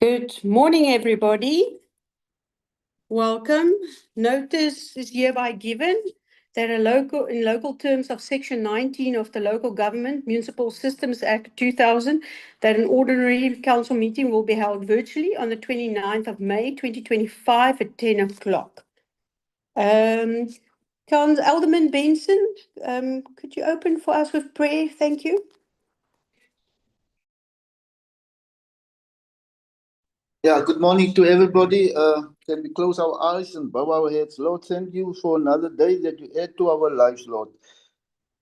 Good morning, everybody. Welcome. Notice is hereby given that in local terms of Section 19 of the Local Government Municipal Systems Act 2000, that an ordinary council meeting will be held virtually on the 29th of May 2025 at 10 o'clock. Alderman Benson, could you open for us with prayer? Thank you. Yeah, good morning to everybody. Can we close our eyes and bow our heads? Lord, thank you for another day that you add to our lives, Lord.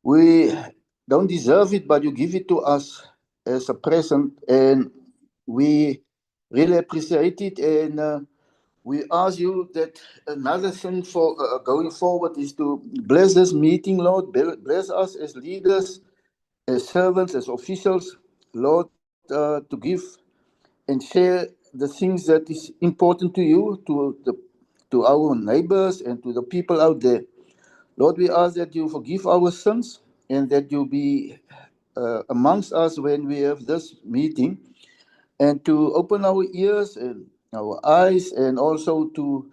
We don't deserve it, but you give it to us as a present, and we really appreciate it. And we ask you that another thing for going forward is to bless this meeting, Lord. Bless us as leaders, as servants, as officials, Lord, to give and share the things that is important to you, to our neighbors and to the people out there. Lord, we ask that you forgive our sins and that you be amongst us when we have this meeting, and to open our ears and our eyes, and also to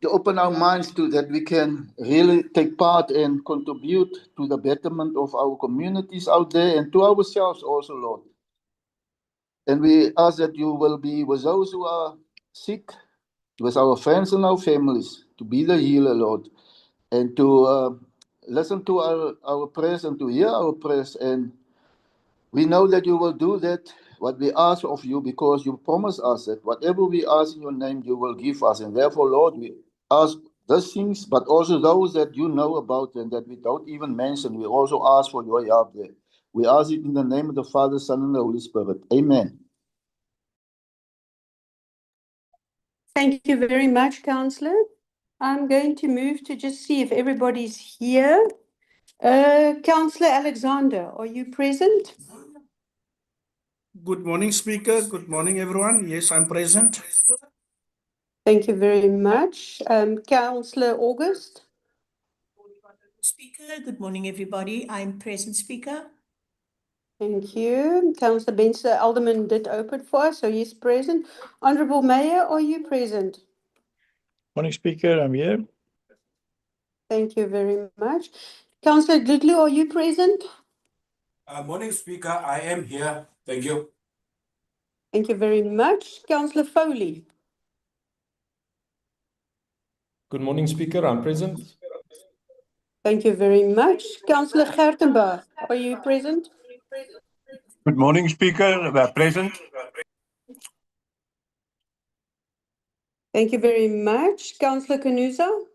open our minds to that we can really take part and contribute to the betterment of our communities out there and to ourselves also, Lord. And we ask that you will be with those who are sick, with our friends and our families, to be the healer, Lord, and to listen to our prayers and to hear our prayers. And we know that you will do that, what we ask of you, because you promised us that whatever we ask in your name, you will give us. And therefore, Lord, we ask those things, but also those that you know about and that we don't even mention. We also ask for your help there. We ask it in the name of the Father, Son, and the Holy Spirit. Amen. Thank you very much, Councillor. I'm going to move to just see if everybody's here. Councillor Alexander, are you present? Good morning, Speaker. Good morning, everyone. Yes, I'm present. Thank you very much. Councillor August? Speaker, good morning, everybody. I'm present, Speaker. Thank you. Councillor Benson, Alderman did open for us, so he's present. Honourable Mayor, are you present? Morning, Speaker. I'm here. Thank you very much. Councillor Dudley, are you present? Morning, Speaker. I am here. Thank you. Thank you very much. Councillor Foley? Good morning, Speaker. I'm present. Thank you very much. Councillor Gertenbach, are you present? Good morning, Speaker. We're present. Thank you very much. Councillor Canusa?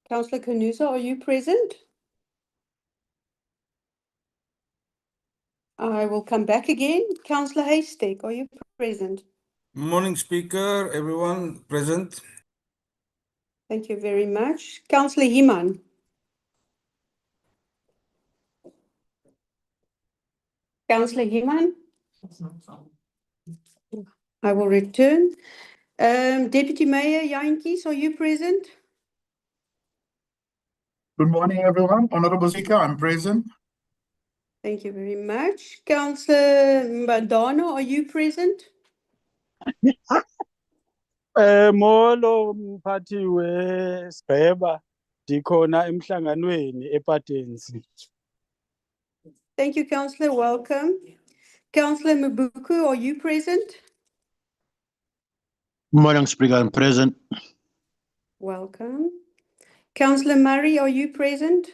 Councillor Canusa, are you present? I will come back again. Councillor Haystack, are you present? Morning, Speaker. Everyone present. Thank you very much. Councillor Heeman? Councillor Heeman? I will return. Deputy Mayor Jantjies, are you present? Good morning, everyone. Honorable Speaker, I'm present. Thank you very much. Councillor Mbadano, are you present? Molo mphathi weSibheba ndikhona emhlanganweni ePatensi. Thank you, Councillor. Welcome. Councillor Mabuku, are you present? Good morning, Speaker. I'm present. Welcome. Councillor Murray, are you present?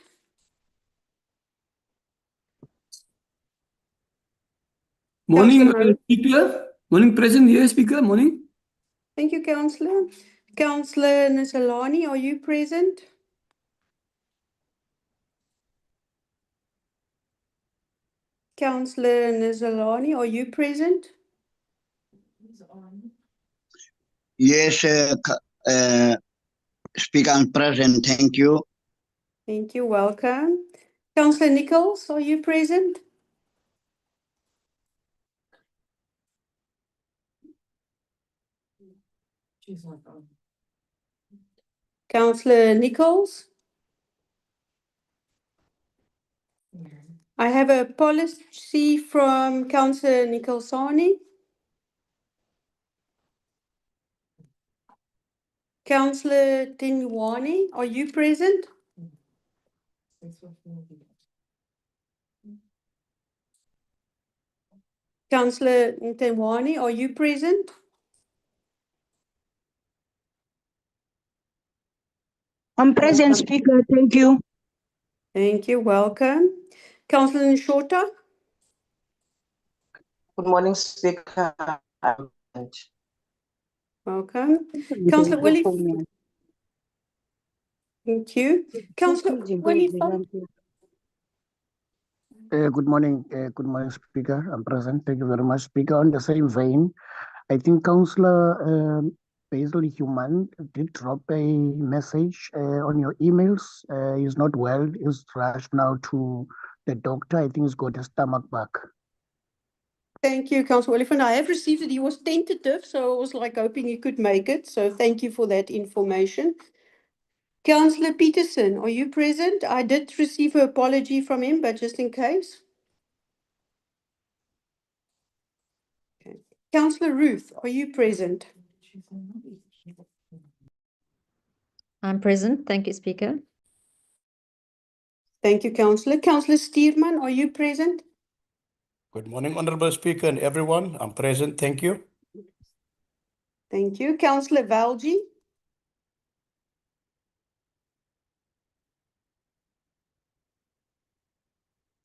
Morning, Councillor Speaker. Morning, present here, Speaker. Morning. Thank you, Councillor. Councillor Nisalani, are you present? Councillor Nisalani, are you present? Yes, Speaker, I'm present. Thank you. Thank you. Welcome. Councillor Nichols, are you present? Councillor Nichols? I have a policy from Councillor Nikolsani. Councillor Tinwani, are you present? Councillor Tinwani, are you present? I'm present, Speaker. Thank you. Thank you. Welcome. Councillor Nshota. Good morning, Speaker. Welcome. Councillor Willie. Thank you. Councillor Willie. Good morning, Speaker. I'm present. Thank you very much, Speaker. On the same vein, I think Councillor Basil Human did drop a message on your emails. He's not well. He's rushed now to the doctor. I think he's got a stomach bug. Thank you, Councillor Oliphant. I have received it. He was tentative, so I was like hoping he could make it. So thank you for that information. Councillor Peterson, are you present? I did receive an apology from him, but just in case. Okay. Councillor Ruth, are you present? I'm present. Thank you, Speaker. Thank you, Councillor. Councillor Stearman, are you present? Good morning, Honorable Speaker and everyone. I'm present. Thank you. Thank you. Councillor Valji.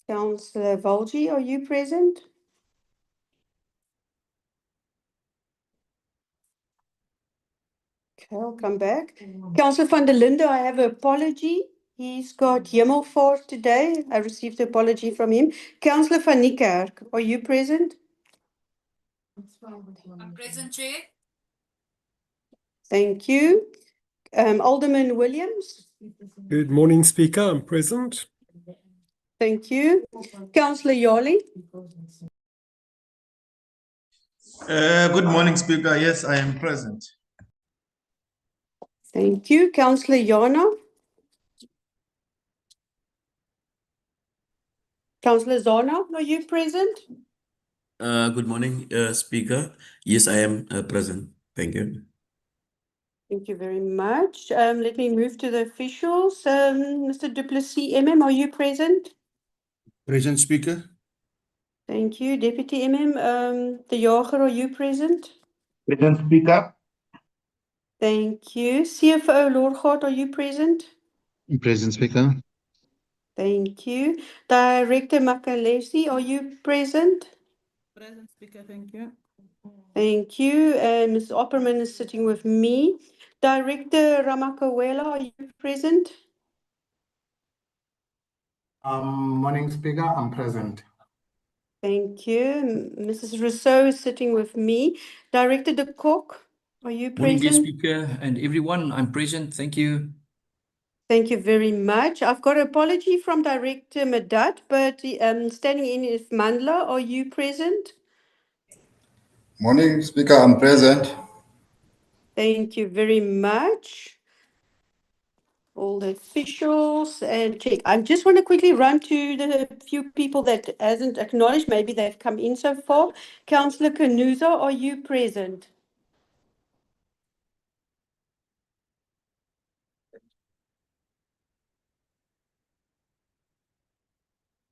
Councillor Valji, are you present? Okay, I'll come back. Councillor van der Linde, I have an apology. He's got Hemelvaart today. I received an apology from him. Councillor van Niekerk, are you present? I'm present, Chair. Thank you. Alderman Williams. Good morning, Speaker. I'm present. Thank you. Councillor Yali. Good morning, Speaker. Yes, I am present. Thank you. Councillor Jana. Councillor Zana, are you present? Good morning, Speaker. Yes, I am present. Thank you. Thank you very much. Let me move to the officials. Mr. Du Plessis, MM, are you present? Present, Speaker. Thank you. Deputy MM, De Jager, are you present? Present, Speaker. Thank you. CFO Lorgaard, are you present? Present, Speaker. Thank you. Director Makalesi, are you present? Present, Speaker. Thank you. Thank you. And Ms. Opperman is sitting with me. Director Ramakawela, are you present? Morning, Speaker. I'm present. Thank you. Mrs. Rousseau is sitting with me. Director De Kok, are you Morning, dear present? Speaker and everyone. I'm present. Thank you. Thank you very much. I've got an apology from Director Madat, but standing in is Mandla. Are you present? Morning, Speaker. I'm present. Thank you very much. All the officials and check. I just want to quickly run to the few people that hasn't acknowledged. Maybe they've come in so far. Councillor Kanuza, are you present?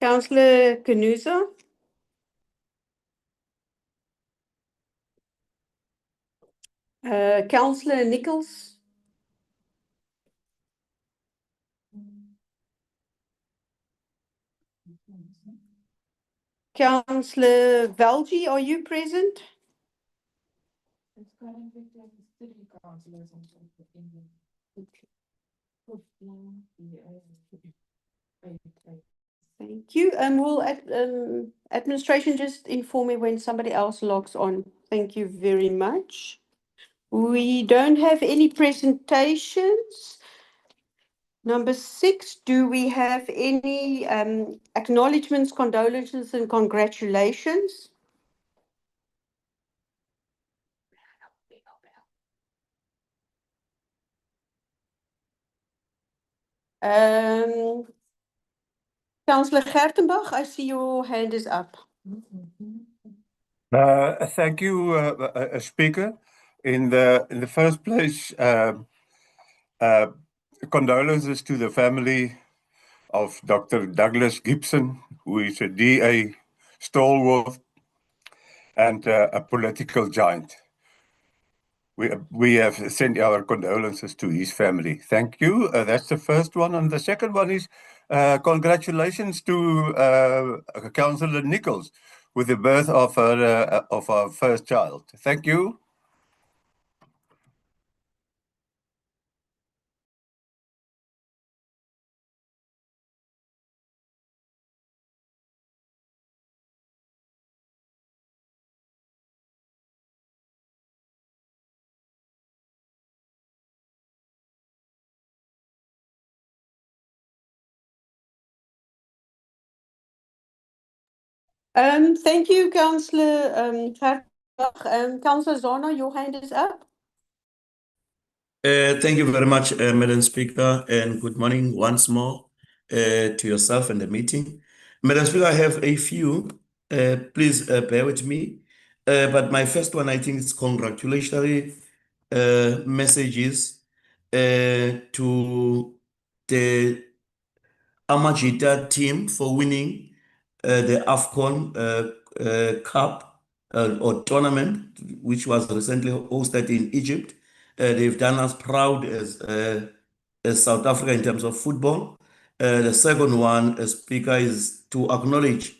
Councillor Kanuza? Councillor Nichols? Councillor Valji, are you present? Thank you. Will administration just inform me when somebody else logs on? Thank you very much. We don't have any presentations. Number 6, do we have any acknowledgements, condolences, and congratulations? Councillor Gertenbach, I see your hand is up. Thank you, Speaker. In the first place, condolences to the family of Dr. Douglas Gibson, who is a DA stalwart and a political giant. We have sent our condolences to his family. Thank you. That's the first one. And the second one is congratulations to Councillor Nichols with the birth of our first child. Thank you. Thank you, Councillor Gertenbach. Councillor Zona, your hand is up. Thank you very much, Madam Speaker, and good morning once more to yourself and the meeting. Madam Speaker, I have a few. Please bear with me. But my first one, I think, is congratulatory messages to the Amajita team for winning the AFCON Cup or tournament, which was recently hosted in Egypt. They've done us proud as South Africa in terms of football. The second one, Speaker, is to acknowledge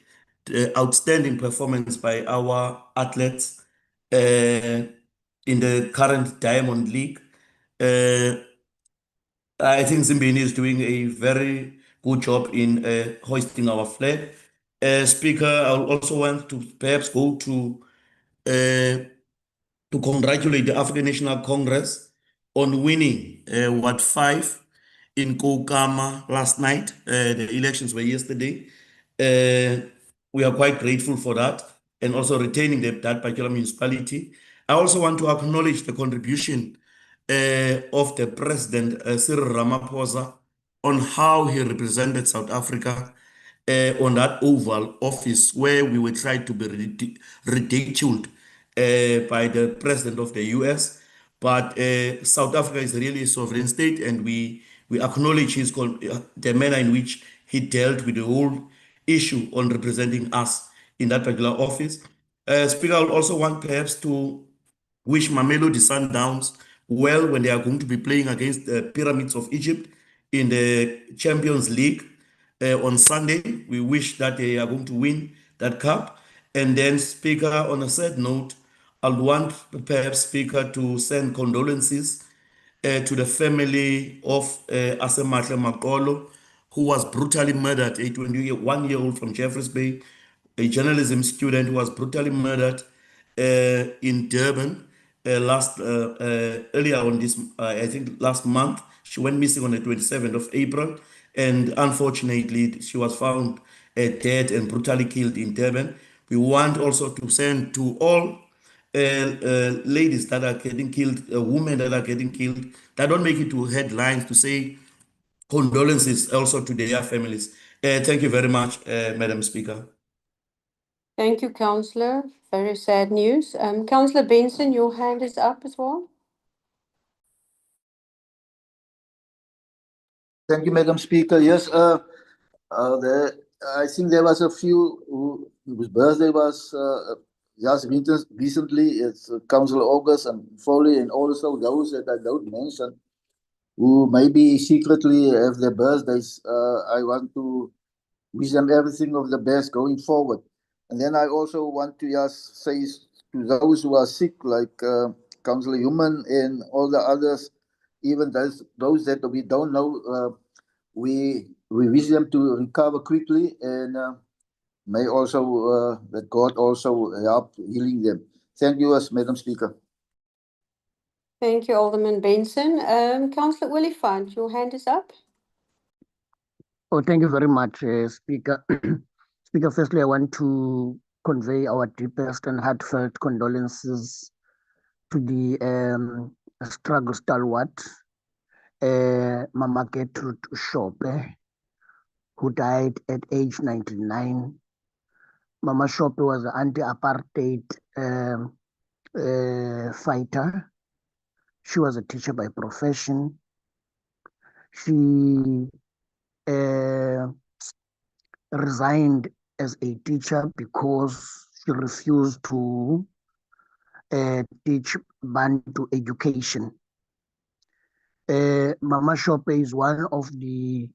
the outstanding performance by our athletes in the current Diamond League. I think Zimbabwe is doing a very good job in hoisting our flag. Speaker, I also want to perhaps go to congratulate the African National Congress on winning Ward 5 in Kokama last night. The elections were yesterday. We are quite grateful for that and also retaining that particular municipality. I also want to acknowledge the contribution of the President Cyril Ramaphosa on how he represented South Africa on that Oval Office where we were trying to be ridiculed by the President of the US. But South Africa is really a sovereign state, and we acknowledge the manner in which he dealt with the whole issue on representing us in that particular office. Speaker, I would also want perhaps to wish Mamelodi Sundowns well when they are going to be playing against the Pyramids of Egypt in the Champions League on Sunday. We wish that they are going to win that cup. And then, Speaker, on a sad note, I'll want perhaps Speaker to send condolences to the family of Asemahle Makolo, who was brutally murdered, a 21-year-old from Jeffreys Bay, a journalism student who was brutally murdered in Durban earlier on this, I think last month. She went missing on the 27th of April, and unfortunately, she was found dead and brutally killed in Durban. We want also to send to all ladies that are getting killed, women that are getting killed, that don't make it to headlines, to say condolences also to their families. Thank you very much, Madam Speaker. Thank you, Councillor. Very sad news. Councillor Benson, your hand is up as well. Thank you, Madam Speaker. Yes, I think there was a few whose birthday was just recently. It's Councillor August and Foley, and also those that I don't mention, who maybe secretly have their birthdays. I want to wish them everything of the best going forward. And then I also want to just say to those who are sick, like Councillor Human and all the others, even those that we don't know, we wish them to recover quickly, and may also that God also help healing them. Thank you, Madam Speaker. Thank you, Alderman Benson. Councillor Oliphant, your hand is up. Oh, thank you very much, Speaker. Speaker, firstly, I want to convey our deepest and heartfelt condolences to the struggle stalwart, Mama Gertrude Shope, who died at age 99. Mama Shope was an anti-apartheid fighter. She was a teacher by profession. She resigned as a teacher because she refused to teach Bantu education. Mama Shope is one of the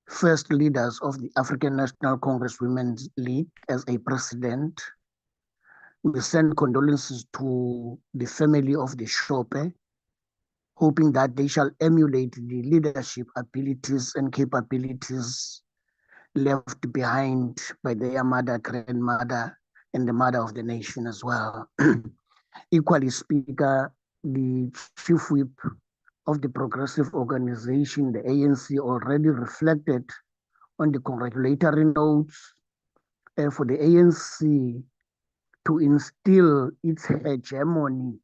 first leaders of the African National Congress Women's League as a president. We send condolences to the family of the Shope, hoping that they shall emulate the leadership abilities and capabilities left behind by their mother, grandmother, and the mother of the nation as well. Equally, Speaker, the chief whip of the progressive organization, the ANC, already reflected on the congratulatory notes for the ANC to instill its hegemony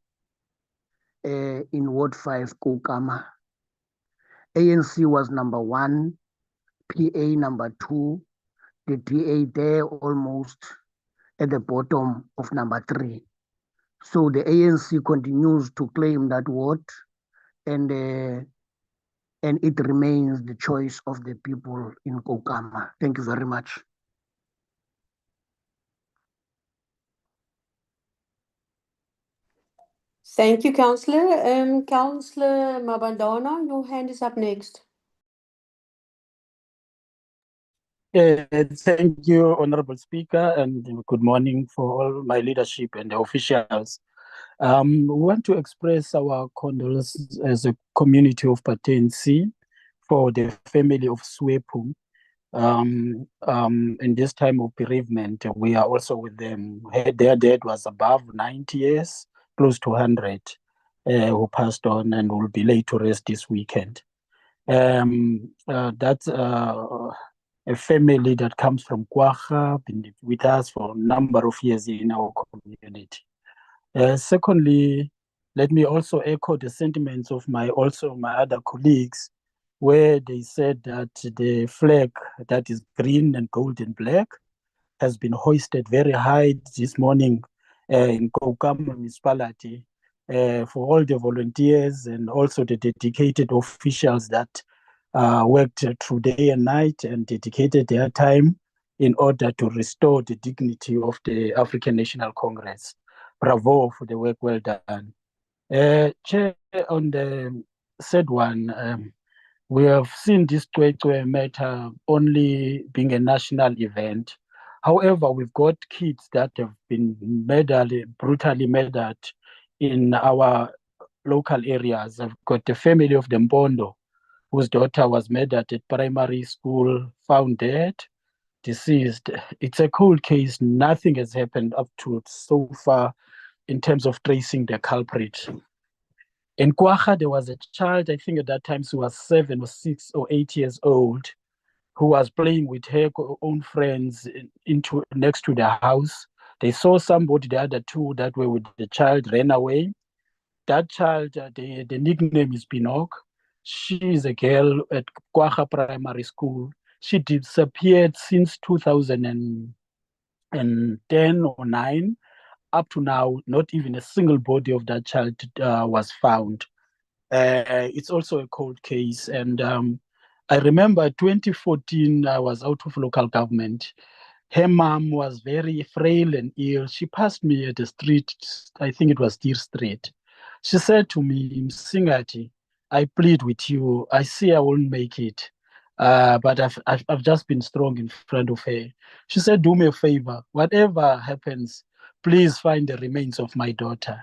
in Ward 5, Kukama. ANC was number 1, PA number 2, the DA there almost at the bottom of number 3. So the ANC continues to claim that ward, and it remains the choice of the people in Kukama. Thank you very much. Thank you, Councillor. Councillor Mabandana, your hand is up next. Thank you, Honorable Speaker, and good morning for all my leadership and the officials. We want to express our condolences as a community of Patensi for the family of Swepu. In this time of bereavement, we are also with them. Their dad was above 90 years, close to 100, who passed on and will be laid to rest this weekend. That's a family that comes from Kwacha, been with us for a number of years in our community. Secondly, let me also echo the sentiments of my other colleagues, where they said that the flag that is green and gold and black has been hoisted very high this morning in Kukama municipality for all the volunteers and also the dedicated officials that worked through day and night and dedicated their time in order to restore the dignity of the African National Congress. Bravo for the work well done. Chair, on the said one, we have seen this Twetwe matter only being a national event. However, we've got kids that have been brutally murdered in our local areas. I've got the family of the Mbondo, whose daughter was murdered at primary school, found dead, deceased. It's a cold case. Nothing has happened up to so far in terms of tracing the culprit. In Kwacha, there was a child, I think at that time she was 7 or 6 or 8 years old, who was playing with her own friends next to the house. They saw somebody, the other two that were with the child, ran away. That child, the nickname is Pinok. She is a girl at Kwacha Primary School. She disappeared since 2010 or 9. Up to now, not even a single body of that child was found. It's also a cold case. And I remember 2014, I was out of local government. Her mom was very frail and ill. She passed me at the street, I think it was Deer Street. She said to me, Msingati, I plead with you. I see I won't make it. But I've just been strong in front of her. She said, do me a favor. Whatever happens, please find the remains of my daughter.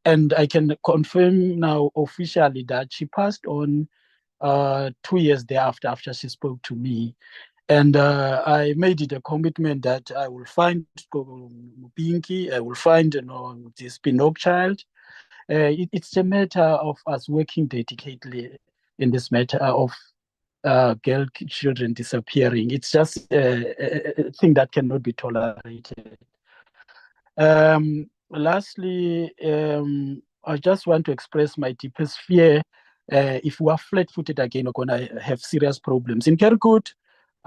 And I can confirm now officially that she passed on 2 years thereafter, after she spoke to me. And I made it a commitment that I will find Pinky, I will find this Pinok child. It's a matter of us working dedicatedly in this matter of girl children disappearing. It's just a thing that cannot be tolerated. Lastly, I just want to express my deepest fear. If we are flat-footed again, we're going to have serious problems. In Kerkut,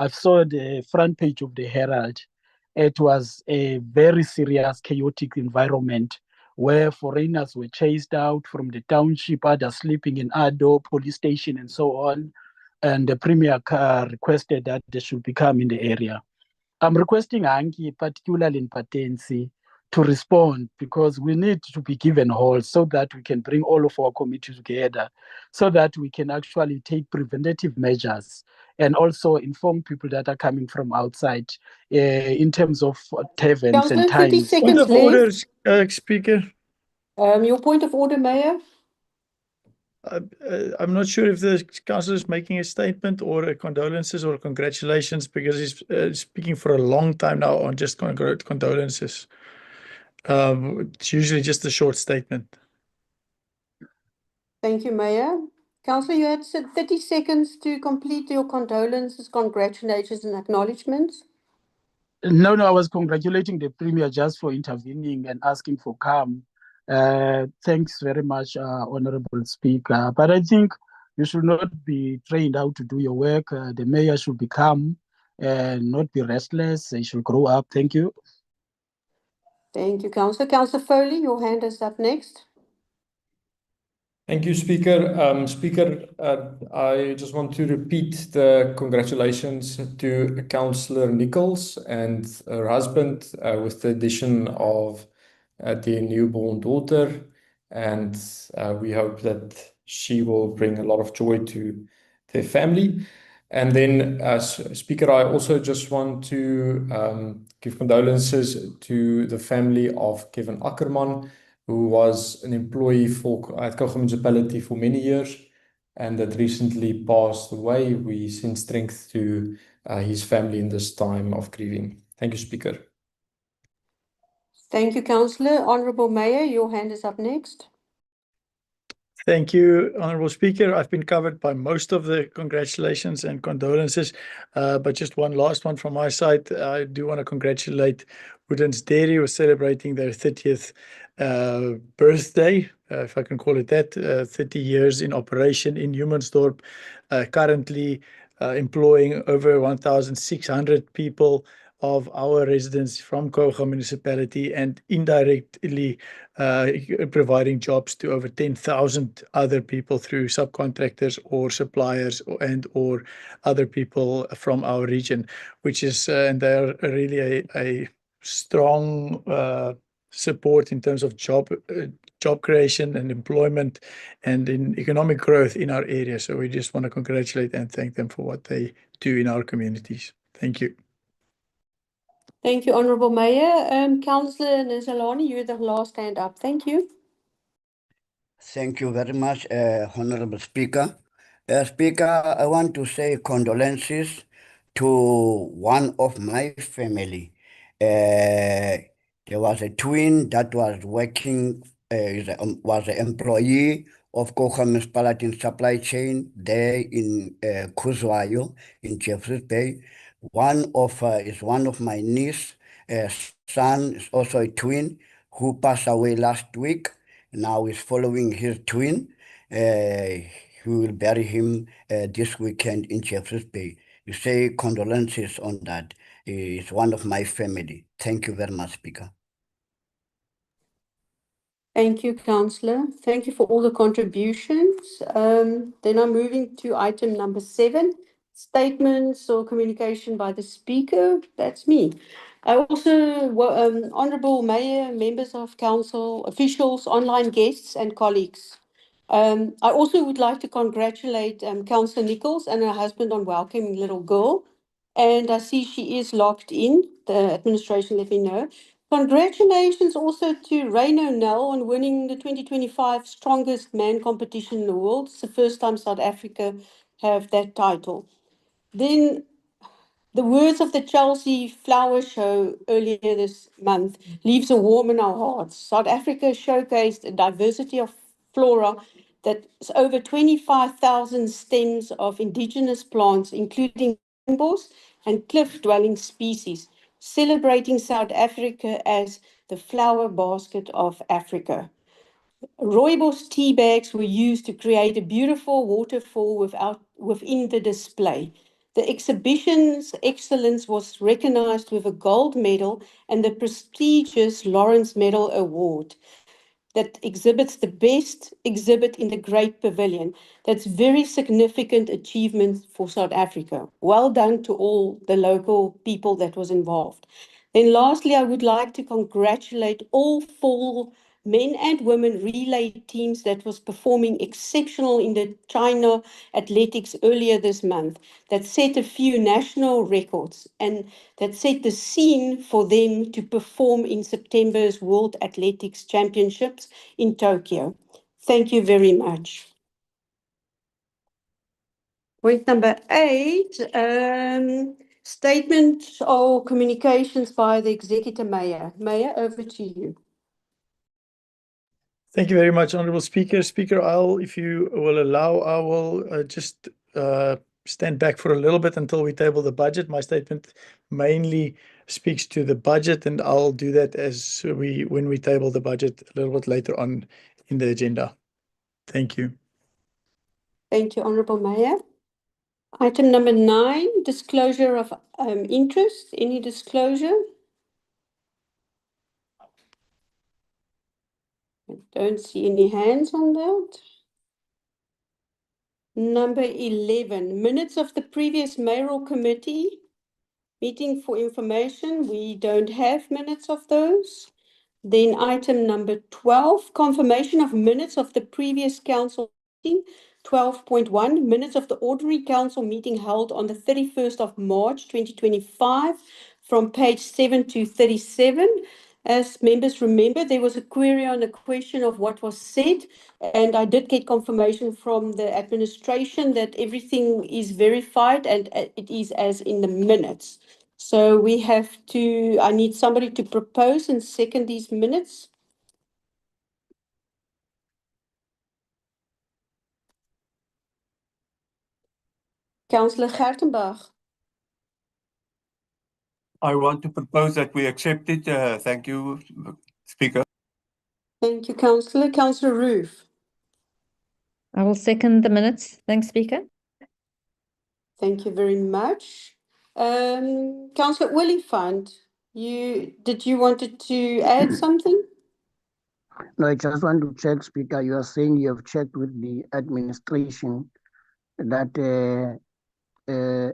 I saw the front page of the Herald. It was a very serious, chaotic environment where foreigners were chased out from the township, others sleeping in Ado police station and so on. And the Premier requested that they should become in the area. I'm requesting Anki, particularly in Patensi, to respond because we need to be given hold so that we can bring all of our committees together so that we can actually take preventative measures and also inform people that are coming from outside in terms of taverns Councillor, and 30 times. seconds Point of left. order, Speaker. Your point of order, Mayor. I'm not sure if the councillor is making a statement or a condolences or congratulations because he's speaking for a long time now on just condolences. It's usually just a short statement. Thank you, Mayor. Councillor, you had 30 seconds to complete your condolences, congratulations and acknowledgements. No, I was congratulating the Premier just for intervening and asking for calm. Thanks very much, Honorable Speaker. But I think you should not be trained how to do your work. The mayor should be calm and not be restless. They should grow up. Thank you. Thank you, Councillor. Councillor Foley, your hand is up next. Thank you, Speaker. Speaker, I just want to repeat the congratulations to Councillor Nichols and her husband with the addition of their newborn daughter. And we hope that she will bring a lot of joy to their family. And then, Speaker, I also just want to give condolences to the family of Kevin Ackerman, who was an employee at Kaga Municipality for many years and that recently passed away. We send strength to his family in this time of grieving. Thank you, Speaker. Thank you, Councillor. Honourable Mayor, your hand is up next. Thank you, Honourable Speaker. I've been covered by most of the congratulations and condolences, but just one last one from my side. I do want to congratulate Woodlands Dairy who is celebrating their 30th birthday, if I can call it that, 30 years in operation in Humansdorp, currently employing over 1,600 people of our residents from Kaga Municipality and indirectly providing jobs to over 10,000 other people through subcontractors or suppliers or other people from our region, which is, and they're really a strong support in terms of job creation and employment and in economic growth in our area. So we just want to congratulate and thank them for what they do in our communities. Thank you. Thank you, Honourable Mayor. Councillor Nizalani, you're the last hand up. Thank you. Thank you very much, Honorable Speaker. Speaker, I want to say condolences to one of my family. There was a twin that was working, was an employee of Kaga Municipality in supply chain there in Kuzwayo in Jeffreys Bay. One of my niece, son is also a twin who passed away last week. Now is following his twin. He will bury him this weekend in Jeffreys Bay. You say condolences on that. It's one of my family. Thank you very much, Speaker. Thank you, Councillor. Thank you for all the contributions. Then I'm moving to item number 7, statements or communication by the Speaker. That's me. I also, Honourable Mayor, members of Council, officials, online guests and colleagues. I also would like to congratulate Councillor Nichols and her husband on welcoming little girl. And I see she is locked in. The administration let me know. Congratulations also to Raino Nell on winning the 2025 Strongest Man competition in the world. It's the first time South Africa have that title. Then the words of the Chelsea Flower Show earlier this month leaves a warm in our hearts. South Africa showcased a diversity of flora that's over 25,000 stems of indigenous plants, including rainbows and cliff-dwelling species, celebrating South Africa as the flower basket of Africa. Rooibos tea bags were used to create a beautiful waterfall within the display. The exhibition's excellence was recognized with a gold medal and the prestigious Lawrence Medal Award that exhibits the best exhibit in the Great Pavilion. That's very significant achievement for South Africa. Well done to all the local people that was involved. Then lastly, I would like to congratulate all 4 men and women relay teams that was performing exceptional in the China athletics earlier this month, that set a few national records and that set the scene for them to perform in September's World Athletics Championships in Tokyo. Thank you very much. Point number 8, statement or communications by the Executive Mayor. Mayor, over to you. Thank you very much, Honourable Speaker. Speaker, if you will allow, I will just stand back for a little bit until we table the budget. My statement mainly speaks to the budget, and I'll do that when we table the budget a little bit later on in the agenda. Thank you. Thank you, Honourable Mayor. Item number 9, disclosure of interest. Any disclosure? I don't see any hands on that. Number 11, minutes of the previous mayoral committee meeting for information. We don't have minutes of those. Then item number 12, confirmation of minutes of the previous council meeting. 12.1, minutes of the ordinary council meeting held on the 31st of March 2025 from page 7 to 37. As members remember, there was a query on the question of what was said, and I did get confirmation from the administration that everything is verified and it is as in the minutes. So I need somebody to propose and second these minutes. Councillor Gertenbach. I want to propose that we accept it. Thank you, Speaker. Thank you, Councillor. Councillor Roof. I will second the minutes. Thanks, Speaker. Thank you very much. Councillor Oliphant, did you wanted to add something? No, I just want to check, Speaker. You are saying you have checked with the administration that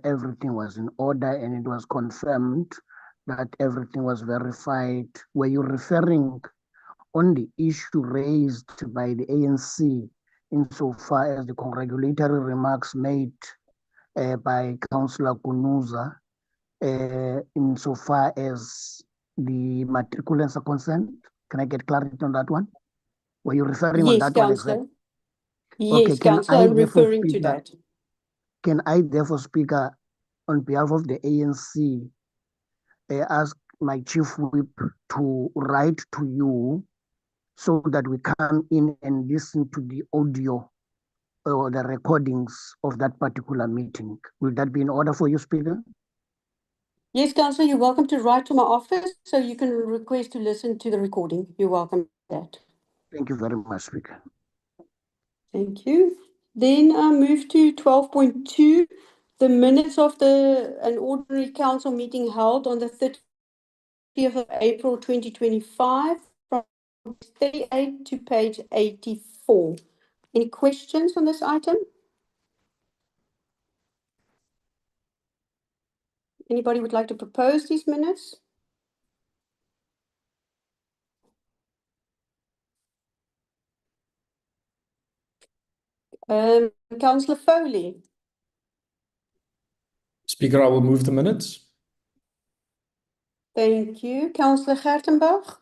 everything was in order and it was confirmed that everything was verified. Were you referring on the issue raised by the ANC insofar as the congratulatory remarks made by Councillor Kunuza insofar as the matriculants are concerned? Can I get clarity on that one? Were you referring on that one? Yes, Councillor. Yes, Councillor, I'm referring to that. Can I therefore, Speaker, on behalf of the ANC, ask my chief whip to write to you so that we come in and listen to the audio or the recordings of that particular meeting? Will that be in order for you, Speaker? Yes, Councillor, you're welcome to write to my office so you can request to listen to the recording. You're welcome to that. Thank you very much, Speaker. Thank you. Then I move to 12.2, the minutes of an ordinary council meeting held on the 30th of April 2025 from 38 to page 84. Any questions on this item? Anybody would like to propose these minutes? Councillor Foley. Speaker, I will move the minutes. Thank you. Councillor Gertenbach.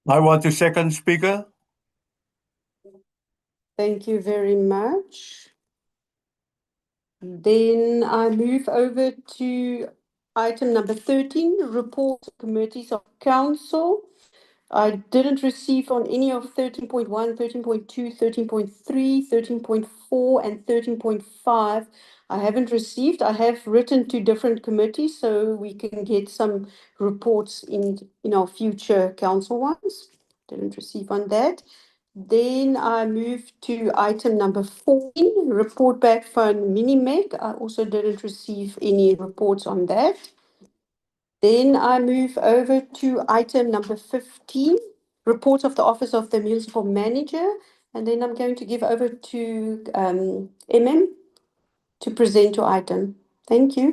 I want to second, Speaker. Thank you very much. Then I move over to item number 13, reports of committees of council. I didn't receive on any of 13.1, 13.2, 13.3, 13.4, and 13.5. I haven't received. I have written to different committees so we can get some reports in our future council ones. Didn't receive on that. Then I move to item number 14, report back from Minimec. I also didn't receive any reports on that. Then I move over to item number 15, reports of the Office of the Municipal Manager. And then I'm going to give over to MM to present your item. Thank you.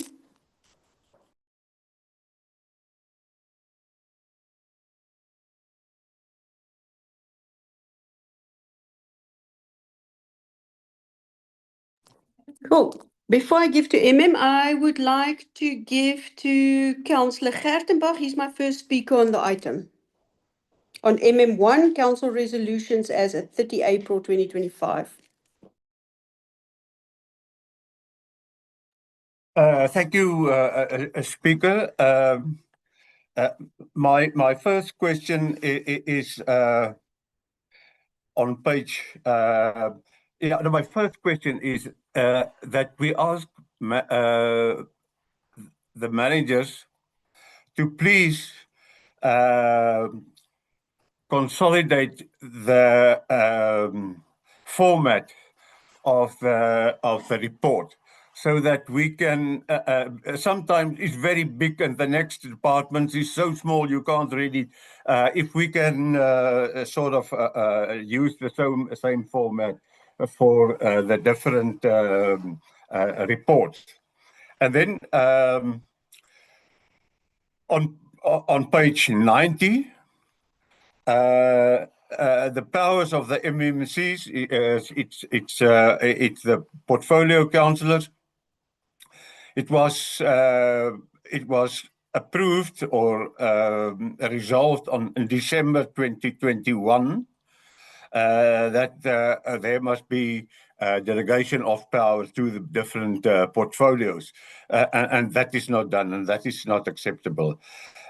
Cool. Before I give to MM, I would like to give to Councillor Gertenbach. He's my first speaker on the item. On MM1, Council Resolutions as at 30 April 2025. Thank you, Speaker. My first question is on page. My first question is that we ask the managers to please consolidate the format of the report, so that we can, sometimes it's very big and the next department is so small you can't really, if we can sort of use the same format for the different reports. And then on page 90, the powers of the MMCs, it's the portfolio councillors. It was approved or resolved in December 2021 that there must be delegation of powers to the different portfolios, and that is not done, and that is not acceptable.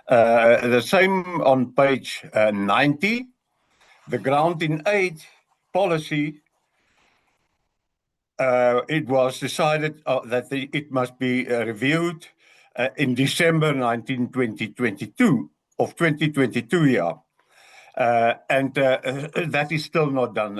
The same on page 90. The grant in aid policy, it was decided that it must be reviewed in December 2022, yeah. And that is still not done.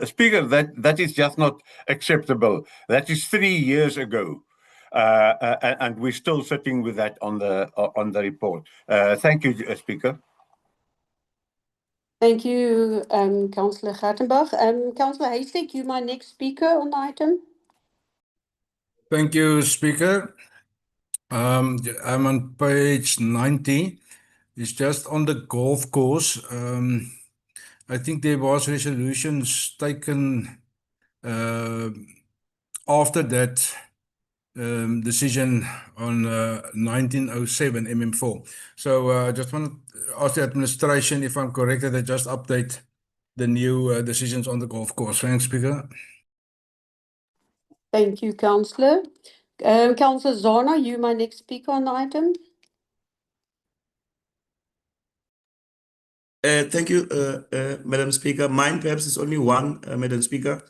Speaker, that is just not acceptable. That is 3 years ago. And we're still sitting with that on the report. Thank you, Speaker. Thank you, Councillor Gertenbach. Councillor Haystack, you my next speaker on the item. Thank you, Speaker. I'm on page 90. It's just on the golf course. I think there was resolutions taken after that decision on 1907 MM4. So I just want to ask the administration if I'm correct that they just update the new decisions on the golf course. Thanks, Speaker. Thank you, Councillor. Councillor Zana, you my next speaker on the item. Thank you, Madam Speaker. Mine perhaps is only one, Madam Speaker.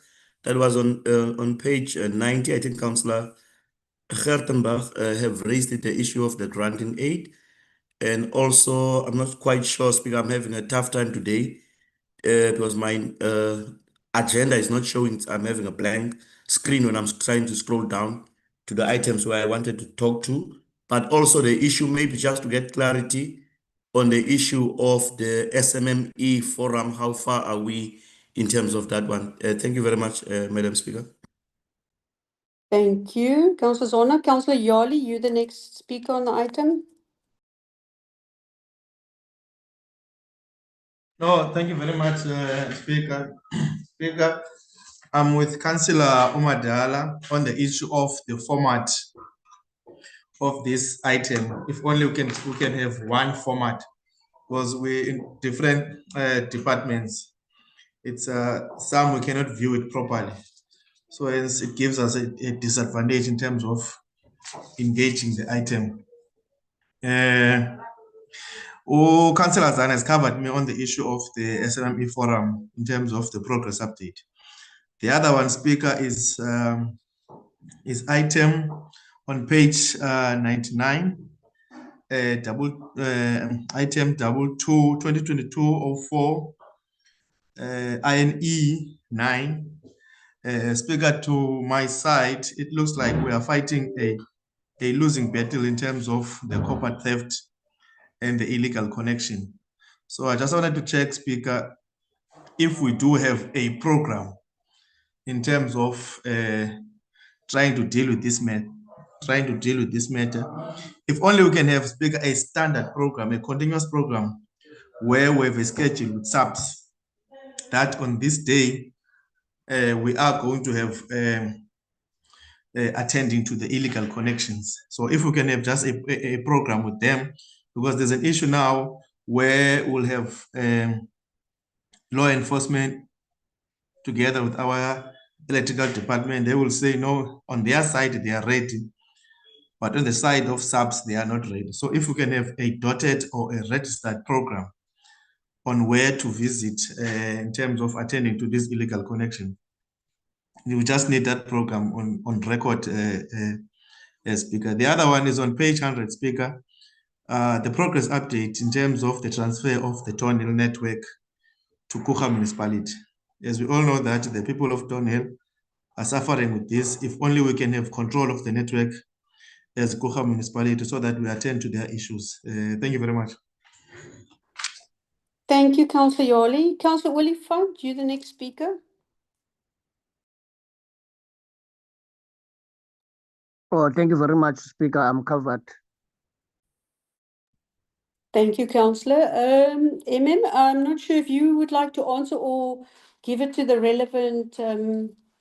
That was on page 90. I think Councillor Gertenbach have raised the issue of the granting aid. And also, I'm not quite sure, Speaker, I'm having a tough time today because my agenda is not showing. I'm having a blank screen when I'm trying to scroll down to the items where I wanted to talk to. But also the issue, maybe just to get clarity on the issue of the SMME forum, how far are we in terms of that one? Thank you very much, Madam Speaker. Thank you, Councillor Zana. Councillor Yali, you the next speaker on the item. No, thank you very much, Speaker. Speaker, I'm with Councillor Umadala on the issue of the format of this item. If only we can have one format, because we're in different departments. It's some we cannot view it properly, so hence it gives us a disadvantage in terms of engaging the item. Councillor Zana has covered me on the issue of the SMME forum in terms of the progress update. The other one, Speaker, is item on page 99, item 2022-04, INE 9. Speaker, to my side, it looks like we are fighting a losing battle in terms of the copper theft and the illegal connection. So I just wanted to check, Speaker, if we do have a program in terms of trying to deal with this matter. If only we can have, Speaker, a standard program, a continuous program, where we have a schedule with subs that on this day we are going to have attending to the illegal connections. So if we can have just a program with them, because there's an issue now where we'll have law enforcement together with our electrical department. They will say, no, on their side, they are ready. But on the side of subs, they are not ready. So if we can have a dotted or a registered program on where to visit in terms of attending to this illegal connection, you just need that program on record, Speaker. The other one is on page 100, Speaker. The progress update in terms of the transfer of the Thornhill network to Coega municipality. As we all know that the people of Thornhill are suffering with this. If only we can have control of the network as Coega municipality so that we attend to their issues. Thank you very much. Thank you, Councillor Yoli. Councillor Oliphant, you the next speaker. Oh, thank you very much, Speaker. I'm covered. Thank you, Councillor. I'm not sure if you would like to answer or give it to the relevant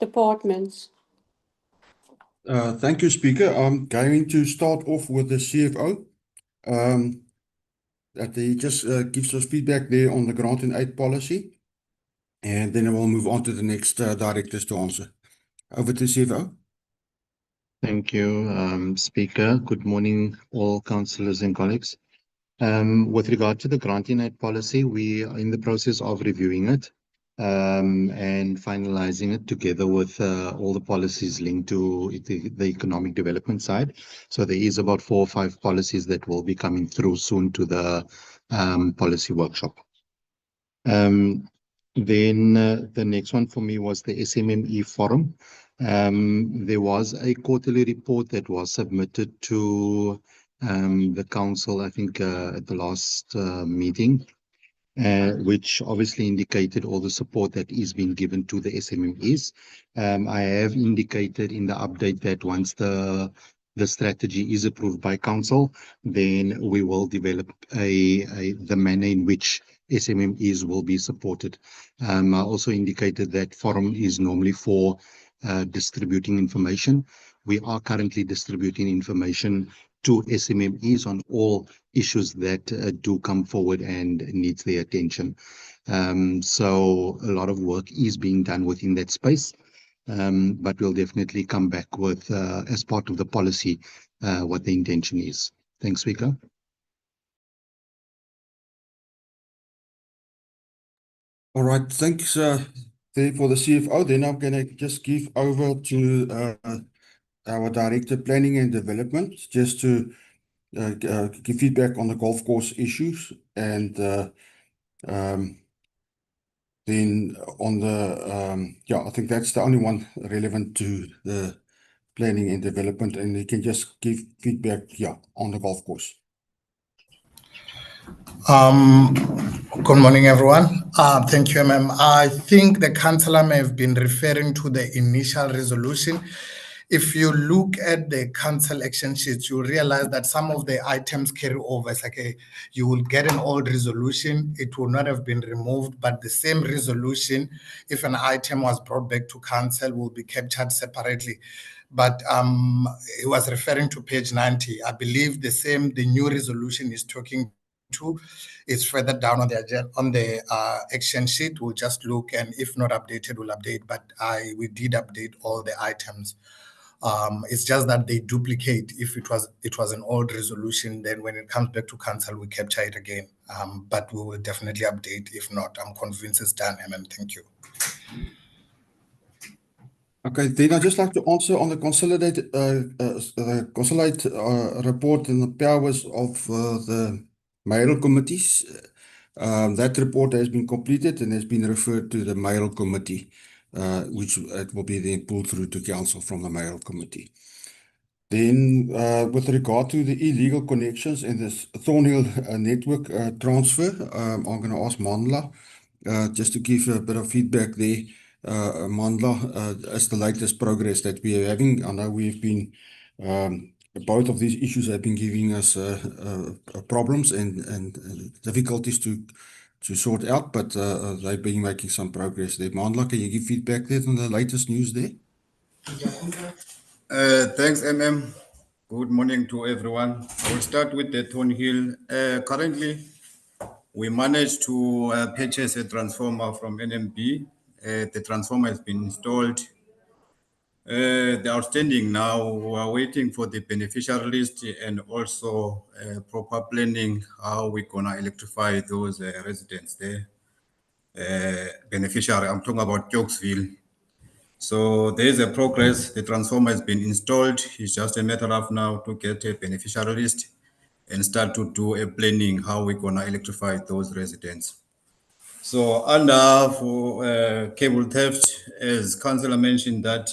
departments. Thank you, Speaker. I'm going to start off with the CFO. That he just gives us feedback there on the grant and aid policy. And then we'll move on to the next directors to answer. Over to CFO. Thank you, Speaker. Good morning, all councillors and colleagues. With regard to the grant and aid policy, we are in the process of reviewing it and finalizing it together with all the policies linked to the economic development side. So there is about 4 or 5 policies that will be coming through soon to the policy workshop. Then the next one for me was the SMME forum. There was a quarterly report that was submitted to the council, I think, at the last meeting, which obviously indicated all the support that is being given to the SMMEs. I have indicated in the update that once the strategy is approved by council, then we will develop the manner in which SMMEs will be supported. I also indicated that forum is normally for distributing information. We are currently distributing information to SMMEs on all issues that do come forward and needs their attention. So a lot of work is being done within that space, but we'll definitely come back with, as part of the policy, what the intention is. Thanks, Speaker. All right, thanks there for the CFO. Then I'm going to just give over to our Director Planning and Development, just to give feedback on the golf course issues, and then on the, I think that's the only one relevant to the planning and development, and you can just give feedback, on the golf course. Good morning, everyone. Thank you, ma'am. I think the councillor may have been referring to the initial resolution. If you look at the council action sheets, you realize that some of the items carry over. It's like you will get an old resolution, it will not have been removed, but the same resolution, if an item was brought back to council, will be captured separately. But he was referring to page 90. I believe the new resolution is talking to is further down on the agenda, on the action sheet. We'll just look, and if not updated, we'll update. But we did update all the items. It's just that they duplicate. If it was an old resolution, then when it comes back to council, we capture it again. But we will definitely update. If not, I'm convinced it's done. Thank you. Okay, then I'd just like to answer on the consolidated report and the powers of the mayoral committees. That report has been completed and has been referred to the Mayoral Committee, which it will be then pulled through to council from the Mayoral Committee. Then, with regard to the illegal connections and this Thornhill network transfer, I'm going to ask Mandla just to give a bit of feedback there. Mandla, as the latest progress that we are having, I know we've been, both of these issues have been giving us problems and difficulties to sort out, but they've been making some progress there. Mandla, can you give feedback there on the latest news there? Thanks, MM. Good morning to everyone. I will start with the Thornhill. Currently, we managed to purchase a transformer from NMB. The transformer has been installed. The outstanding now, we are waiting for the beneficiary list and also proper planning how we're gonna electrify those residents there. Beneficiary, I'm talking about Jokesville. So there is a progress. The transformer has been installed. It's just a matter of now to get a beneficiary list and start to do a planning how we're gonna electrify those residents. So under for cable theft, as Councillor mentioned that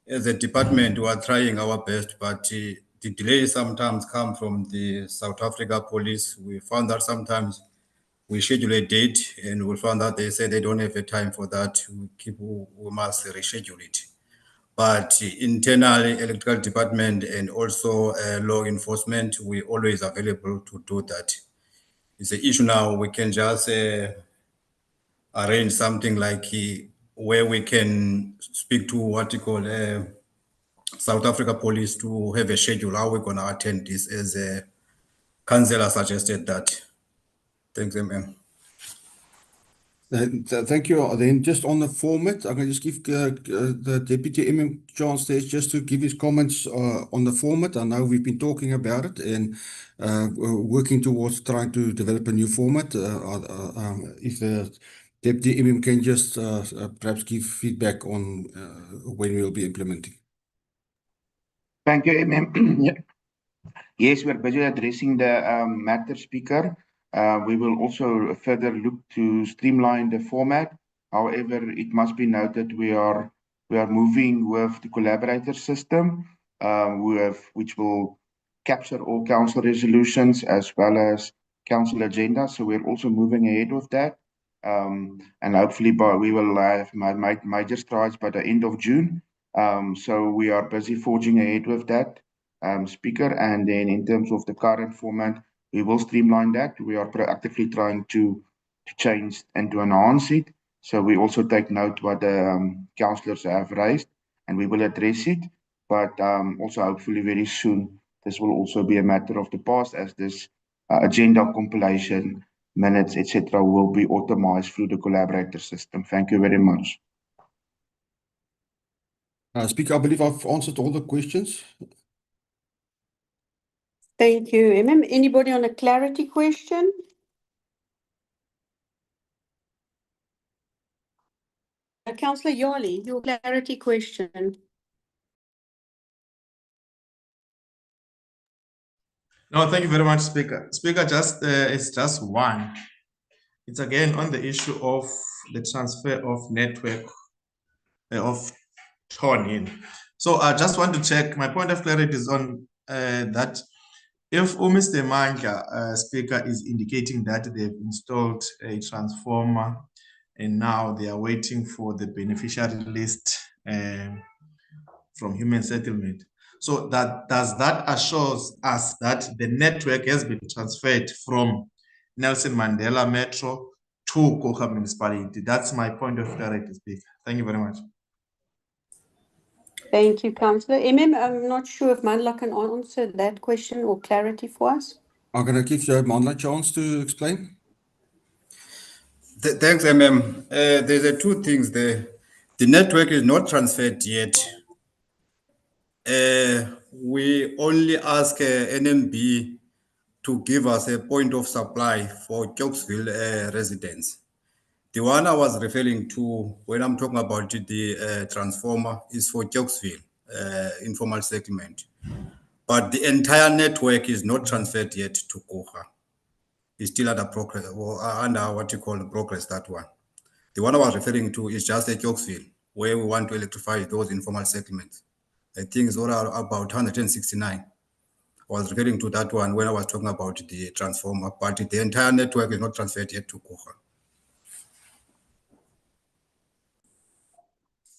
as a department we are trying our best, but the delays sometimes come from the South Africa police. We found that sometimes we schedule a date and we found out they say they don't have a time for that. We must reschedule it. But internally, electrical department and also law enforcement, we always available to do that. It's an issue now. We can just arrange something like where we can speak to what you call South Africa police to have a schedule how we're gonna attend this, as a councillor suggested that. Thanks, MM. Thank you. Then just on the format, I'm going to just give the Deputy MM chance there just to give his comments on the format. I know we've been talking about it and working towards trying to develop a new format. If the Deputy MM can just perhaps give feedback on when we'll be implementing. Thank you, MM. Yes, we're busy addressing the matter, Speaker. We will also further look to streamline the format. However, it must be noted we are moving with the collaborator system, which will capture all council resolutions as well as council agendas. So we're also moving ahead with that, and hopefully we will have major strides by the end of June. So we are busy forging ahead with that, Speaker. And then in terms of the current format, we will streamline that. We are proactively trying to change and to enhance it. So we also take note what the councillors have raised, and we will address it. But also hopefully very soon, this will also be a matter of the past, as this agenda compilation, minutes, etc., will be automated through the collaborator system. Thank you very much. Speaker, I believe I've answered all the questions. Thank you, MM. Anybody on a clarity question? Councillor Yali, your clarity question. No, thank you very much, Speaker. Speaker, it's just one. It's again on the issue of the transfer of network of Thornhill. So I just want to check. My point of clarity is on that. If Mr. Manja, Speaker, is indicating that they've installed a transformer and now they are waiting for the beneficiary list from Human Settlement. So does that assures us that the network has been transferred from Nelson Mandela Metro to Coca Municipality? That's my point of clarity, Speaker. Thank you very much. Thank you, Councillor. MM, I'm not sure if Mandla can answer that question or clarity for us. I'm going to give Mandla a chance to explain. Thanks, MM. There's two things there. The network is not transferred yet. We only ask NMB to give us a point of supply for Jokesville residents. The one I was referring to when I'm talking about the transformer is for Jokesville informal settlement. But the entire network is not transferred yet to Kocha. is still under progress, or under what you call progress, that one. The one I was referring to is just at Yorksville, where we want to electrify those informal settlements. I think it's all about 169. I was referring to that one when I was talking about the transformer, but the entire network is not transferred yet to Guga.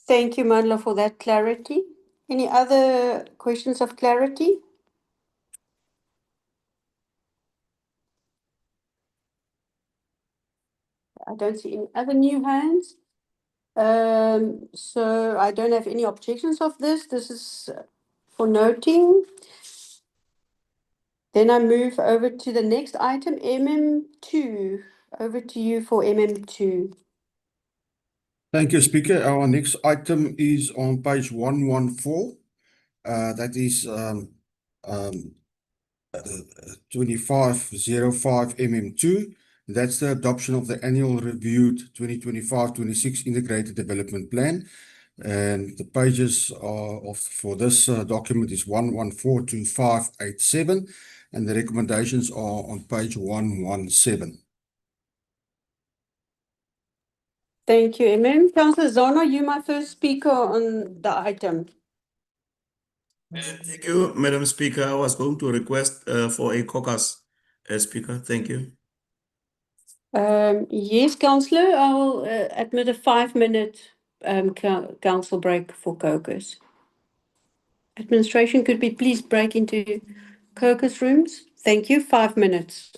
Thank you, Mandla, for that clarity. Any other questions of clarity? I don't see any other new hands. So I don't have any objections of this. This is for noting. Then I move over to the next item, MM2. Over to you for MM2. Thank you, Speaker. Our next item is on page 114. That is 2505 MM2. That's the adoption of the annual reviewed 2025-26 Integrated Development Plan. And the pages for this document is 114 to 587, and the recommendations are on page 117. Thank you, MM. Councillor Zono, you my first speaker on the item. Thank you, Madam Speaker. I was going to request for a caucus, Speaker. Thank you. Yes, Councillor, I will admit a 5-minute council break for caucus. Administration, could we please break into caucus rooms? Thank you. 5 minutes.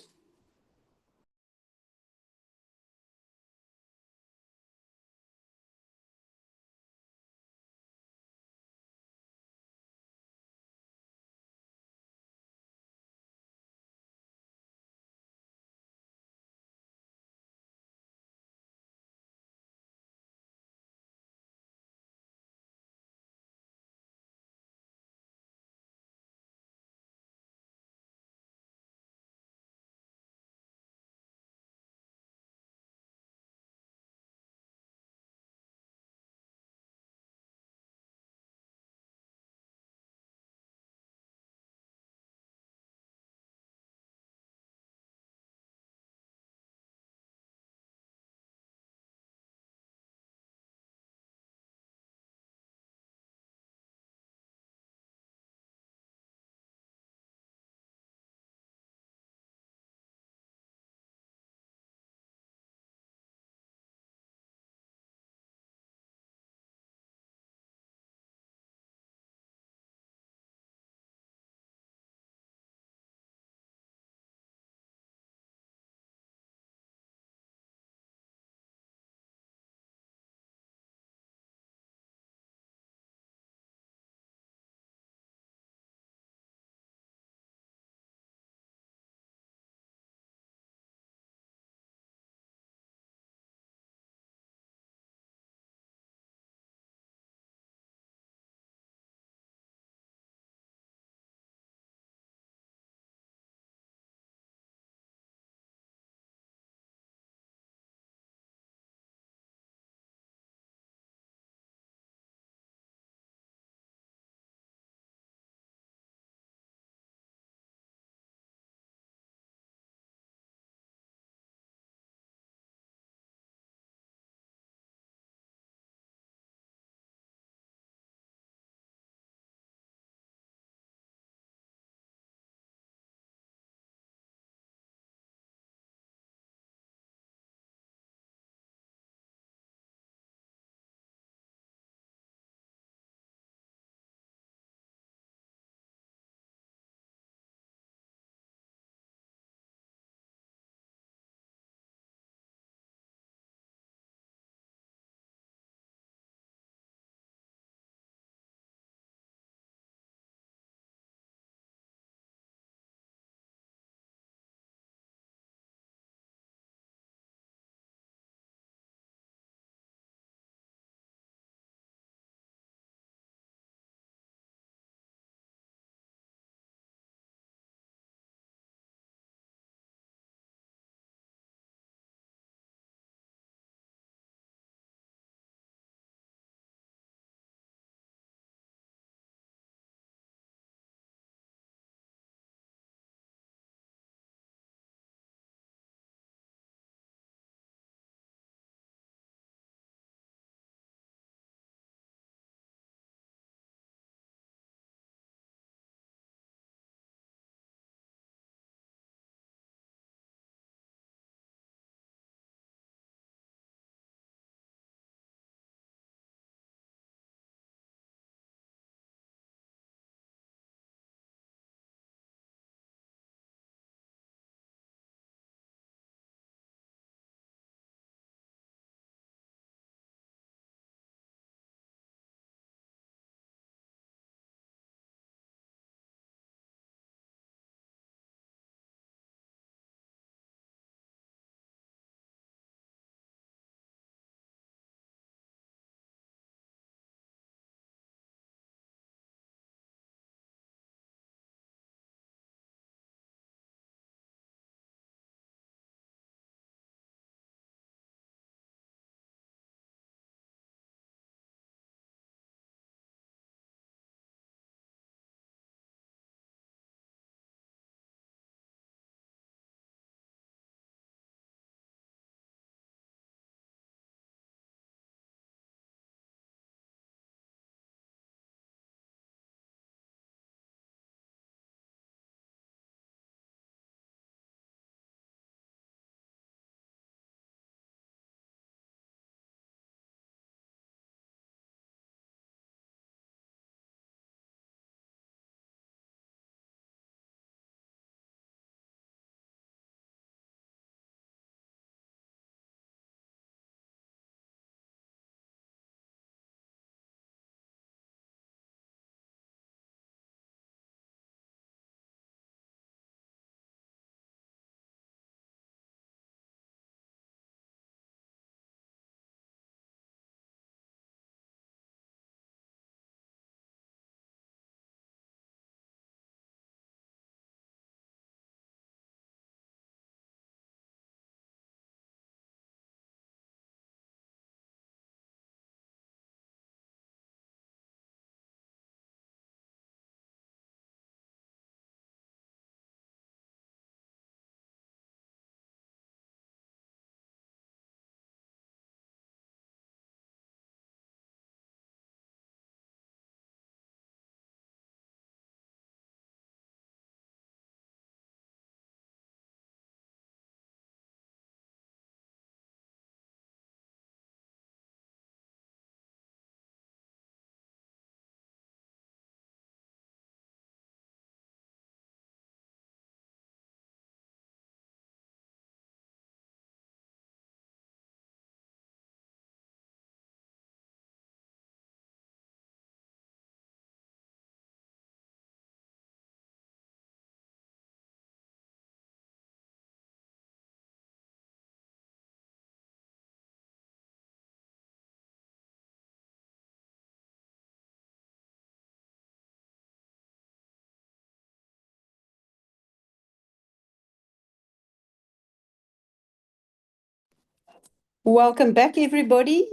Welcome back, everybody.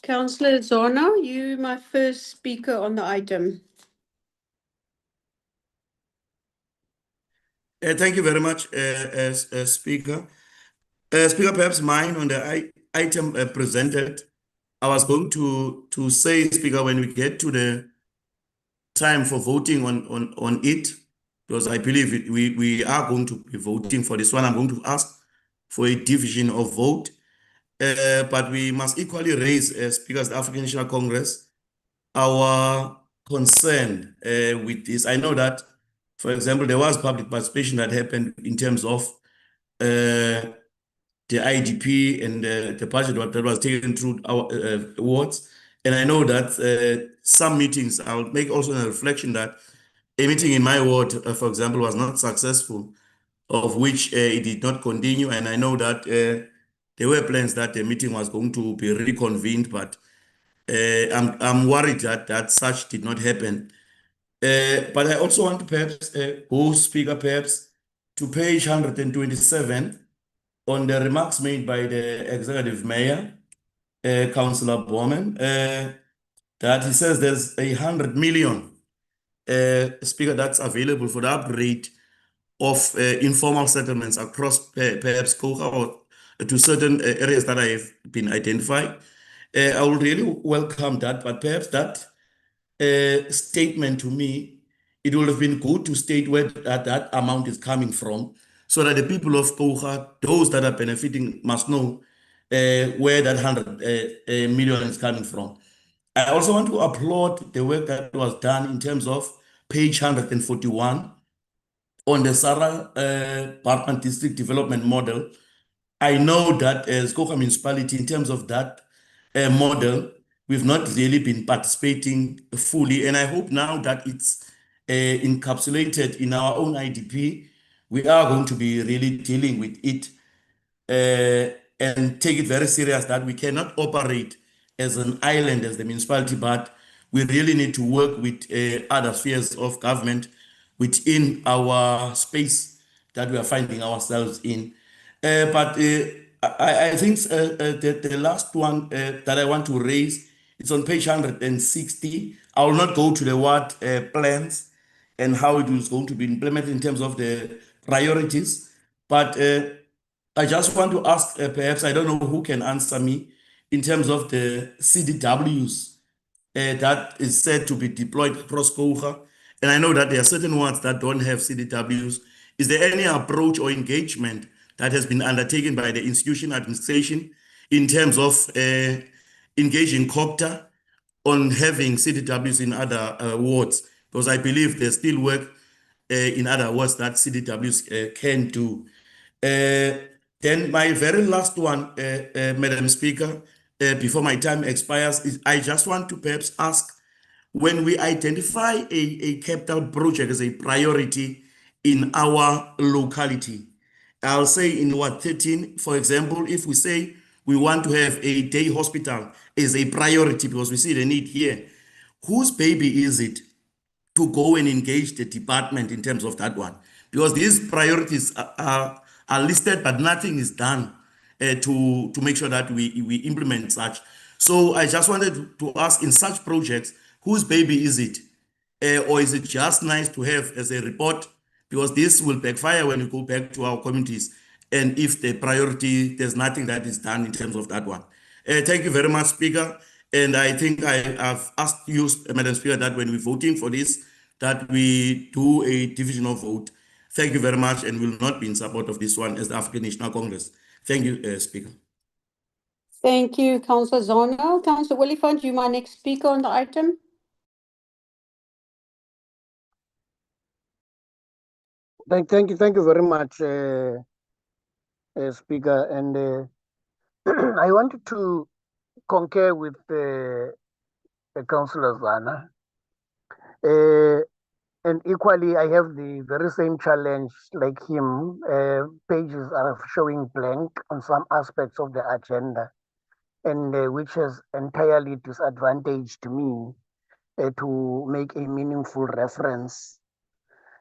Councillor Zana, you my first speaker on the item. Thank you very much, Speaker. Speaker, perhaps mine on the item presented, I was going to say, Speaker, when we get to the time for voting on it, because I believe we are going to be voting for this one. I'm going to ask for a division of vote. But we must equally raise, Speakers, the African National Congress, our concern with this. I know that, for example, there was public participation that happened in terms of the IDP and the budget that was taken through our wards. And I know that some meetings, I'll make also a reflection that a meeting in my ward, for example, was not successful, of which it did not continue. And I know that there were plans that the meeting was going to be reconvened, but I'm worried that such did not happen. But I also want to perhaps go, Speaker, perhaps to page 127 on the remarks made by the Executive Mayor, Councillor Bowman, that he says there's 100 million, Speaker, that's available for the upgrade of informal settlements across perhaps Koga or to certain areas that have been identified. I would really welcome that, but perhaps that statement to me, it would have been good to state where that amount is coming from, so that the people of Koga, those that are benefiting, must know where that 100 million is coming from. I also want to applaud the work that was done in terms of page 141 on the Sarah Parkman District Development Model. I know that as Koga Municipality, in terms of that model, we've not really been participating fully. And I hope now that it's encapsulated in our own IDP, we are going to be really dealing with it and take it very serious that we cannot operate as an island, as the municipality, but we really need to work with other spheres of government within our space that we are finding ourselves in. But I think the last one that I want to raise, it's on page 160. I will not go to the ward plans and how it is going to be implemented in terms of the priorities, but I just want to ask, perhaps, I don't know who can answer me, in terms of the CDWs that is said to be deployed across Koga. And I know that there are certain ones that don't have CDWs. Is there any approach or engagement that has been undertaken by the institution administration in terms of engaging COGTA on having CDWs in other wards? Because I believe there's still work in other wards that CDWs can do. Then my very last one, Madam Speaker, before my time expires, is I just want to perhaps ask, when we identify a capital project as a priority in our locality, I'll say in Ward 13, for example, if we say we want to have a day hospital as a priority because we see the need here, whose baby is it to go and engage the department in terms of that one? Because these priorities are listed, but nothing is done to make sure that we implement such. So I just wanted to ask, in such projects, whose baby is it? Or is it just nice to have as a report? Because this will backfire when we go back to our communities. And if the priority, there's nothing that is done in terms of that one. Thank you very much, Speaker. And I think I've asked you, Madam Speaker, that when we're voting for this, that we do a divisional vote. Thank you very much, and will not be in support of this one as the African National Congress. Thank you, Speaker. Thank you, Councillor Zana. Councillor Oliphant, you my next speaker on the item. Thank you very much, Speaker. And I wanted to concur with Councillor Zana. And equally, I have the very same challenge like him. Pages are showing blank on some aspects of the agenda, and which has entirely disadvantaged me to make a meaningful reference.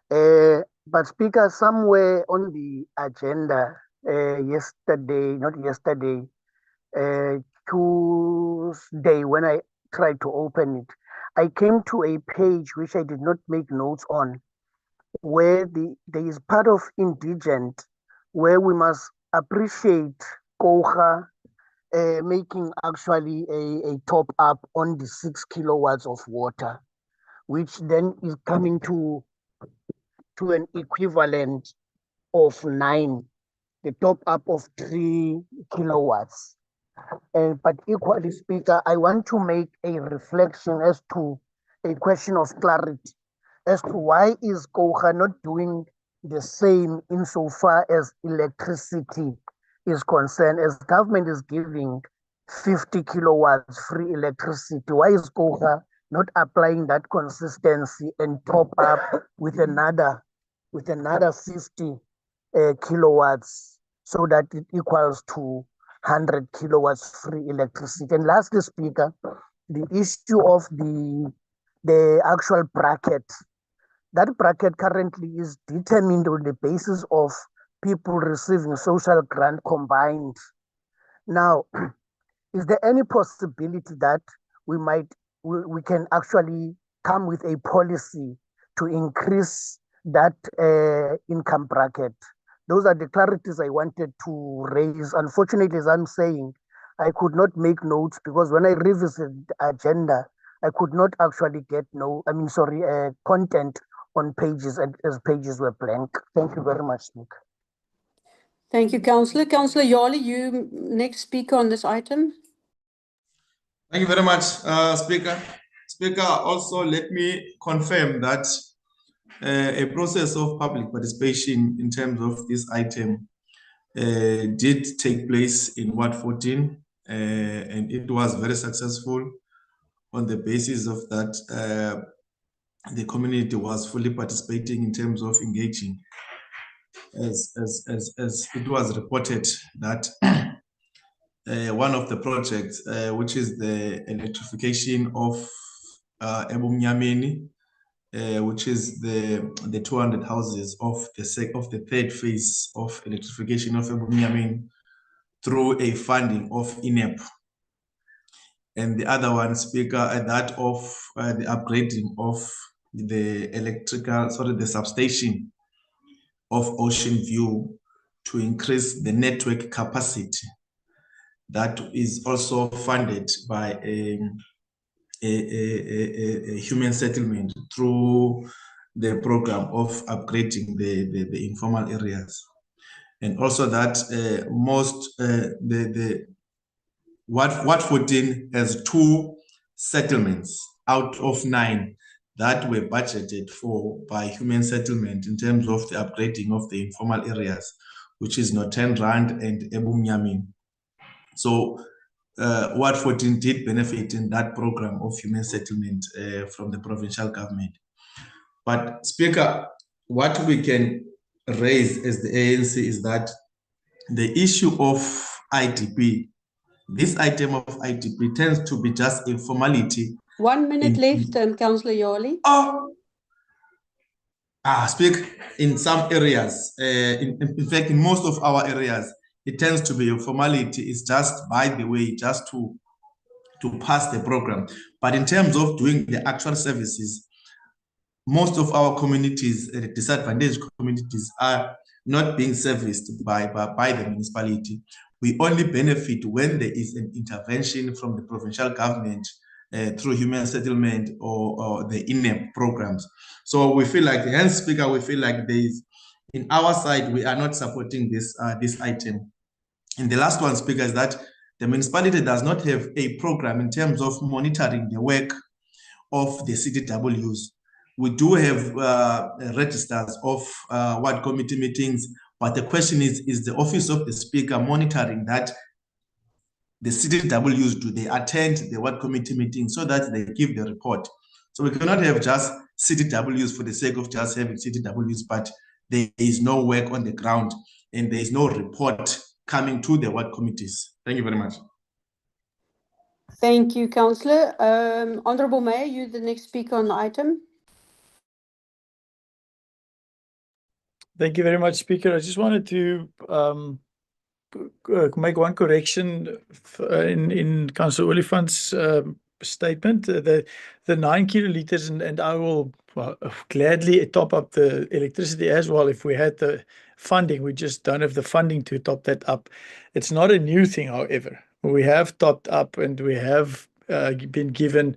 But Speaker, somewhere on the agenda not yesterday, Tuesday when I tried to open it, I came to a page which I did not make notes on, where there is part of indigent where we must appreciate Koga making actually a top up on the 6 kilowatts of water, which then is coming to an equivalent of 9, the top up of 3 kilowatts. But equally, Speaker, I want to make a reflection as to a question of clarity as to why is Koga not doing the same insofar as electricity is concerned, as government is giving 50 kilowatts free electricity. Why is Koga not applying that consistency and top up with another 50 kilowatts so that it equals to 100 kilowatts free electricity? And lastly, Speaker, the issue of the actual bracket. That bracket currently is determined on the basis of people receiving social grant combined. Now, is there any possibility that we can actually come with a policy to increase that income bracket? Those are the clarities I wanted to raise. Unfortunately, as I'm saying, I could not make notes because when I revisited the agenda, I could not actually get content on pages, as pages were blank. Thank you very much, Speaker. Thank you, Councillor. Councillor Yali, you next speaker on this item. Thank you very much, Speaker. Speaker, also let me confirm that a process of public participation in terms of this item did take place in Ward 14, and it was very successful on the basis of that the community was fully participating in terms of engaging. As it was reported that one of the projects, which is the electrification of Ebumnyameni, which is the 200 houses of the third phase of electrification of Ebumnyameni through a funding of INEP. And the other one, Speaker, that of the upgrading of the substation of Ocean View to increase the network capacity. That is also funded by a human settlement through the program of upgrading the informal areas. And also that Ward 14 has 2 settlements out of 9 that were budgeted for by human settlement in terms of the upgrading of the informal areas, which is Northern Rand and Ebumnyameni. So Ward 14 did benefit in that program of human settlement from the provincial government. But Speaker, what we can raise as the ANC is that the issue of IDP, this item of IDP tends to be just a formality. 1 minute left, Councillor Yali. Speak in some areas, in fact, in most of our areas, it tends to be a formality. It's just by the way, just to pass the program. But in terms of doing the actual services, most of our communities, disadvantaged communities, are not being serviced by the municipality. We only benefit when there is an intervention from the provincial government through human settlement or the INEP programs. So we feel like, hence, Speaker, we feel like there is, in our side, we are not supporting this item. And the last one, Speaker, is that the municipality does not have a program in terms of monitoring the work of the CDWs. We do have registers of ward committee meetings, but the question is the Office of the Speaker monitoring that the CDWs, do they attend the ward committee meeting so that they give the report? So we cannot have just CDWs for the sake of just having CDWs, but there is no work on the ground and there is no report coming to the ward committees. Thank you very much. Thank you, Councillor. Honourable Mayor, you're the next speaker on the item. Thank you very much, Speaker. I just wanted to make one correction in Councillor Oliphant's statement. The 9 kiloliters, and I will gladly top up the electricity as well if we had the funding. We just don't have the funding to top that up. It's not a new thing, however. We have topped up and we have been given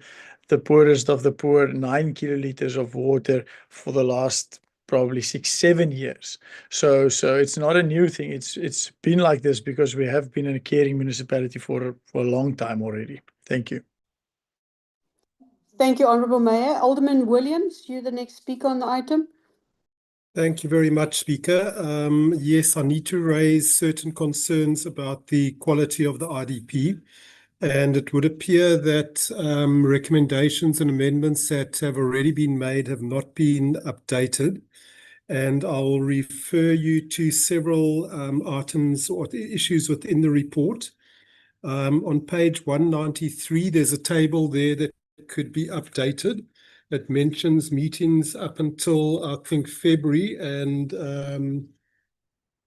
the poorest of the poor 9 kiloliters of water for the last probably 6-7 years. So it's not a new thing. It's been like this because we have been in a caring municipality for a long time already. Thank you. Thank you, Honourable Mayor. Alderman Williams, you're the next speaker on the item. Thank you very much, Speaker. Yes, I need to raise certain concerns about the quality of the IDP. And it would appear that recommendations and amendments that have already been made have not been updated. And I'll refer you to several items or issues within the report. On page 193, there's a table there that could be updated. It mentions meetings up until, I think, February and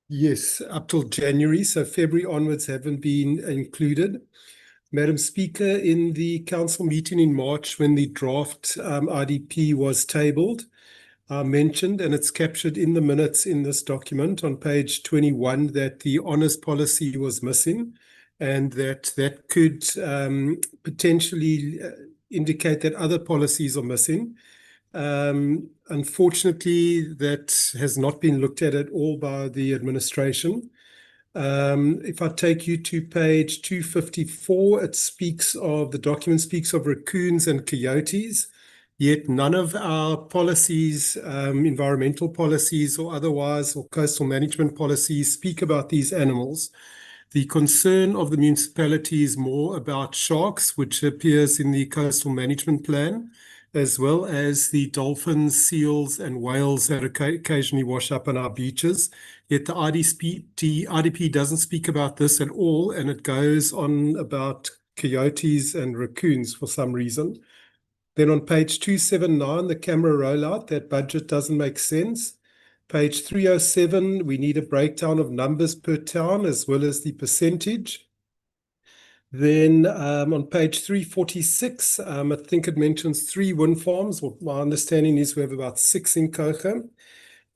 yes, up till January. So February onwards haven't been included. Madam Speaker, in the council meeting in March when the draft IDP was tabled, I mentioned, and it's captured in the minutes in this document on page 21, that the honours policy was missing and that could potentially indicate that other policies are missing. Unfortunately, that has not been looked at all by the administration. If I take you to page 254, the document speaks of raccoons and coyotes, yet none of our policies, environmental policies or otherwise, or coastal management policies speak about these animals. The concern of the municipality is more about sharks, which appears in the coastal management plan, as well as the dolphins, seals, and whales that occasionally wash up on our beaches. Yet the IDP doesn't speak about this at all, and it goes on about coyotes and raccoons for some reason. Then on page 279, the camera rollout, that budget doesn't make sense. Page 307, we need a breakdown of numbers per town as well as the percentage. Then on page 346, I think it mentions 3 wind farms. What my understanding is we have about 6 in Coga.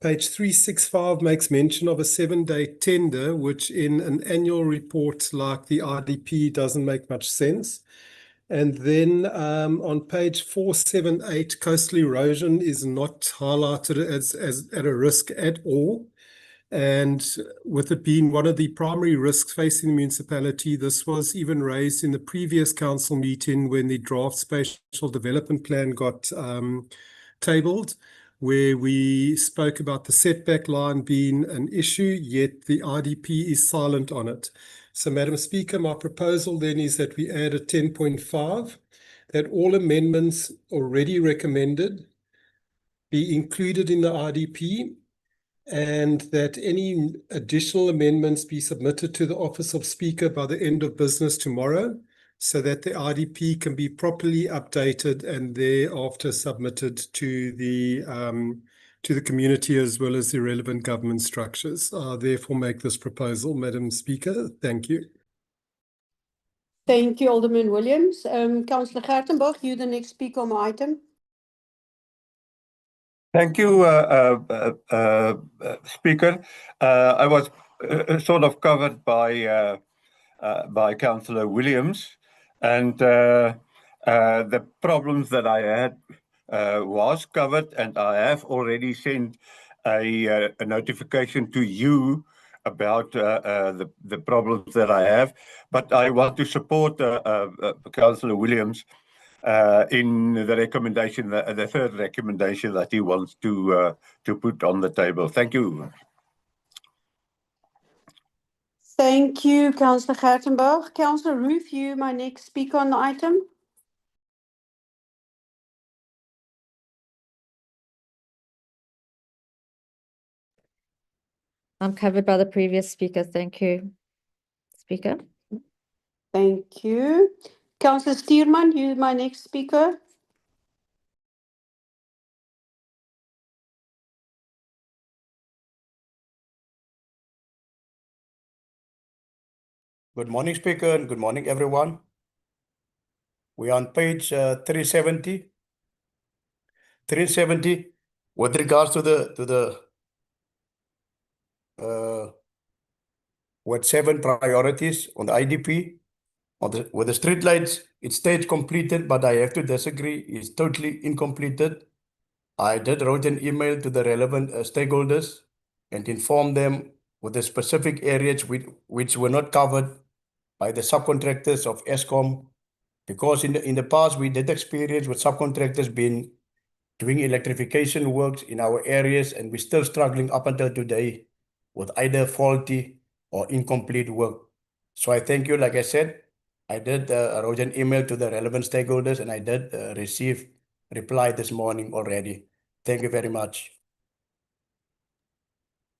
Page 365 makes mention of a 7-day tender, which in an annual report like the IDP doesn't make much sense. And then on page 478, coastal erosion is not highlighted as at a risk at all. And with it being one of the primary risks facing the municipality, this was even raised in the previous council meeting when the draft spatial development plan got tabled, where we spoke about the setback line being an issue, yet the IDP is silent on it. So, Madam Speaker, my proposal then is that we add a 10.5, that all amendments already recommended be included in the IDP, and that any additional amendments be submitted to the Office of Speaker by the end of business tomorrow, so that the IDP can be properly updated and thereafter submitted to the community as well as the relevant government structures. I therefore make this proposal, Madam Speaker. Thank you. Thank you, Alderman Williams. Councillor Gertenbach, you're the next speaker on the item. Thank you, Speaker. I was sort of covered by Councillor Williams, and the problems that I had was covered, and I have already sent a notification to you about the problems that I have. But I want to support Councillor Williams in the recommendation, the third recommendation that he wants to put on the table. Thank you. Thank you, Councillor Gertenbach. Councillor Ruth, you my next speaker on the item. I'm covered by the previous speaker. Thank you, Speaker. Thank you. Councillor Stierman, you my next speaker. Good morning, Speaker, and good morning, everyone. We are on page 370. 370, with regards to the with 7 priorities on the IDP. With the street lights, it states completed, but I have to disagree. It's totally incompleted. I did wrote an email to the relevant stakeholders and informed them with the specific areas which were not covered by the subcontractors of Eskom, because in the past we did experience with subcontractors being doing electrification works in our areas, and we're still struggling up until today with either faulty or incomplete work. So I thank you. Like I said, I did wrote an email to the relevant stakeholders, and I did receive reply this morning already. Thank you very much.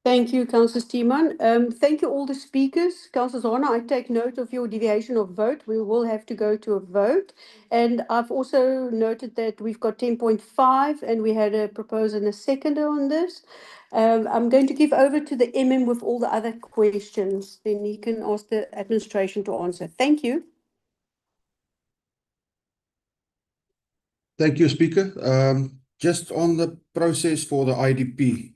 Thank you, Councillor Steeman. Thank you all the speakers. Councillor Zana, I take note of your deviation of vote. We will have to go to a vote. And I've also noted that we've got 10.5 and we had a proposer and a seconder on this. I'm going to give over to the MM with all the other questions. Then he can ask the administration to answer. Thank you. Thank you, Speaker. Just on the process for the IDP,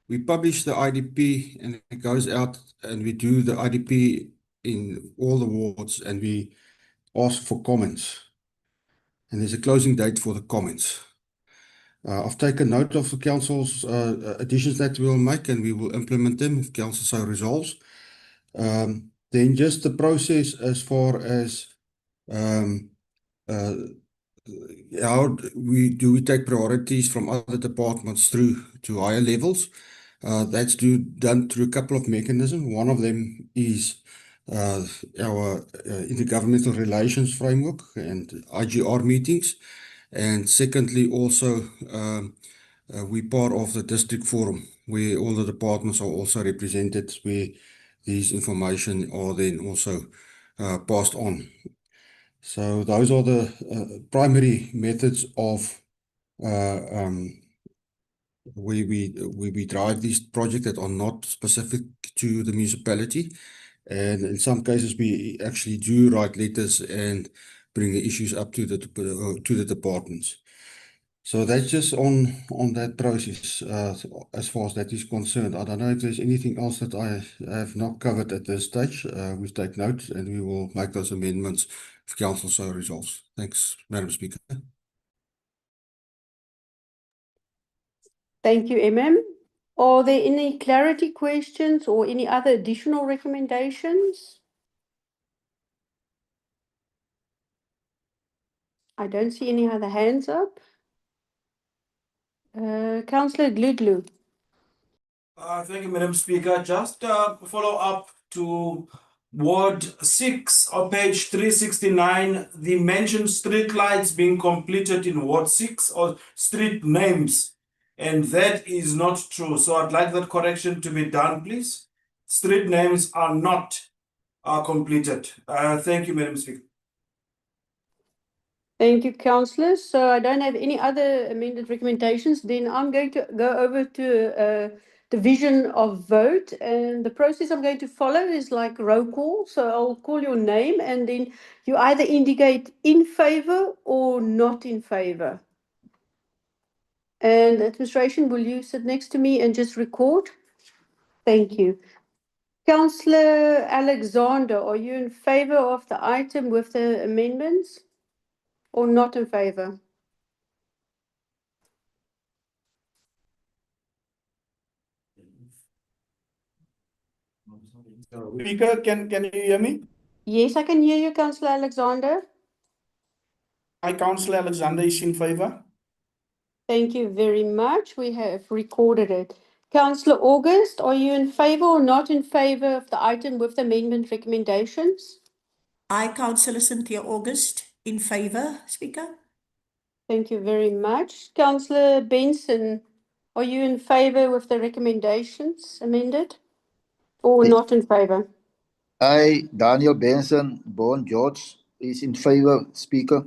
we publish the IDP and it goes out, and we do the IDP in all the wards, and we ask for comments. And there's a closing date for the comments. I've taken note of the council's additions that we'll make, and we will implement them if council so resolves. Then just the process as far as how we take priorities from other departments through to higher levels. That's done through a couple of mechanisms. One of them is our intergovernmental relations framework and IGR meetings. And secondly, also, we're part of the district forum, where all the departments are also represented, where these information are then also passed on. So those are the primary methods of where we drive these projects that are not specific to the municipality. And in some cases, we actually do write letters and bring the issues up to the departments. So that's just on that process as far as that is concerned. I don't know if there's anything else that I have not covered at this stage. We've taken note and we will make those amendments if council so resolves. Thanks, Madam Speaker. Thank you, MM. Are there any clarity questions or any other additional recommendations? I don't see any other hands up. Councillor Gludlu. Thank you, Madam Speaker. Just follow up to Ward 6 on page 369, the mentioned street lights being completed in Ward 6 or street names, and that is not true. So I'd like that correction to be done, please. Street names are not completed. Thank you, Madam Speaker. Thank you, councillors. So I don't have any other amended recommendations. Then I'm going to go over to division of vote. And the process I'm going to follow is like roll call. So I'll call your name and then you either indicate in favor or not in favor. And administration, will you sit next to me and just record? Thank you. Councillor Alexander, are you in favor of the item with the amendments? Or not in favor? Speaker, can you hear me? Yes, I can hear you, Councillor Alexander. Councillor Alexander is in favor. Thank you very much. We have recorded it. Councillor August, are you in favor or not in favor of the item with the amendment recommendations? I, Councillor Cynthia August, in favor, Speaker. Thank you very much. Councillor Benson, are you in favor with the recommendations amended or not in favor? I, Daniel Benson, born George, is in favor, Speaker.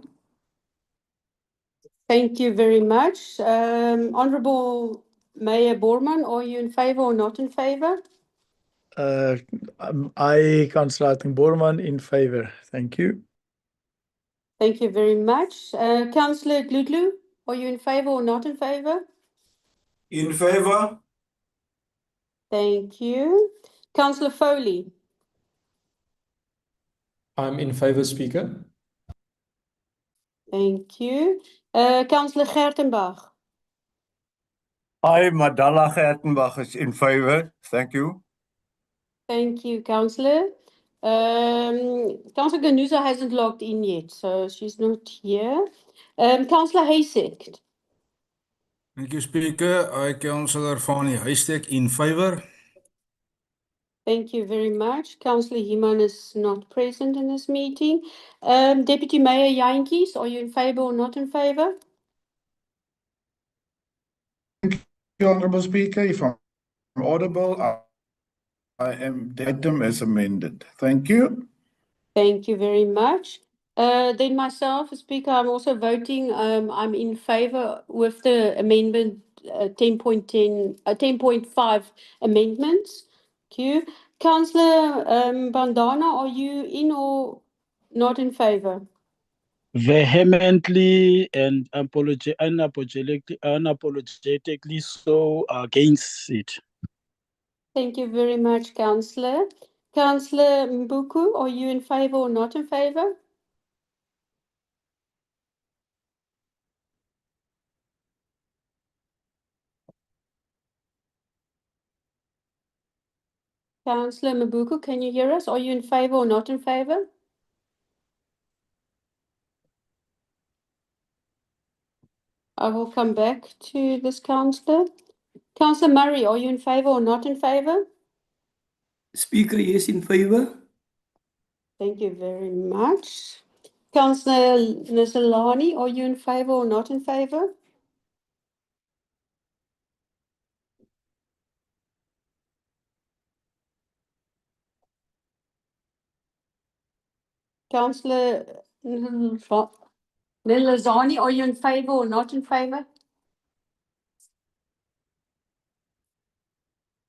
Thank you very much. Honourable Mayor Borman, are you in favor or not in favor? I, Councillor Harting Borman, in favor. Thank you. Thank you very much. Councillor Gludlu, are you in favor or not in favor? In favor? Thank you. Councillor Foley. I'm in favor, Speaker. Thank you. Councillor Gertenbach. I, Madala Gertenbach, is in favor. Thank you. Thank you, Councillor. Councillor Ganuza hasn't logged in yet, so she's not here. Councillor Haysek. Thank you, Speaker. I, Councillor Fani Heistek, in favor. Thank you very much. Councillor Himan is not present in this meeting. Deputy Mayor Jantjies, are you in favor or not in favor? Honorable Speaker, if I'm audible, I am, the item as amended. Thank you. Thank you very much. Then myself, Speaker, I'm also voting. I'm in favor with the amendment 10.5 amendments. Thank you. Councillor Bandana, are you in or not in favor? Vehemently and unapologetically so against it. Thank you very much, Councillor. Councillor Mbuku, are you in favor or not in favor? Councillor Mbuku, can you hear us? Are you in favor or not in favor? I will come back to this councillor. Councillor Murray, are you in favor or not in favor? Speaker, yes, in favor. Thank you very much. Councillor Nisolani, are you in favor or not in favor? Councillor Nilazani, are you in favor or not in favor?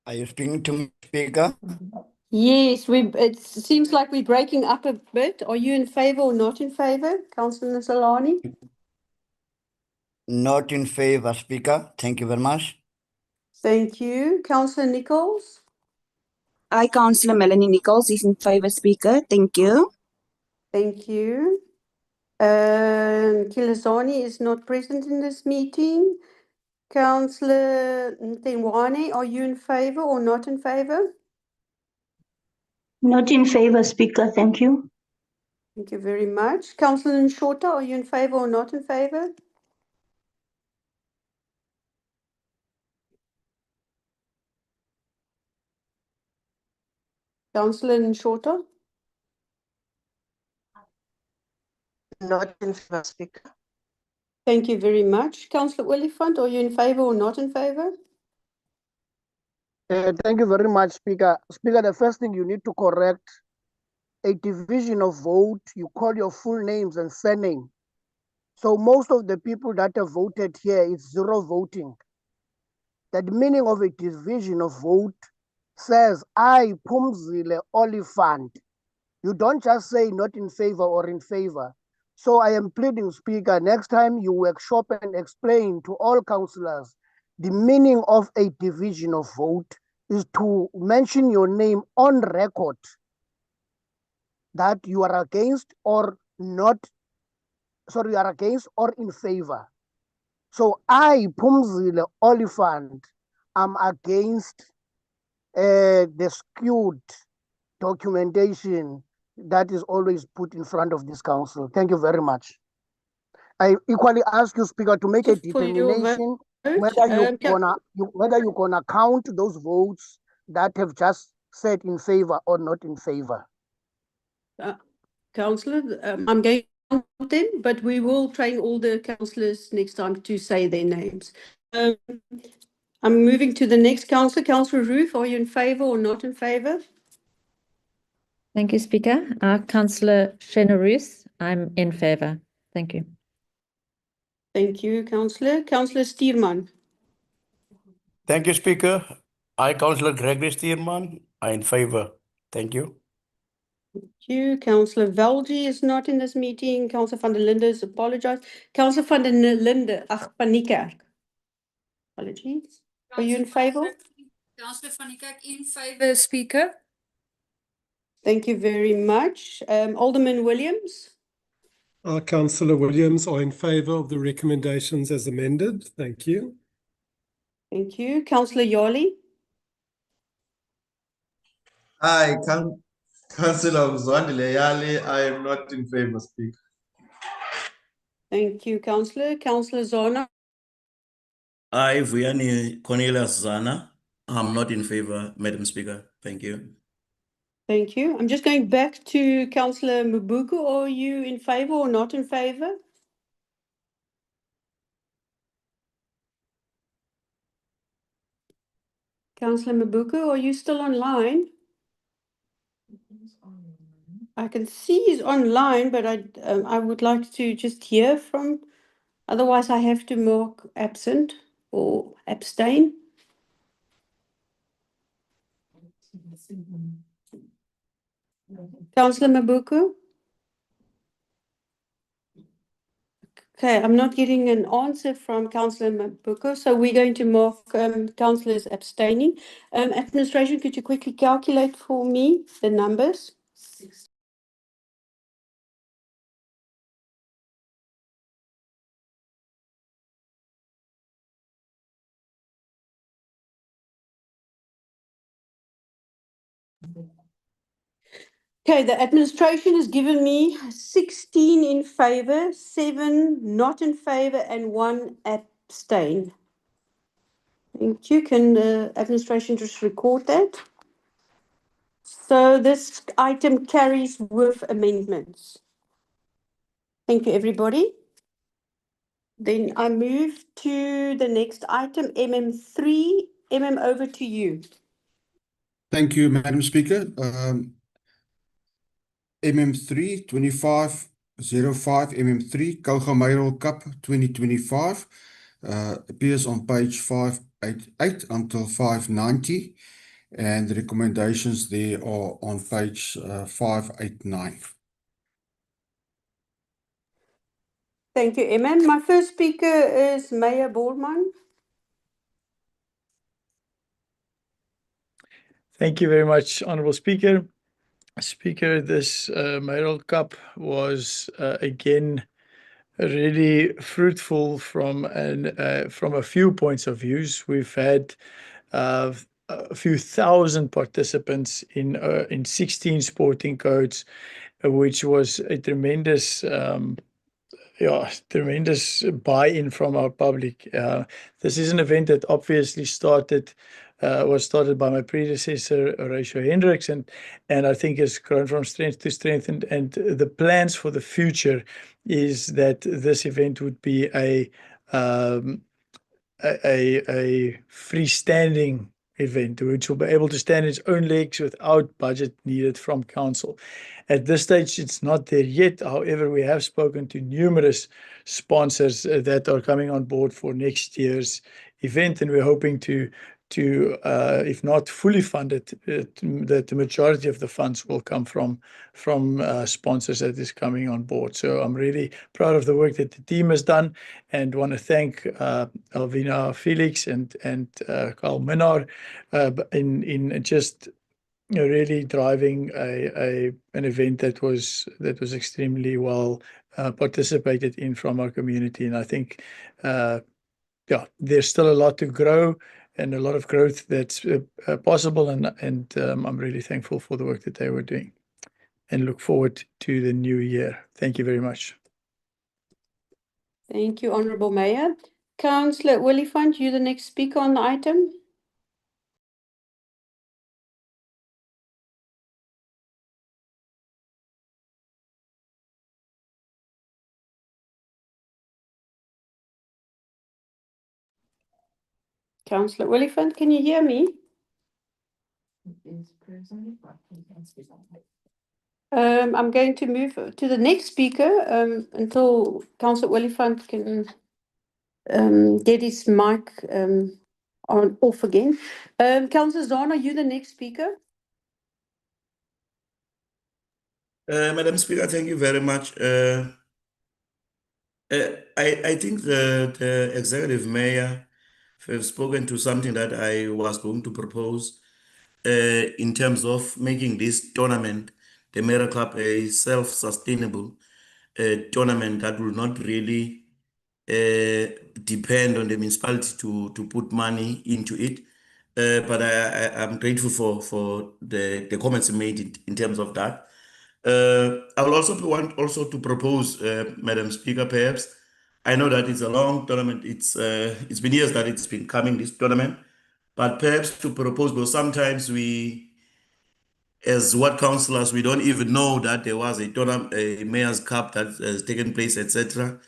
Are you speaking to me, Speaker? Yes, it seems like we're breaking up a bit. Are you in favor or not in favor, Councillor Nisolani? Not in favor, Speaker. Thank you very much. Thank you. Councillor Nichols? I, Councillor Melanie Nichols, is in favor, Speaker. Thank you. Thank you. Kilazani is not present in this meeting. Councillor Ntenwane, are you in favor or not in favor? Not in favor, Speaker. Thank you. Thank you very much. Councillor Nshota, are you in favor or not in favor? Councillor Nshota? Not in favor, Speaker. Thank you very much. Councillor Oliphant, are you in favor or not in favor? Thank you very much, Speaker. Speaker, the first thing you need to correct a division of vote, you call your full names and surname. So most of the people that have voted here, it's zero voting. The meaning of a division of vote says, I, Pumzile Oliphant. You don't just say not in favor or in favor. So I am pleading, Speaker, next time you workshop and explain to all councillors the meaning of a division of vote is to mention your name on record that you are against or not, sorry, you are against or in favor. So I, Pumzile Oliphant, am against the skewed documentation that is always put in front of this council. Thank you very much. I equally ask you, Speaker, to make a determination whether you're gonna count those votes that have just said in favor or not in favor. Councillor, I'm going to count them, but we will train all the councillors next time to say their names. I'm moving to the next councillor. Councillor Ruth, are you in favor or not in favor? Thank you, Speaker. Councillor Shenaruth, I'm in favor. Thank you. Thank you, Councillor. Councillor Stierman. Thank you, Speaker. I, Councillor Gregory Stierman, are in favor. Thank you. Thank you. Councillor Velji is not in this meeting. Councillor van der Linde is apologized. Councillor van der Linde, van Niekerk. Apologies. Are you in favor? Councillor van Niekerk in favor, Speaker. Thank you very much. Alderman Williams. Councillor Williams are in favor of the recommendations as amended. Thank you. Thank you. Councillor Yali. Hi, Councillor Zwandile Yali, I am not in favor, Speaker. Thank you, Councillor. Councillor Zona. I, Vuyani Cornelius Zana, I'm not in favor, Madam Speaker. Thank you. Thank you. I'm just going back to Councillor Mabuku. Are you in favor or not in favor? Councillor Mabuku, are you still online? I can see he's online, but I would like to just hear from. Otherwise, I have to mark absent or abstain. Councillor Mabuku? Okay, I'm not getting an answer from Councillor Mabuku, so we're going to mark councillors abstaining. Administration, could you quickly calculate for me the numbers? Okay, the administration has given me 16 in favor, 7 not in favor, and 1 abstain. Thank you. Can the administration just record that? So this item carries with amendments. Thank you, everybody. Then I move to the next item, MM3. MM, over to you. Thank you, Madam Speaker. MM3 2505 MM3 Kougameiro Cup 2025 appears on page 588 until 590, and the recommendations there are on page 589. Thank you, MM. My first speaker is Mayor Boorman. Thank you very much, Honourable Speaker. Speaker, this Mayoral Cup was again really fruitful from a few points of views. We've had a few thousand participants in 16 sporting codes, which was a tremendous tremendous buy-in from our public. This is an event that obviously was started by my predecessor, Horatio Hendricks, and I think has grown from strength to strength. And the plans for the future is that this event would be a freestanding event, which will be able to stand its own legs without budget needed from council. At this stage, it's not there yet. However, we have spoken to numerous sponsors that are coming on board for next year's event, and we're hoping to if not fully funded, that the majority of the funds will come from sponsors that is coming on board. So I'm really proud of the work that the team has done, and want to thank Alvina Felix and Carl Minnar in just really driving an event that was extremely well participated in from our community. And I think there's still a lot to grow and a lot of growth that's possible, and I'm really thankful for the work that they were doing and look forward to the new year. Thank you very much. Thank you, Honourable Mayor. Councillor Oliphant, you're the next speaker on the item. Councillor Oliphant, can you hear me? I'm going to move to the next speaker until Councillor Oliphant can get his mic on off again. Councillor Zana, are you the next speaker? Madam Speaker, thank you very much. I think the executive mayor have spoken to something that I was going to propose in terms of making this tournament, the Mayor Cup, a self-sustainable tournament that will not really depend on the municipality to put money into it. But I'm grateful for the comments made in terms of that. I will also want to propose, Madam Speaker, perhaps. I know that it's a long tournament. It's been years that it's been coming, this tournament, but perhaps to propose, because sometimes we, as ward councillors, we don't even know that there was a tournament, a Mayor's Cup that has taken place, etc.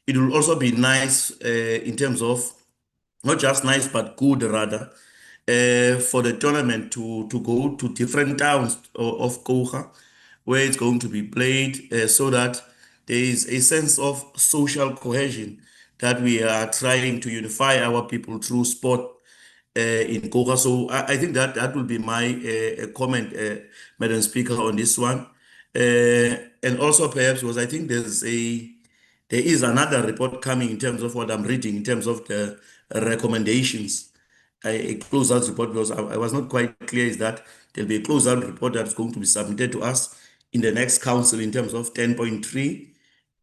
It will also be nice in terms of, not just nice, but good rather, for the tournament to go to different towns of Kouga, where it's going to be played, so that there is a sense of social cohesion that we are trying to unify our people through sport in Kouga. So I think that will be my comment, Madam Speaker, on this one. And also perhaps because I think there is another report coming in terms of what I'm reading in terms of the recommendations. A close-out report, because I was not quite clear, is that there'll be a close-out report that's going to be submitted to us in the next council in terms of 10.3.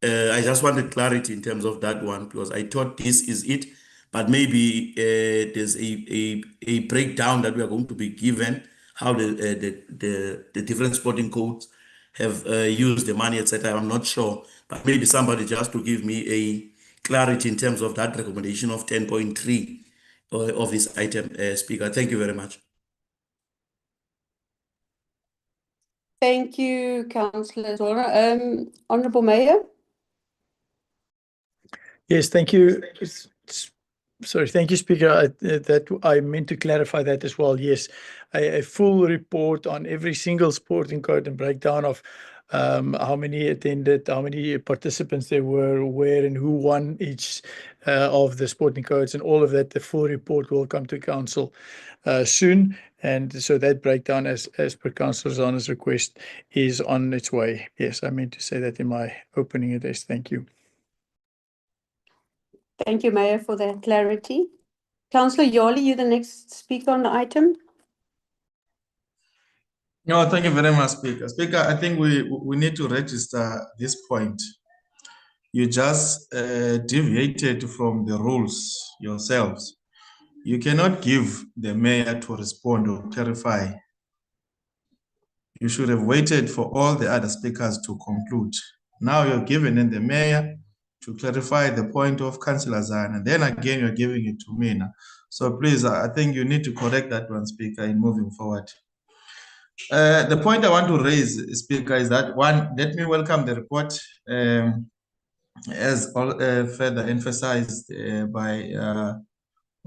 I just wanted clarity in terms of that one, because I thought this is it, but maybe there's a breakdown that we are going to be given, how the different sporting codes have used the money, etc. I'm not sure, but maybe somebody just to give me a clarity in terms of that recommendation of 10.3 of this item, Speaker. Thank you very much. Thank you, Councillor Zona. Honourable Mayor. Yes, thank you. Sorry, thank you, Speaker. That I meant to clarify that as well. Yes, a full report on every single sporting code and breakdown of how many attended, how many participants there were, where and who won each of the sporting codes, and all of that. The full report will come to council soon, and so that breakdown, as per Councillor Zana's request, is on its way. Yes, I meant to say that in my opening address. Thank you. Thank you, Mayor, for that clarity. Councillor Yali, you're the next speaker on the item. No, thank you very much, Speaker. Speaker, I think we need to register this point. You just deviated from the rules yourselves. You cannot give the mayor to respond or clarify. You should have waited for all the other speakers to conclude. Now you're giving in the mayor to clarify the point of Councillor Zana, and then again you're giving it to me now. So please, I think you need to correct that one, Speaker, in moving forward. The point I want to raise, Speaker, is that one, let me welcome the report as further emphasized by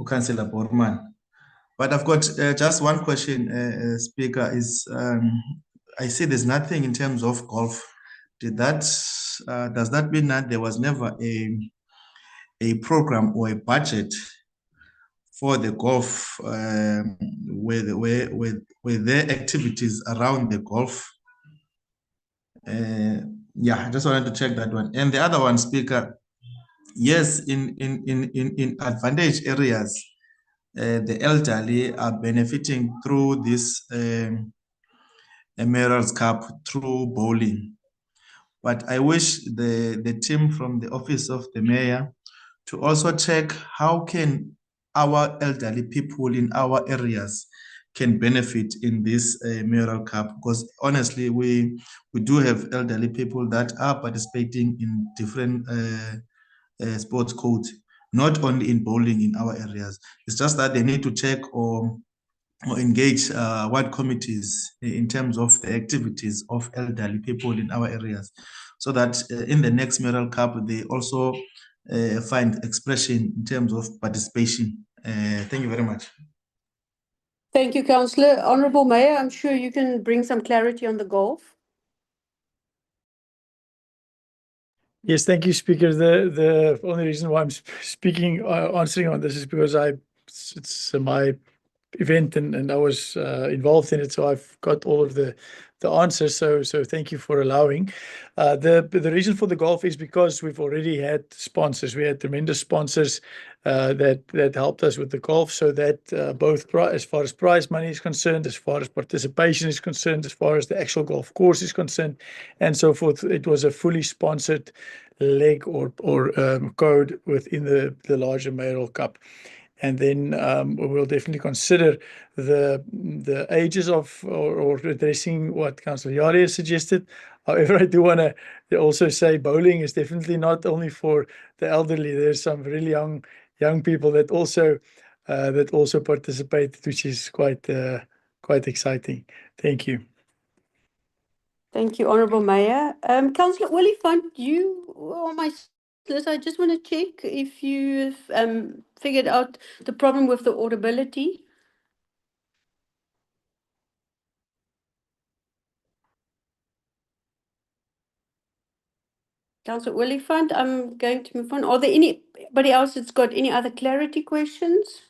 Councillor Borman. But I've got just one question, Speaker, is I see there's nothing in terms of golf. Does that mean that there was never a program or a budget for the golf with their activities around the golf? Yeah, I just wanted to check that one. And the other one, Speaker, yes, in advantage areas, the elderly are benefiting through this Mayor's Cup through bowling. But I wish the team from the office of the mayor to also check how can our elderly people in our areas can benefit in this Mayoral Cup, because honestly, we do have elderly people that are participating in different sports codes, not only in bowling in our areas. It's just that they need to check or engage ward committees in terms of the activities of elderly people in our areas, so that in the next Mayoral Cup, they also find expression in terms of participation. Thank you very much. Thank you, Councillor. Honourable Mayor, I'm sure you can bring some clarity on the golf. Yes, thank you, Speaker. The only reason why I'm speaking, answering on this is because it's my event, and I was involved in it, so I've got all of the answers. So thank you for allowing. The reason for the golf is because we've already had sponsors. We had tremendous sponsors that helped us with the golf, so that both as far as prize money is concerned, as far as participation is concerned, as far as the actual golf course is concerned, and so forth, it was a fully sponsored leg or code within the larger Mayoral Cup. And then we'll definitely consider the ages of or addressing what Councillor Jari has suggested. However, I do want to also say bowling is definitely not only for the elderly. There's some really young people that also participate, which is quite exciting. Thank you. Thank you, Honourable Mayor. Councillor Oliphant, you on my list. I just want to check if you've figured out the problem with the audibility. Councillor Oliphant, I'm going to move on. Are there anybody else that's got any other clarity questions?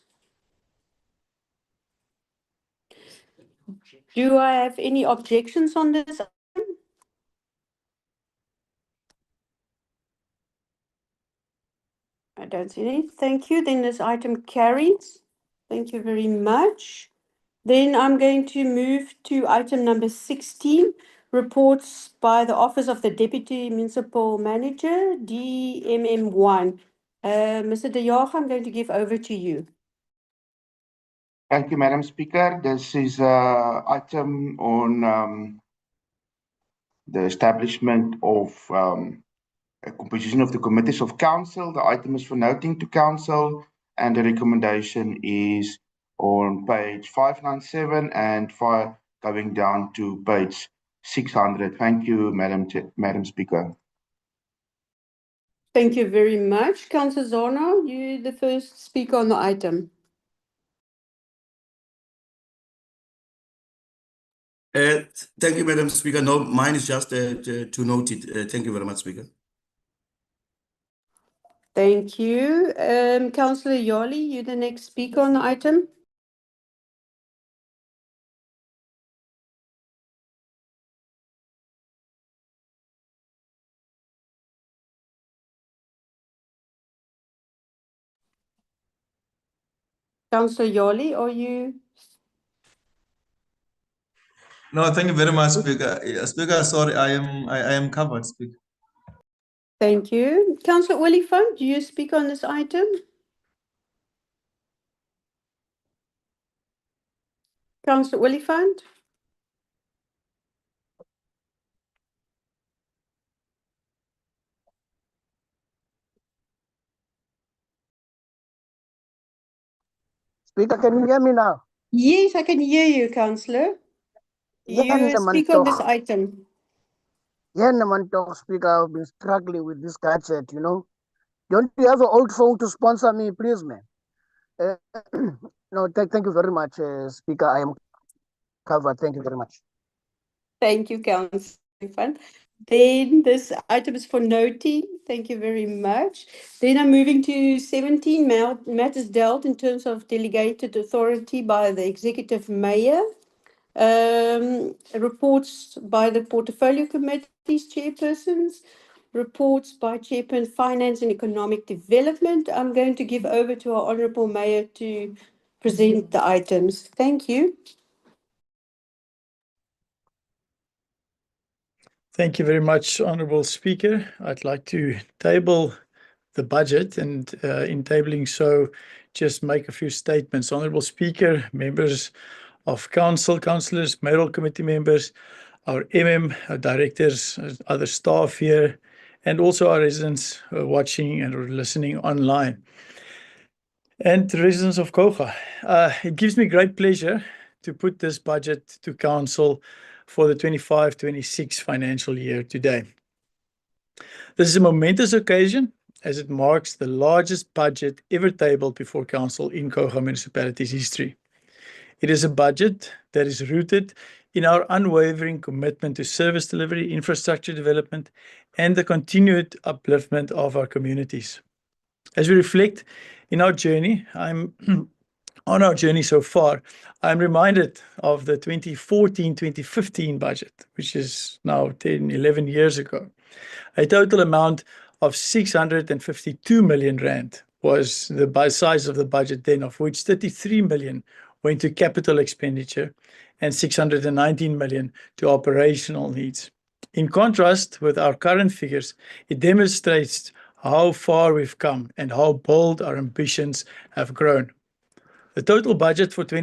Do I have any objections on this? I don't see any. Thank you. Then this item carries. Thank you very much. Then I'm going to move to item number 16, reports by the Office of the Deputy Municipal Manager, DMM1. Mr. De Jager, I'm going to give over to you. Thank you, Madam Speaker. This is an item on the establishment of a composition of the committees of council. The item is for noting to council, and the recommendation is on page 597 and going down to page 600. Thank you, Madam Speaker. Thank you very much. Councillor Zorno, you're the first speaker on the item. Thank you, Madam Speaker. No, mine is just to note it. Thank you very much, Speaker. Thank you. Councillor Yali, you're the next speaker on the item. Councillor Yali, are you? No, thank you very much, Speaker. Speaker, sorry, I am covered, Speaker. Thank you. Councillor Oliphant, do you speak on this item? Councillor Oliphant? Speaker, can you hear me now? Yes, I can hear you, Councillor. You speak on this item. Yeah, Namantok, Speaker, I've been struggling with this gadget, you know. Don't you have an old phone to sponsor me, please, man? No, thank you very much, Speaker. I am covered. Thank you very much. Thank you, Councillor Oliphant. Then this item is for noting. Thank you very much. Then I'm moving to 17, matters dealt in terms of delegated authority by the Executive Mayor. Reports by the Portfolio Committee's chairpersons. Reports by Chairperson Finance and Economic Development. I'm going to give over to our Honourable Mayor to present the items. Thank you. Thank you very much, Honourable Speaker. I'd like to table the budget, and in tabling so, just make a few statements. Honourable Speaker, members of council, councillors, mayoral committee members, our our directors, other staff here, and also our residents watching and listening online. And residents of Coega. It gives me great pleasure to put this budget to council for the 25-26 financial year today. This is a momentous occasion as it marks the largest budget ever tabled before council in Coega Municipality's history. It is a budget that is rooted in our unwavering commitment to service delivery, infrastructure development, and the continued upliftment of our communities. As we reflect in our journey, I'm On our journey so far, I'm reminded of the 2014-2015 budget, which is now 10, 11 years ago. A total amount of 652 million rand was the size of the budget then, of which 33 million went to capital expenditure and 619 million to operational needs. In contrast with our current figures, it demonstrates how far we've come and how bold our ambitions have grown. The total budget for the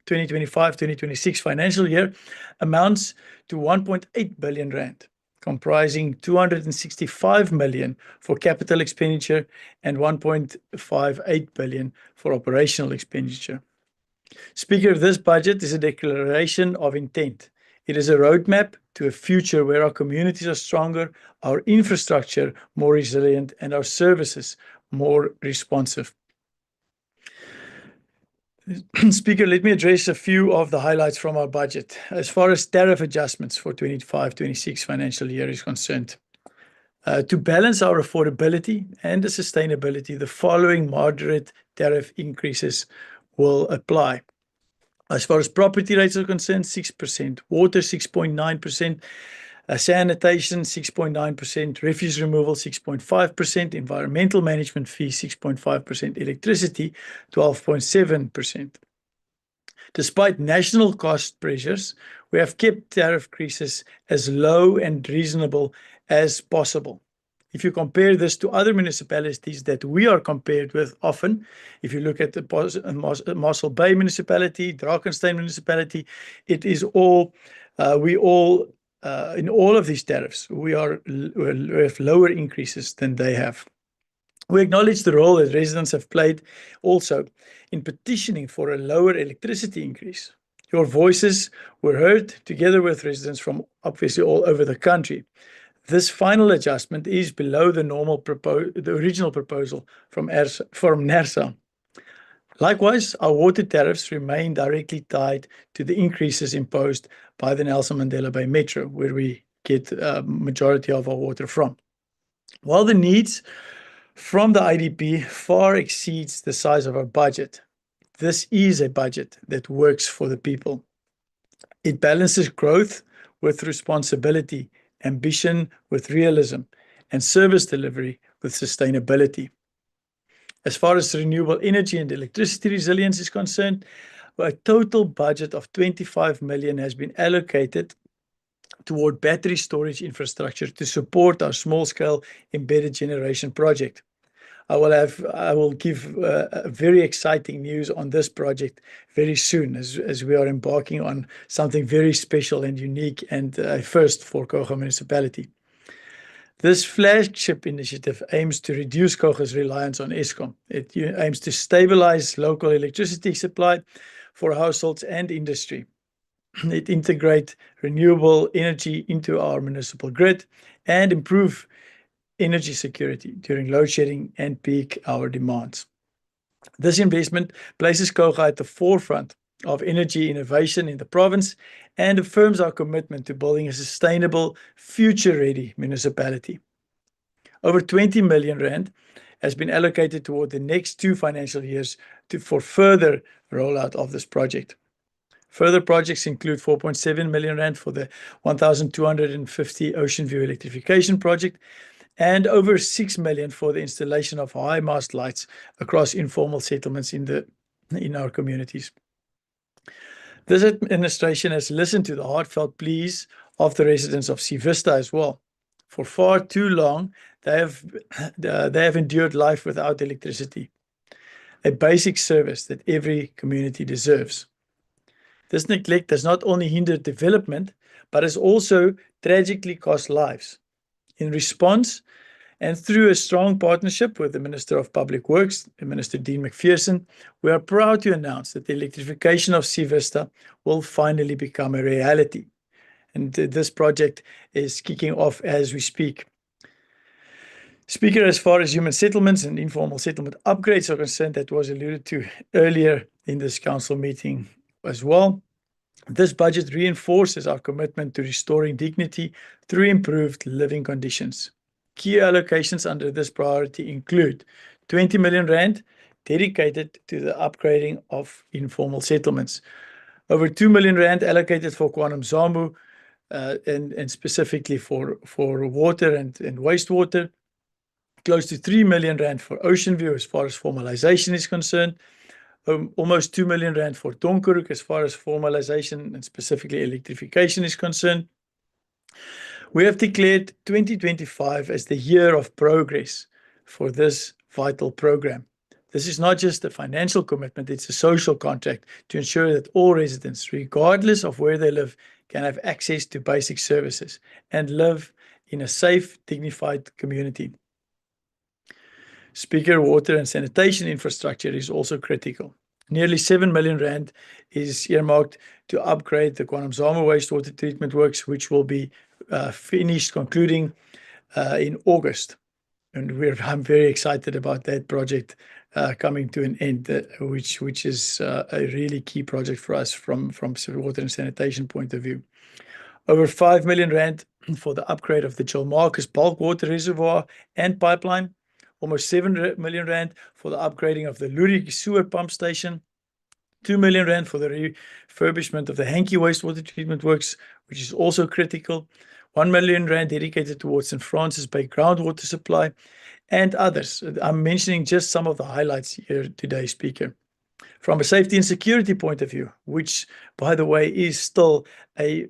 2025-2026 financial year amounts to 1.8 billion rand, comprising 265 million for capital expenditure and 1.58 billion for operational expenditure. Speaker, this budget is a declaration of intent. It is a roadmap to a future where our communities are stronger, our infrastructure more resilient, and our services more responsive. Speaker, let me address a few of the highlights from our budget. As far as tariff adjustments for 25-26 financial year is concerned, to balance our affordability and the sustainability, the following moderate tariff increases will apply. As far as property rates are concerned, 6%, water 6.9%, sanitation 6.9%, refuse removal 6.5%, environmental management fee 6.5%, electricity 12.7%. Despite national cost pressures, we have kept tariff increases as low and reasonable as possible. If you compare this to other municipalities that we are compared with often, if you look at the Mossel Bay municipality, Drakensberg municipality, it is all, in all of these tariffs, we have lower increases than they have. We acknowledge the role that residents have played also in petitioning for a lower electricity increase. Your voices were heard together with residents from obviously all over the country. This final adjustment is below the original proposal from NERSA. Likewise, our water tariffs remain directly tied to the increases imposed by the Nelson Mandela Bay Metro, where we get a majority of our water from. While the needs from the IDP far exceeds the size of our budget, this is a budget that works for the people. It balances growth with responsibility, ambition with realism, and service delivery with sustainability. As far as renewable energy and electricity resilience is concerned, a total budget of 25 million has been allocated toward battery storage infrastructure to support our small-scale embedded generation project. I will give very exciting news on this project very soon as we are embarking on something very special and unique and a first for Coega municipality. This flagship initiative aims to reduce Coega's reliance on Eskom. It aims to stabilize local electricity supply for households and industry. It integrates renewable energy into our municipal grid and improve energy security during load shedding and peak hour demands. This investment places Coega at the forefront of energy innovation in the province and affirms our commitment to building a sustainable, future-ready municipality. Over 20 million rand has been allocated toward the next 2 financial years for further rollout of this project. Further projects include 4.7 million rand for the 1,250 Ocean View electrification project and over 6 million for the installation of high mast lights across informal settlements in our communities. This administration has listened to the heartfelt pleas of the residents of Seavista as well. For far too long, they have endured life without electricity, a basic service that every community deserves. This neglect does not only hinder development, but has also tragically cost lives. In response, and through a strong partnership with the Minister of Public Works, Minister Dean McPherson, we are proud to announce that the electrification of Seavista will finally become a reality. And this project is kicking off as we speak. Speaker, as far as human settlements and informal settlement upgrades are concerned, that was alluded to earlier in this council meeting as well. This budget reinforces our commitment to restoring dignity through improved living conditions. Key allocations under this priority include 20 million rand dedicated to the upgrading of informal settlements. Over 2 million rand allocated for Quantum Zambu, and specifically for water and wastewater. Close to 3 million rand for Ocean View as far as formalization is concerned. Almost 2 million rand for Donkerhoek as far as formalization and specifically electrification is concerned. We have declared 2025 as the year of progress for this vital program. This is not just a financial commitment, it's a social contract to ensure that all residents, regardless of where they live, can have access to basic services and live in a safe, dignified community. Speaker, water and sanitation infrastructure is also critical. Nearly 7 million rand is earmarked to upgrade the Quantum Zambu wastewater treatment works, which will be finished, concluding in August. And I'm very excited about that project coming to an end, which is a really key project for us from water and sanitation point of view. Over 5 million rand for the upgrade of the Chilmarcus bulk water reservoir and pipeline. Almost 7 million rand for the upgrading of the Lurik sewer pump station. 2 million rand for the refurbishment of the Hankie wastewater treatment works, which is also critical. 1 million rand dedicated towards St. Francis Bay groundwater supply and others. I'm mentioning just some of the highlights here today, Speaker. From a safety and security point of view, which, by the way, is still a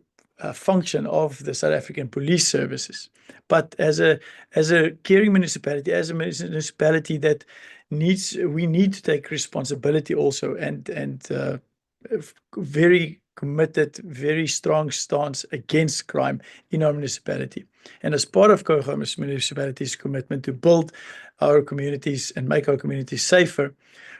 function of the South African Police Services. But as a caring municipality, as a municipality that we need to take responsibility also and very committed, very strong stance against crime in our municipality. And as part of Coega municipality's commitment to build our communities and make our communities safer,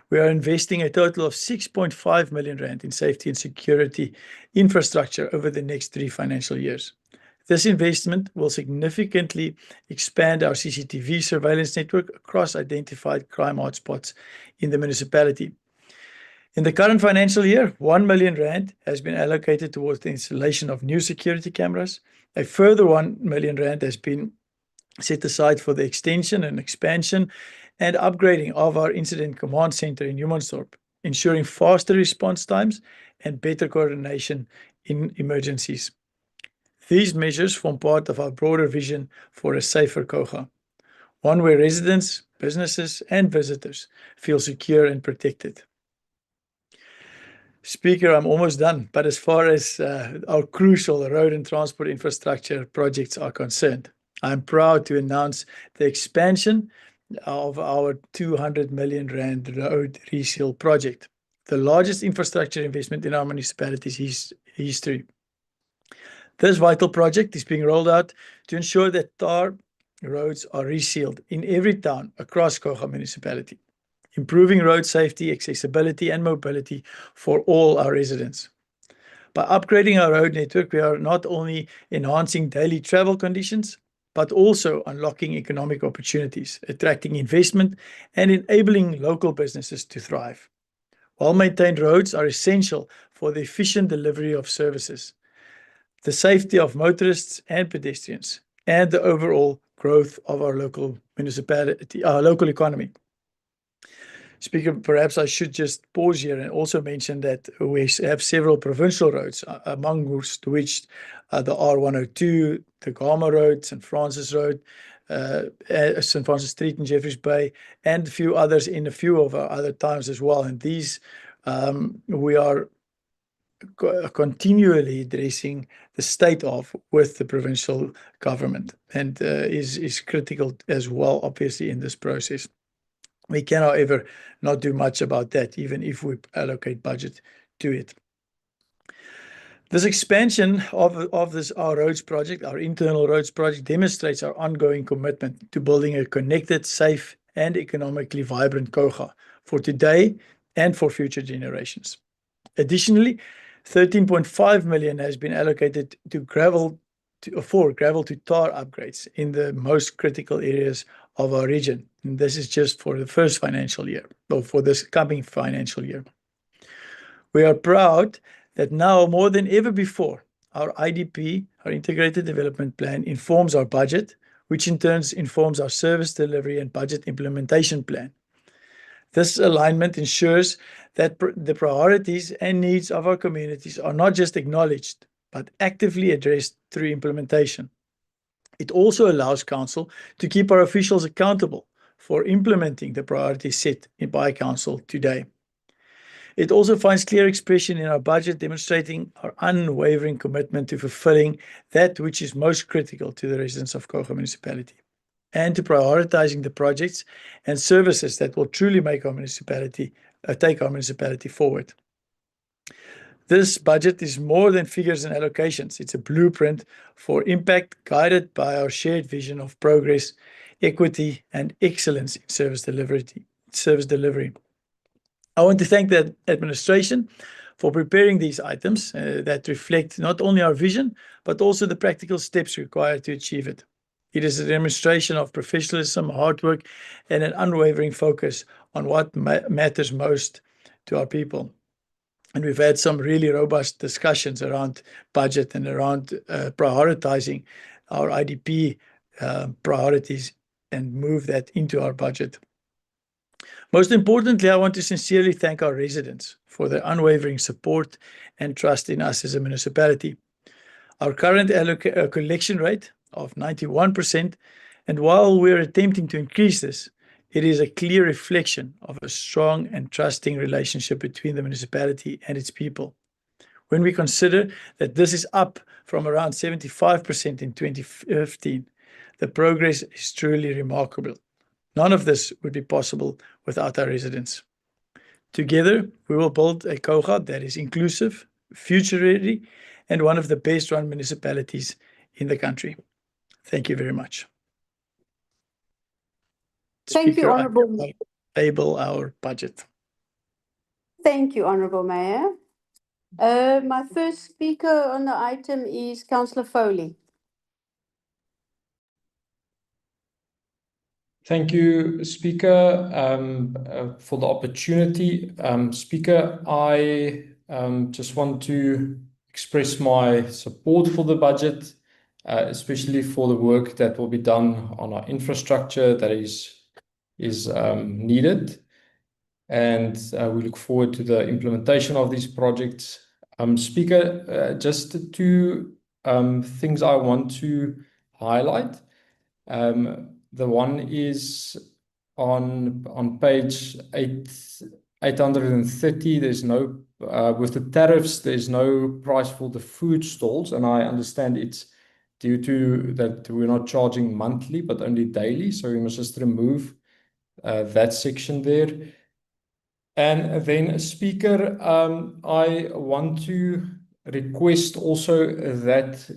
we are investing a total of 6.5 million rand in safety and security infrastructure over the next 3 financial years. This investment will significantly expand our CCTV surveillance network across identified crime hotspots in the municipality. In the current financial year, 1 million rand has been allocated towards the installation of new security cameras. A further 1 million rand has been set aside for the extension and expansion and upgrading of our incident command center in Humansdorp, ensuring faster response times and better coordination in emergencies. These measures form part of our broader vision for a safer Coega, one where residents, businesses, and visitors feel secure and protected. Speaker, I'm almost done, but as far as our crucial road and transport infrastructure projects are concerned, I'm proud to announce the expansion of our 200 million rand road reseal project, the largest infrastructure investment in our municipality's history. This vital project is being rolled out to ensure that tar roads are resealed in every town across Coega municipality, improving road safety, accessibility, and mobility for all our residents. By upgrading our road network, we are not only enhancing daily travel conditions, but also unlocking economic opportunities, attracting investment, and enabling local businesses to thrive. Well-maintained roads are essential for the efficient delivery of services, the safety of motorists and pedestrians, and the overall growth of our local municipality, our local economy. Speaker, perhaps I should just pause here and also mention that we have several provincial roads, among which the R102, the Gama Road, St. Francis Road, St. Francis Street in Jeffreys Bay, and a few others in a few of our other towns as well. And these we are continually addressing the state of with the provincial government, and is critical as well, obviously, in this process. We can, however, not do much about that, even if we allocate budget to it. This expansion of our roads project, our internal roads project, demonstrates our ongoing commitment to building a connected, safe, and economically vibrant Coega for today and for future generations. Additionally, 13.5 million has been allocated to gravel to tar upgrades in the most critical areas of our region. And this is just for the first financial year, or for this coming financial year. We are proud that now more than ever before, our IDP, our Integrated Development Plan, informs our budget, which in turn informs our service delivery and budget implementation plan. This alignment ensures that the priorities and needs of our communities are not just acknowledged, but actively addressed through implementation. It also allows Council to keep our officials accountable for implementing the priorities set by Council today. It also finds clear expression in our budget, demonstrating our unwavering commitment to fulfilling that which is most critical to the residents of Coega Municipality, and to prioritizing the projects and services that will truly make our municipality take our municipality forward. This budget is more than figures and allocations. It's a blueprint for impact, guided by our shared vision of progress, equity, and excellence in service delivery. I want to thank the administration for preparing these items that reflect not only our vision, but also the practical steps required to achieve it. It is a demonstration of professionalism, hard work, and an unwavering focus on what matters most to our people. And we've had some really robust discussions around budget and around prioritizing our IDP priorities and move that into our budget. Most importantly, I want to sincerely thank our residents for their unwavering support and trust in us as a municipality. Our current collection rate of 91%, and while we're attempting to increase this, it is a clear reflection of a strong and trusting relationship between the municipality and its people. When we consider that this is up from around 75% in 2015, the progress is truly remarkable. None of this would be possible without our residents. Together, we will build a Coega that is inclusive, future-ready, and one of the best-run municipalities in the country. Thank you very much. Thank you, Speaker, I Honourable. will table our budget. Thank you, Honourable Mayor. My first speaker on the item is Councillor Foley. Thank you, Speaker, for the opportunity. Speaker, I just want to express my support for the budget, especially for the work that will be done on our infrastructure that is needed. And we look forward to the implementation of these projects. Speaker, just two things I want to highlight. The one is on page 830, there's no, with the tariffs, there's no price for the food stalls. And I understand it's due to that we're not charging monthly, but only daily. So we must just remove that section there. And then, Speaker, I want to request also that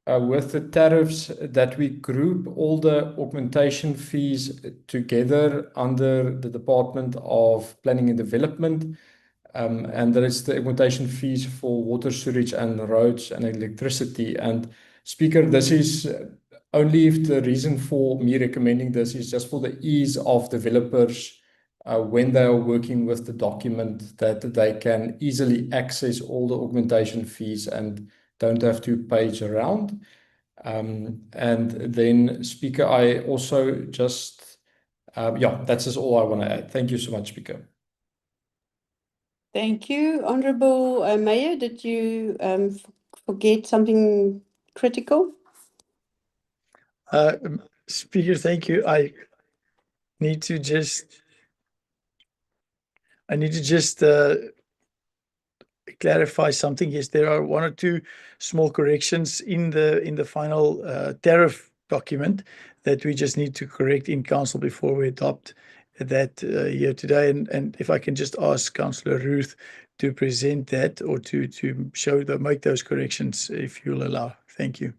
with the tariffs that we group all the augmentation fees together under the Department of Planning and Development, and that is the augmentation fees for water, sewage, and roads and electricity. And Speaker, this is only if the reason for me recommending this is just for the ease of developers when they are working with the document, that they can easily access all the augmentation fees and don't have to page around. And then, Speaker, I also just, that's just all I want to add. Thank you so much, Speaker. Thank you. Honourable Mayor, did you forget something critical? Speaker, thank you. I need to just clarify something. Yes, there are one or two small corrections in the final tariff document that we just need to correct in Council before we adopt that here today. And if I can just ask Councillor Ruth to present that or to make those corrections, if you'll allow. Thank you.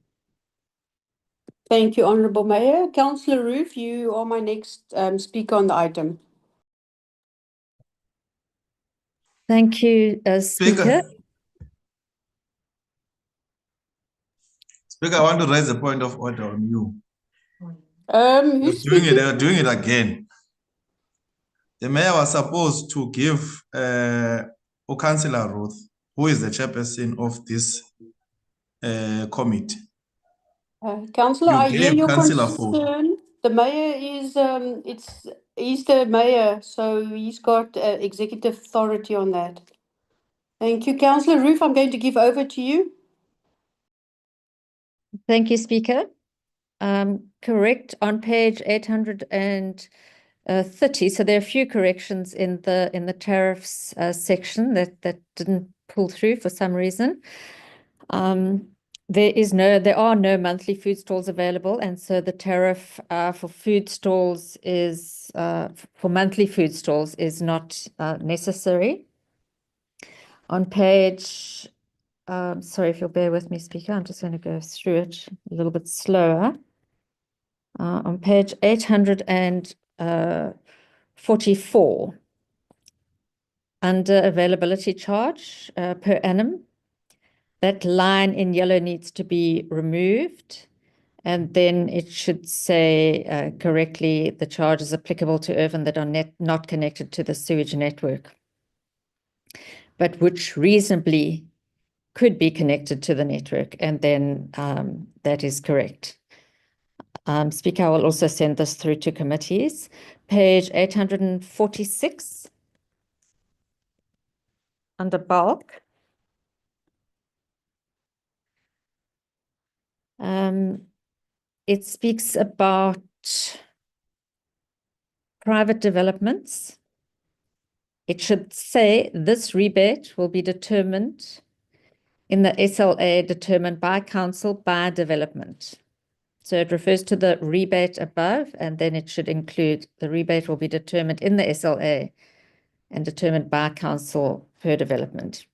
Thank you, Honourable Mayor. Councillor Ruth, you are my next speaker on the item. Thank you, Speaker. Speaker, I want to raise a point of order on you. Who's You're doing it again. The mayor was supposed to give Councillor Ruth, who is the chairperson of this committee. Councillor, I hear your Councillor concern. The mayor is, he's the mayor, so he's got executive authority on that. Thank you. Councillor Roof, I'm going to give over to you. Thank you, Speaker. Correct on page 830. So there are a few corrections in the tariffs section that didn't pull through for some reason. There are no monthly food stalls available, and so the tariff for food stalls is for monthly food stalls is not necessary. On page, sorry if you'll bear with me, Speaker, I'm just going to go through it a little bit slower. On page 844, under availability charge per annum, that line in yellow needs to be removed, and then it should say correctly the charge is applicable to urban that are not connected to the sewage network, but which reasonably could be connected to the network, and then that is correct. Speaker, I will also send this through to committees. Page 846, under bulk. It speaks about private developments. It should say this rebate will be determined in the SLA determined by council by development. So it refers to the rebate above, and then it should include the rebate will be determined in the SLA and determined by council per development.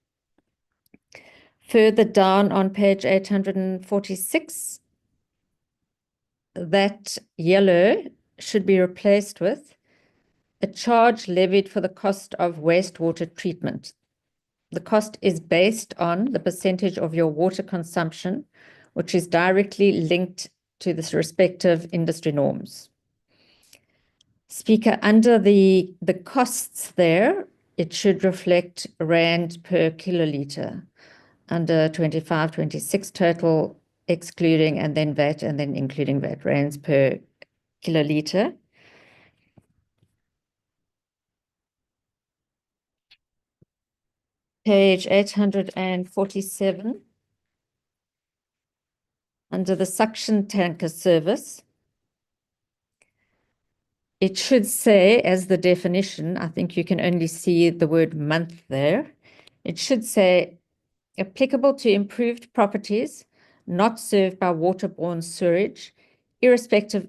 Further down on page 846, that yellow should be replaced with a charge levied for the cost of wastewater treatment. The cost is based on the percentage of your water consumption, which is directly linked to the respective industry norms. Speaker, under the costs there, it should reflect rand per kiloliter under 25-26 total, excluding and then VAT and then including VAT, rands per kiloliter. Page 847. Under the suction tanker service, it should say, as the definition, I think you can only see the word month there. It should say applicable to improved properties not served by waterborne sewage, irrespective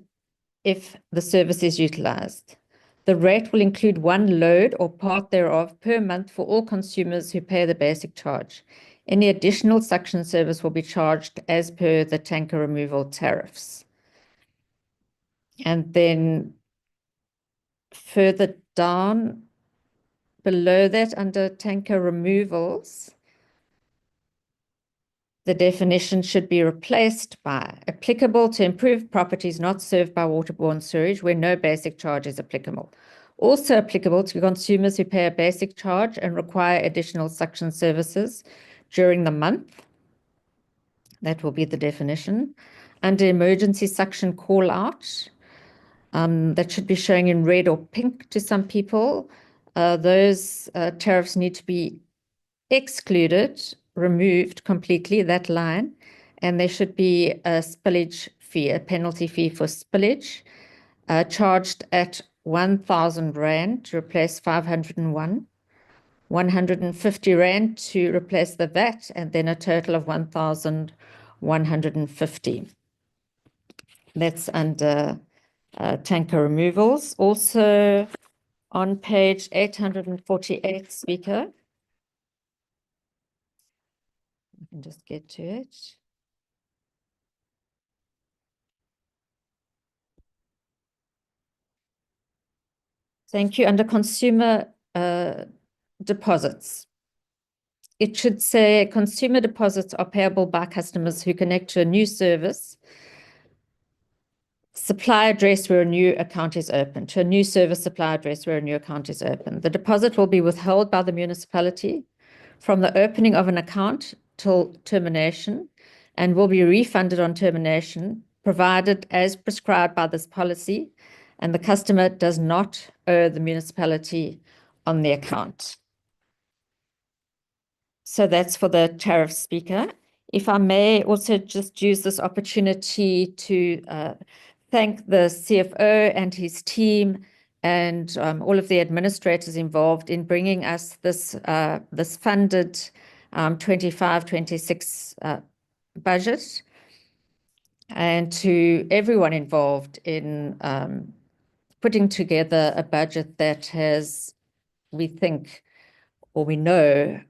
if the service is utilized. The rate will include one load or part thereof per month for all consumers who pay the basic charge. Any additional suction service will be charged as per the tanker removal tariffs. And then further down below that, under tanker removals, the definition should be replaced by applicable to improved properties not served by waterborne sewage where no basic charge is applicable. Also applicable to consumers who pay a basic charge and require additional suction services during the month. That will be the definition. Under emergency suction call out, that should be showing in red or pink to some people. Those tariffs need to be excluded, removed completely, that line, and there should be a spillage fee, a penalty fee for spillage, charged at 1,000 rand to replace 501, 150 rand to replace the VAT, and then a total of 1,150. That's under tanker removals. Also on page 848, Speaker. I can just get to it. Thank you. Under consumer deposits, it should say consumer deposits are payable by customers who connect to a new service, supply address where a new account is open, to a new service supply address where a new account is open. The deposit will be withheld by the municipality from the opening of an account till termination and will be refunded on termination provided as prescribed by this policy, and the customer does not owe the municipality on the account. So that's for the tariff, Speaker. If I may also just use this opportunity to thank the CFO and his team and all of the administrators involved in bringing us this funded 25-26 budget, and to everyone involved in putting together a budget that has, we think, or we know,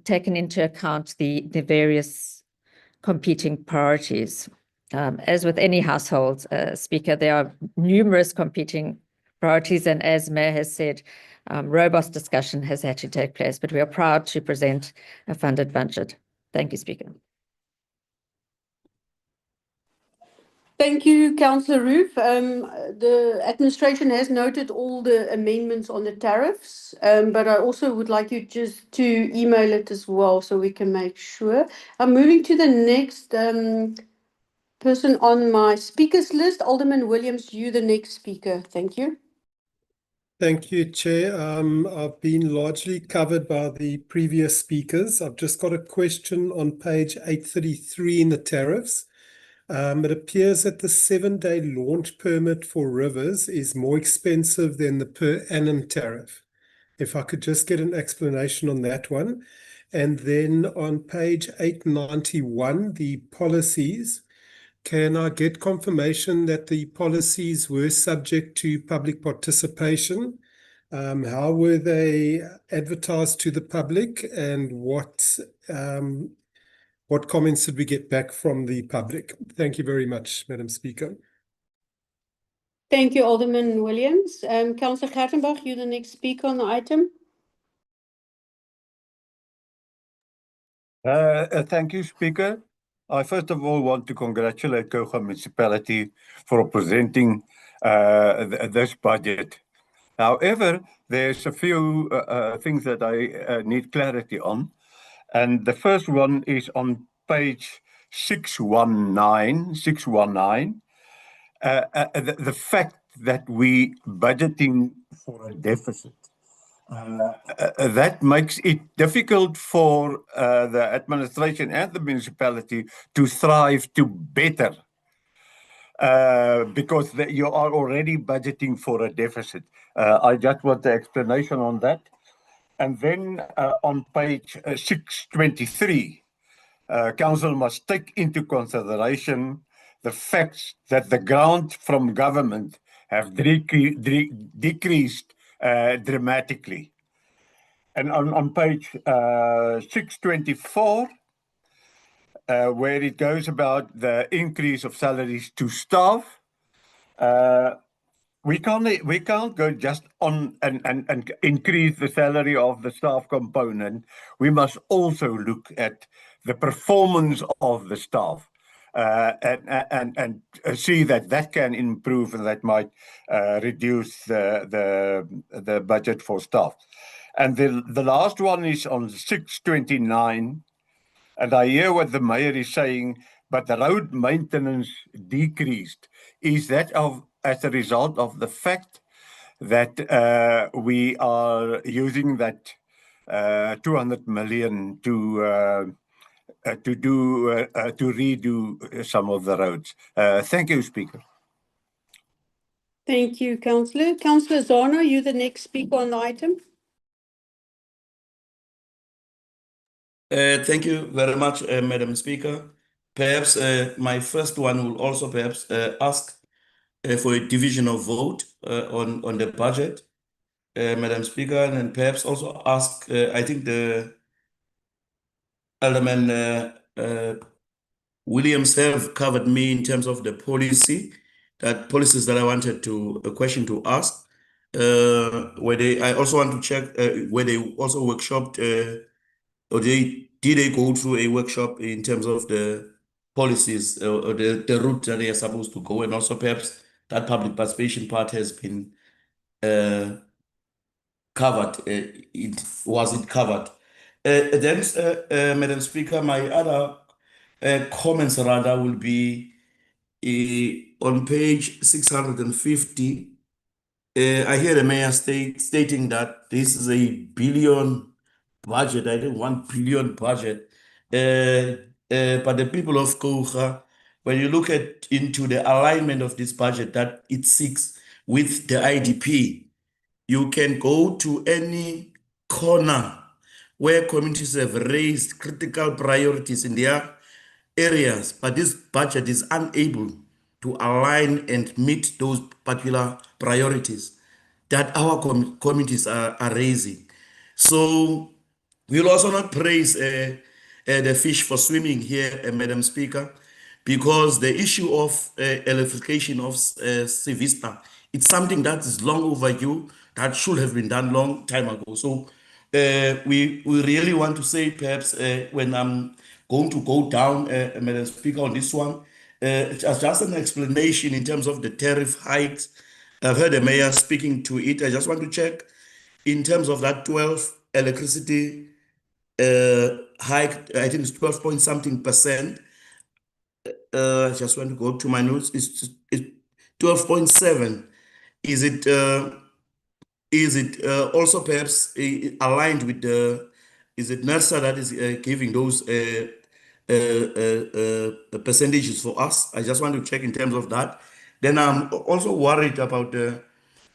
taken into account the various competing priorities. As with any household, Speaker, there are numerous competing priorities, and as Mayor has said, robust discussion has had to take place, but we are proud to present a funded budget. Thank you, Speaker. Thank you, Councillor Roof. The administration has noted all the amendments on the tariffs, but I also would like you just to email it as well so we can make sure. I'm moving to the next person on my speakers list. Alderman Williams, you the next speaker. Thank you. Thank you, Chair. I've been largely covered by the previous speakers. I've just got a question on page 833 in the tariffs. It appears that the 7-day launch permit for rivers is more expensive than the per annum tariff. If I could just get an explanation on that one. And then on page 891, the policies, can I get confirmation that the policies were subject to public participation? How were they advertised to the public, and what comments did we get back from the public? Thank you very much, Madam Speaker. Thank you, Alderman Williams. Councillor Gartenbach, you the next speaker on the item. Thank you, Speaker. I first of all want to congratulate Coega Municipality for presenting this budget. However, there's a few things that I need clarity on. And the first one is on page 619. The fact that we budgeting for a deficit. That makes it difficult for the administration and the municipality to thrive to better because you are already budgeting for a deficit. I just want the explanation on that. And then on page 623, Council must take into consideration the facts that the grant from government have decreased dramatically. And on page 624, where it goes about the increase of salaries to staff, we can't go just on and increase the salary of the staff component. We must also look at the performance of the staff and see that can improve, and that might reduce the budget for staff. And the last one is on 629, and I hear what the mayor is saying, but the road maintenance decreased. Is that as a result of the fact that we are using that 200 million to redo some of the roads? Thank you, Speaker. Thank you, Councillor. Councillor Zana, you the next speaker on the item. Thank you very much, Madam Speaker. Perhaps my first one will also perhaps ask for a divisional vote on the budget, Madam Speaker, and perhaps also ask, I think the Alderman Williams have covered me in terms of the policies that I wanted to a question to ask. I also want to check where they also workshopped or did they go through a workshop in terms of the policies or the route that they are supposed to go, and also perhaps that public participation part has been covered. Was it covered? Madam Speaker, my other comments rather will be on page 650. I hear the mayor stating that this is a billion budget, I think 1 billion budget. But the people of Kouga, when you look into the alignment of this budget that it seeks with the IDP, you can go to any corner where communities have raised critical priorities in their areas, but this budget is unable to align and meet those particular priorities that our communities are raising. So we'll also not praise the fish for swimming here, Madam Speaker, because the issue of electrification of Civista, it's something that is long overdue, that should have been done long time ago. So we really want to say, perhaps when I'm going to go down, Madam Speaker, on this one, just an explanation in terms of the tariff hikes. I've heard the mayor speaking to it. I just want to check in terms of that 12 electricity hike, I think it's 12 point something percent. I just want to go to my notes. It's 12.7. Is it also perhaps aligned with the, is it NERSA that is giving those percentages for us? I just want to check in terms of that. Then I'm also worried about the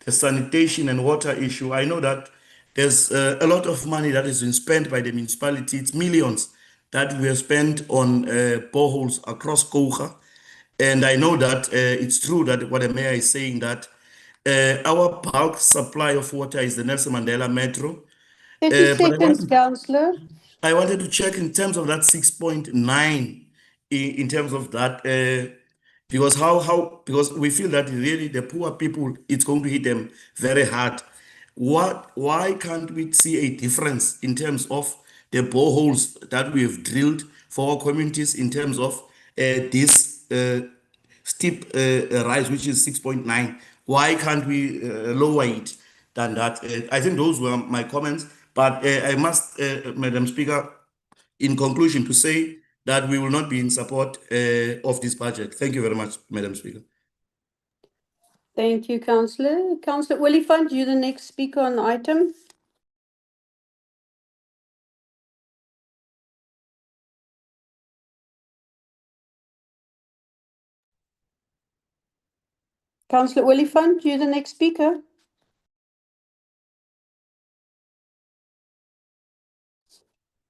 sanitation and water issue. I know that there's a lot of money that has been spent by the municipality. It's millions that we have spent on boreholes across Kouga. And I know that it's true that what the mayor is saying, that our bulk supply of water is the Nelson Mandela Metro. 30 But seconds, Councillor. I wanted to check in terms of that 6.9 in terms of that, because because we feel that really the poor people, it's going to hit them very hard. Why can't we see a difference in terms of the boreholes that we have drilled for our communities in terms of this steep rise, which is 6.9? Why can't we lower it than that? I think those were my comments. But I must, Madam Speaker, in conclusion, to say that we will not be in support of this budget. Thank you very much, Madam Speaker. Thank you, Councillor. Councillor Oliphant, you're the next speaker on the item. Councillor Oliphant, you're the next speaker.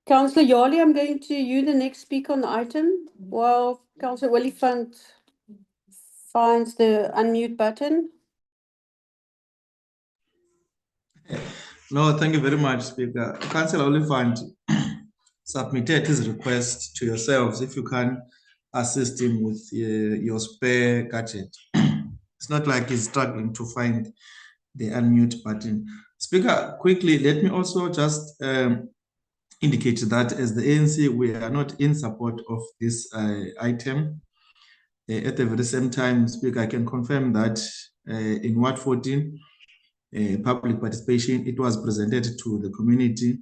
Councillor Yali, I'm going to you, the next speaker on the item, while Councillor Oliphant finds the unmute button. No, thank you very much, Speaker. Councillor Oliphant submitted his request to yourselves if you can assist him with your spare gadget. It's not like he's struggling to find the unmute button. Speaker, quickly, let me also just indicate that as the ANC, we are not in support of this item. At the very same time, Speaker, I can confirm that in Ward 14, public participation, it was presented to the community.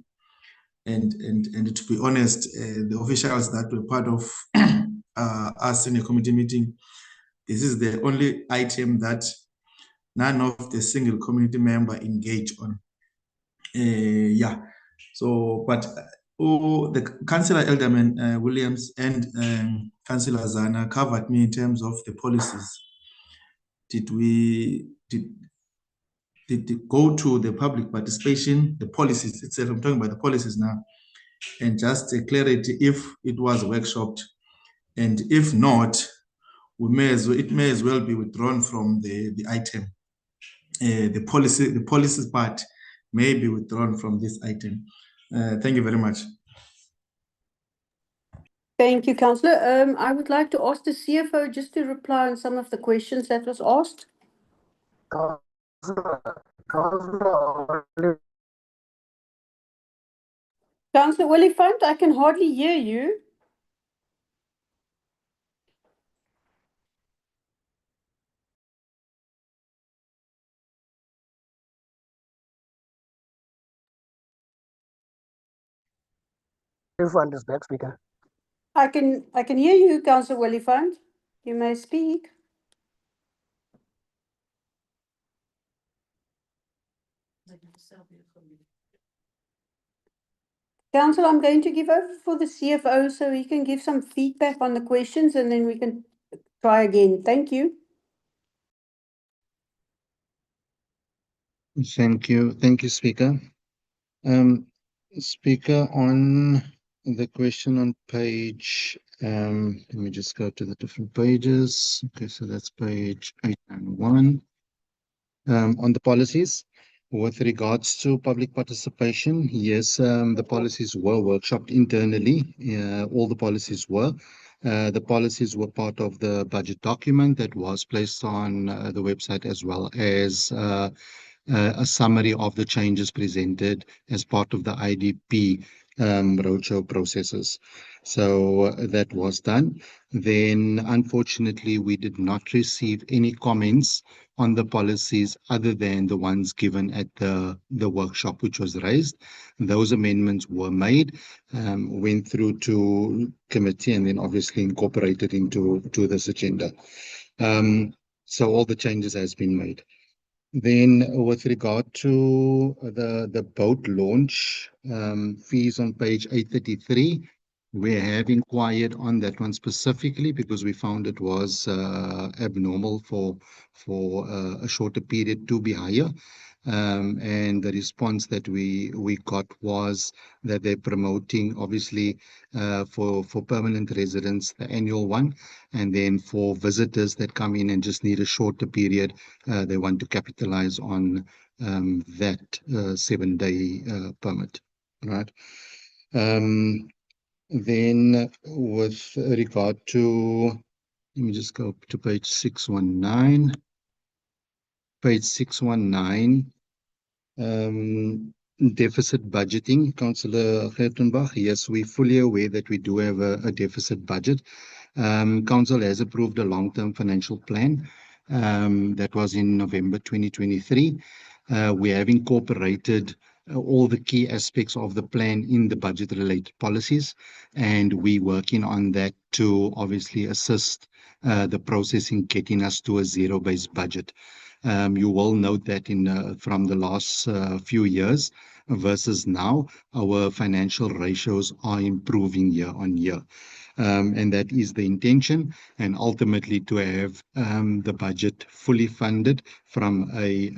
And to be honest, the officials that were part of us in a committee meeting, this is the only item that none of the single community member engaged on. Yeah, so, but the Councillor Elderman Williams and Councillor Zana covered me in terms of the policies. Did go to the public participation, the policies itself? I'm talking about the policies now, and just a clarity if it was workshopped, and if not, it may as well be withdrawn from the item. The policies part may be withdrawn from this item. Thank you very much. Thank you, Councillor. I would like to ask the CFO just to reply on some of the questions that was asked. Councillor Oliphant, I can hardly hear you. Willifund is back, Speaker. I can hear you, Councillor Willifund. You may speak. Council, I'm going to give over for the CFO so he can give some feedback on the questions and then we can try again. Thank you. Thank you. Thank you, Speaker. Speaker, on the question on page, let me just go to the different pages. Okay, so that's page 891. On the policies, with regards to public participation, yes, the policies were workshopped internally. All the policies were. The policies were part of the budget document that was placed on the website, as well as a summary of the changes presented as part of the IDP roadshow processes. So that was done. Then, unfortunately, we did not receive any comments on the policies other than the ones given at the workshop, which was raised. Those amendments were made, went through to committee, and then obviously incorporated into this agenda. So all the changes has been made. Then with regard to the boat launch fees on page 833, we have inquired on that one specifically because we found it was abnormal for a shorter period to be higher. And the response that we got was that they're promoting, obviously, for permanent residents, the annual one, and then for visitors that come in and just need a shorter period, they want to capitalize on that 7-day permit, right? Then with regard to, let me just go to page 619. Page 619, deficit budgeting, Councillor Gertenbach. Yes, we're fully aware that we do have a deficit budget. Council has approved a long-term financial plan that was in November 2023. We have incorporated all the key aspects of the plan in the budget-related policies, and we're working on that to obviously assist the process in getting us to a zero-based budget. You will note that from the last few years versus now, our financial ratios are improving year on year. And that is the intention, and ultimately to have the budget fully funded from a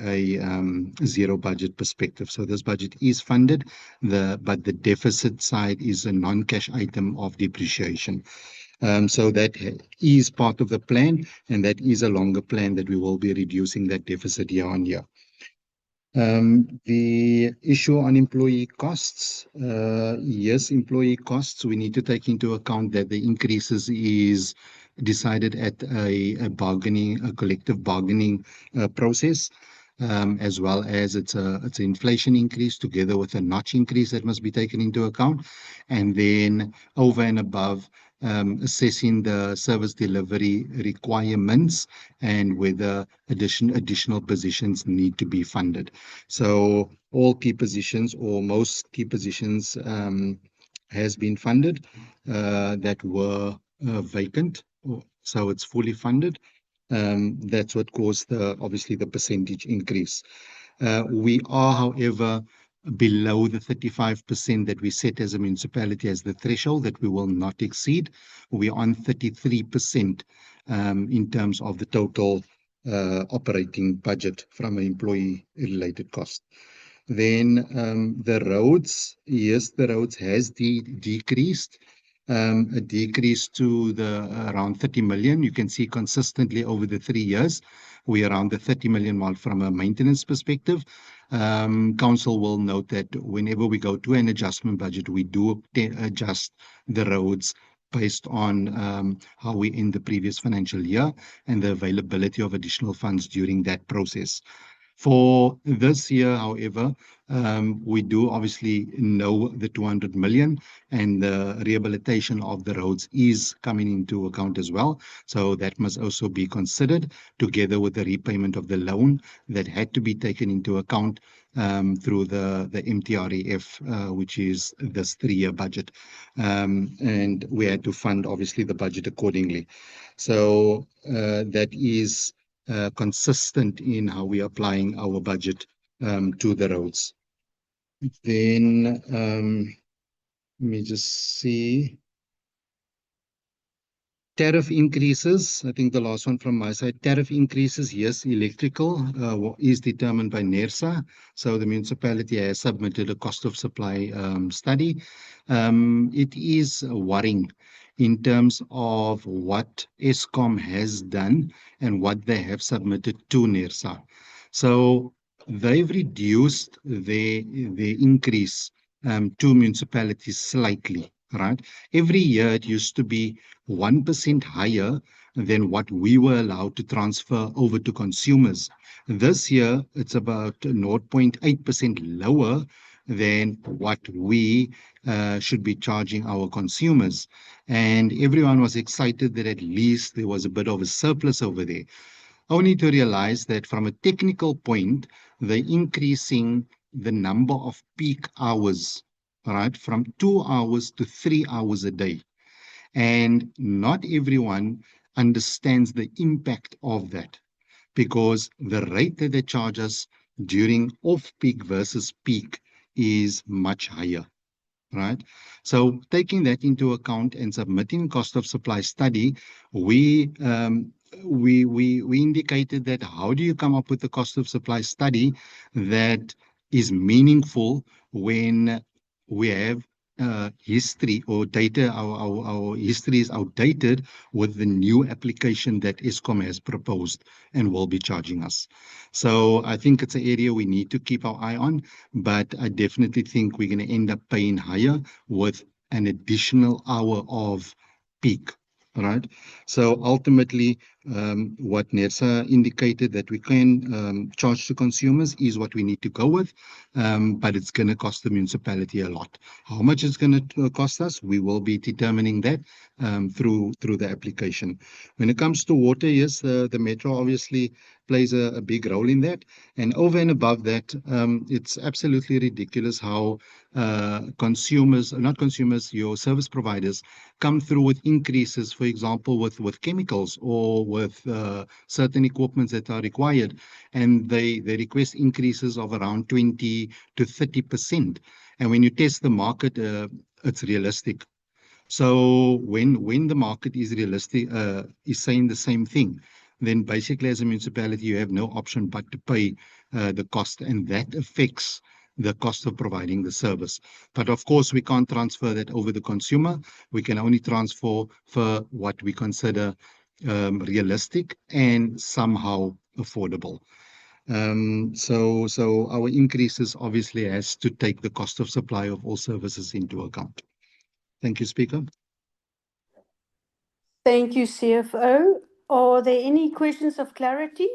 zero budget perspective. So this budget is funded, but the deficit side is a non-cash item of depreciation. So that is part of the plan, and that is a longer plan that we will be reducing that deficit year on year. The issue on employee costs, yes, employee costs, we need to take into account that the increases is decided at a collective bargaining process, as well as it's an inflation increase together with a notch increase that must be taken into account. And then over and above, assessing the service delivery requirements and whether additional positions need to be funded. So all key positions, or most key positions, has been funded that were vacant. So it's fully funded. That's what caused obviously the percentage increase. We are, however, below the 35% that we set as a municipality as the threshold that we will not exceed. We're on 33% in terms of the total operating budget from an employee-related cost. Then the roads, yes, the roads has decreased. A decrease to around 30 million. You can see consistently over the 3 years, we're around the 30 million mark from a maintenance perspective. Council will note that whenever we go to an adjustment budget, we do adjust the roads based on how we end the previous financial year and the availability of additional funds during that process. For this year, however, we do obviously know the 200 million, and the rehabilitation of the roads is coming into account as well. So that must also be considered together with the repayment of the loan that had to be taken into account through the MTREF, which is this 3-year budget. And we had to fund obviously the budget accordingly. So that is consistent in how we are applying our budget to the roads. Then let me just see. Tariff increases, I think the last one from my side. Tariff increases, yes, electrical is determined by NERSA. So the municipality has submitted a cost of supply study. It is worrying in terms of what Eskom has done and what they have submitted to NERSA. So they've reduced the increase to municipalities slightly, right? Every year it used to be 1% higher than what we were allowed to transfer over to consumers. This year, it's about 0.8% lower than what we should be charging our consumers. And everyone was excited that at least there was a bit of a surplus over there. Only to realize that from a technical point, they're increasing the number of peak hours, right, from 2 hours to 3 hours a day. And not everyone understands the impact of that, because the rate that they charge us during off-peak versus peak is much higher, right? So taking that into account and submitting cost of supply study, we indicated that how do you come up with the cost of supply study that is meaningful when we have history or data, our history is outdated with the new application that Eskom has proposed and will be charging us. So I think it's an area we need to keep our eye on, but I definitely think we're going to end up paying higher with an additional hour of peak. Right. So ultimately, what NERSA indicated that we can charge to consumers is what we need to go with, but it's going to cost the municipality a lot. How much it's going to cost us, we will be determining that through the application. When it comes to water, yes, the Metro obviously plays a big role in that. And over and above that, it's absolutely ridiculous how your service providers come through with increases, for example, with chemicals or with certain equipments that are required, and they request increases of around 20 to 30%. And when you test the market, it's realistic. So when the market is realistic, is saying the same thing, then basically as a municipality, you have no option but to pay the cost, and that affects the cost of providing the service. But of course, we can't transfer that over the consumer. We can only transfer for what we consider realistic and somehow affordable. So our increases obviously has to take the cost of supply of all services into account. Thank you, Speaker. Thank you, CFO. Are there any questions of clarity?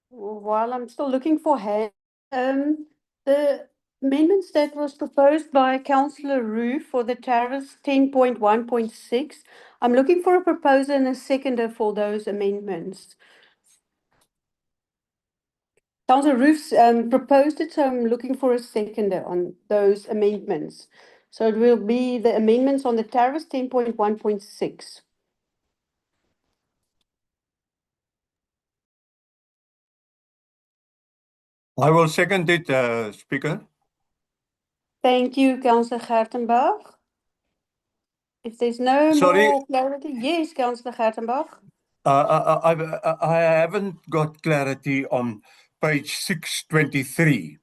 While I'm still looking for hands, the amendments that was proposed by Councillor Roo for the tariffs 10.1.6, I'm looking for a proposer and a seconder for those amendments. Councillor Roof's proposed it, so I'm looking for a seconder on those amendments. So it will be the amendments on the tariffs 10.1.6. I will second it, Speaker. Thank you, Councillor Gertenbach. If there's no Sorry. more clarity, yes, Councillor Gertenbach. I haven't got clarity on page 623.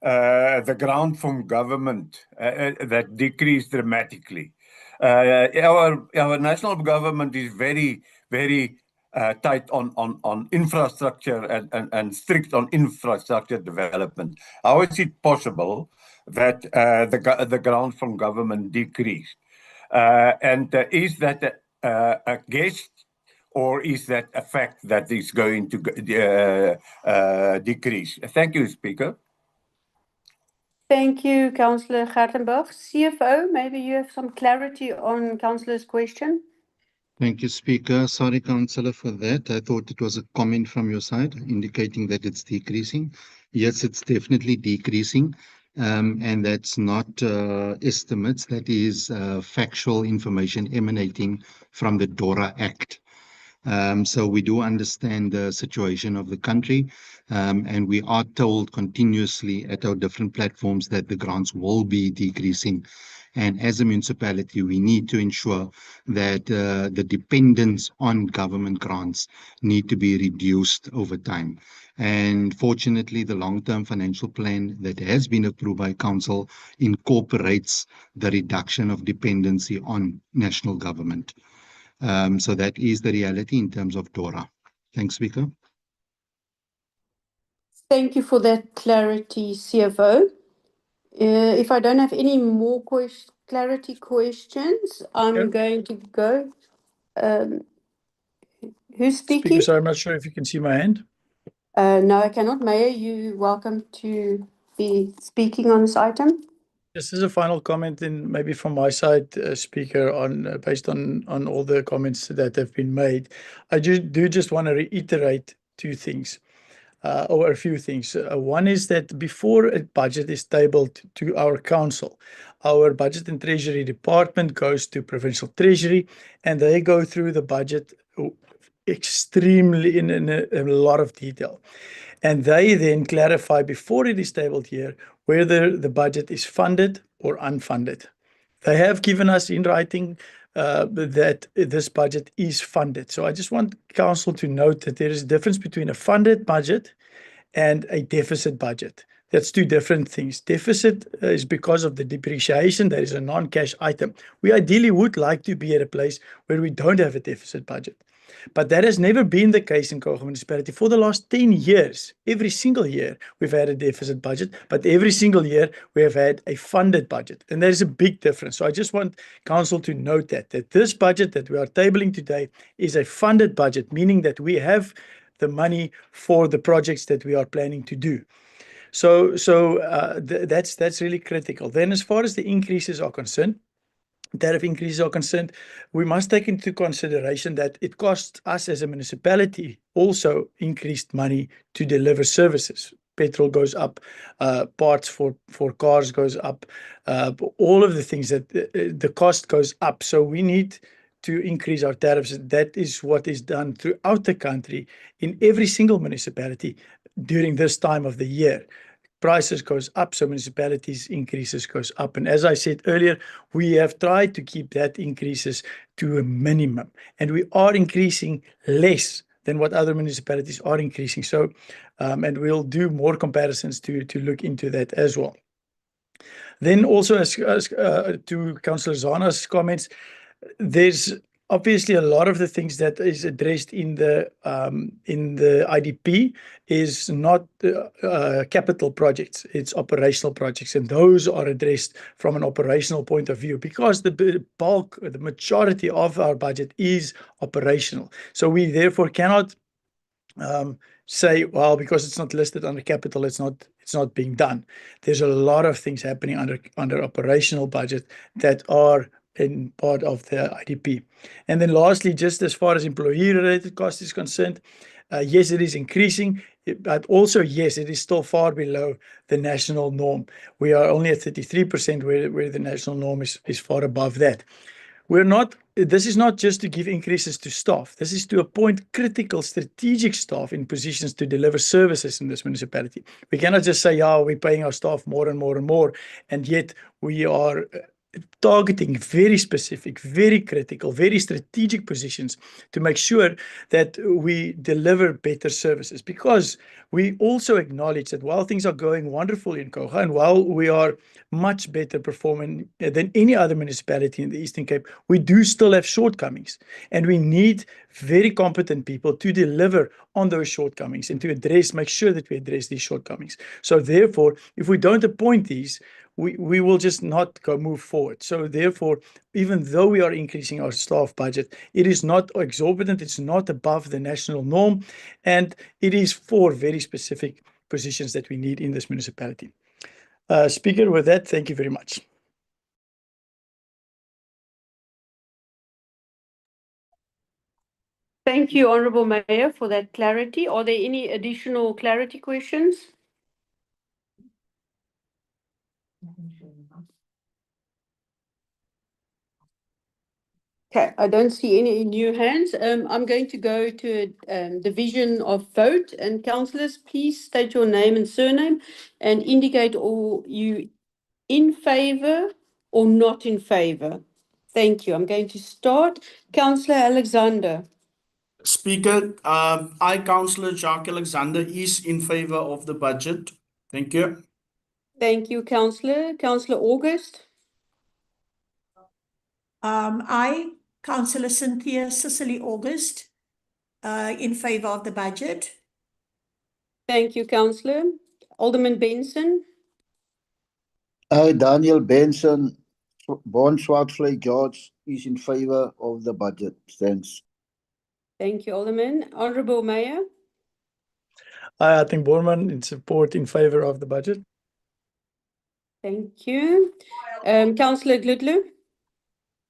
The grant from government that decreased dramatically. Our national government is very, very tight on infrastructure and strict on infrastructure development. How is it possible that the grant from government decreased? And is that a guess, or is that a fact that is going to decrease? Thank you, Speaker. Thank you, Councillor Gartenbach. CFO, maybe you have some clarity on Councillor's question. Thank you, Speaker. Sorry, Councillor, for that. I thought it was a comment from your side indicating that it's decreasing. Yes, it's definitely decreasing. And that's not estimates, that is factual information emanating from the DORA Act. So we do understand the situation of the country, and we are told continuously at our different platforms that the grants will be decreasing. And as a municipality, we need to ensure that the dependence on government grants need to be reduced over time. And fortunately, the long-term financial plan that has been approved by Council incorporates the reduction of dependency on national government. So that is the reality in terms of DORA. Thanks, Speaker. Thank you for that clarity, CFO. If I don't have any more clarity questions, I'm going to go. Who's speaking? Speaker, sorry, I'm not sure if you can see my hand. No, I cannot. Mayor, you're welcome to be speaking on this item. Just as a final comment, and maybe from my side, Speaker, on based on all the comments that have been made, I just want to reiterate two things, or a few things. One is that before a budget is tabled to our council, our Budget and Treasury Department goes to Provincial Treasury, and they go through the budget extremely in a lot of detail. And they then clarify before it is tabled here whether the budget is funded or unfunded. They have given us in writing that this budget is funded. So I just want Council to note that there is a difference between a funded budget and a deficit budget. That's two different things. Deficit is because of the depreciation. That is a non-cash item. We ideally would like to be at a place where we don't have a deficit budget. But that has never been the case in Coega Municipality. For the last 10 years, every single year, we've had a deficit budget, but every single year we have had a funded budget. And there is a big difference. So I just want Council to note that this budget that we are tabling today is a funded budget, meaning that we have the money for the projects that we are planning to do. So that's really critical. Then as far as the increases are concerned, tariff increases are concerned, we must take into consideration that it costs us as a municipality also increased money to deliver services. Petrol goes up, parts for cars goes up, all of the things that the cost goes up. So we need to increase our tariffs. That is what is done throughout the country in every single municipality during this time of the year. Prices goes up, so municipalities increases goes up. And as I said earlier, we have tried to keep that increases to a minimum. And we are increasing less than what other municipalities are increasing. So, and we'll do more comparisons to look into that as well. Then also as to Councillor Zana's comments, there's obviously a lot of the things that is addressed in the IDP is not capital projects, it's operational projects, and those are addressed from an operational point of view because the bulk, the majority of our budget is operational. So we therefore cannot say, well, because it's not listed under capital, it's not being done. There's a lot of things happening under operational budget that are in part of the IDP. And then lastly, just as far as employee-related cost is concerned, yes, it is increasing, but also, yes, it is still far below the national norm. We are only at 33%, where the national norm is far above that. This is not just to give increases to staff. This is to appoint critical strategic staff in positions to deliver services in this municipality. We cannot just say, yeah, we're paying our staff more and more and more, and yet we are targeting very specific, very critical, very strategic positions to make sure that we deliver better services, because we also acknowledge that while things are going wonderful in Coega and while we are much better performing than any other municipality in the Eastern Cape, we do still have shortcomings, and we need very competent people to deliver on those shortcomings and to make sure that we address these shortcomings. So therefore, if we don't appoint these, we will just not go move forward. So therefore, even though we are increasing our staff budget, it is not exorbitant, it's not above the national norm, and it is for very specific positions that we need in this municipality. Speaker, with that, thank you very much. Thank you, Honourable Mayor, for that clarity. Are there any additional clarity questions? Okay, I don't see any new hands. I'm going to go to division of vote, and councillors, please state your name and surname and indicate all you in favour or not in favour. Thank you. I'm going to start. Councillor Alexander. Speaker, I, Councillor Jacques Alexander, is in favor of the budget. Thank you. Thank you, Councillor. Councillor August. I, Councillor Cynthia Cicely August, in favour of the budget. Thank you, Councillor. Alderman Benson. I, Daniel Benson, born Swartfly George, is in favor of the budget. Thanks. Thank you, Alderman. Honourable Mayor. I think Borman in support in favor of the budget. Thank you. Councillor Gludlu.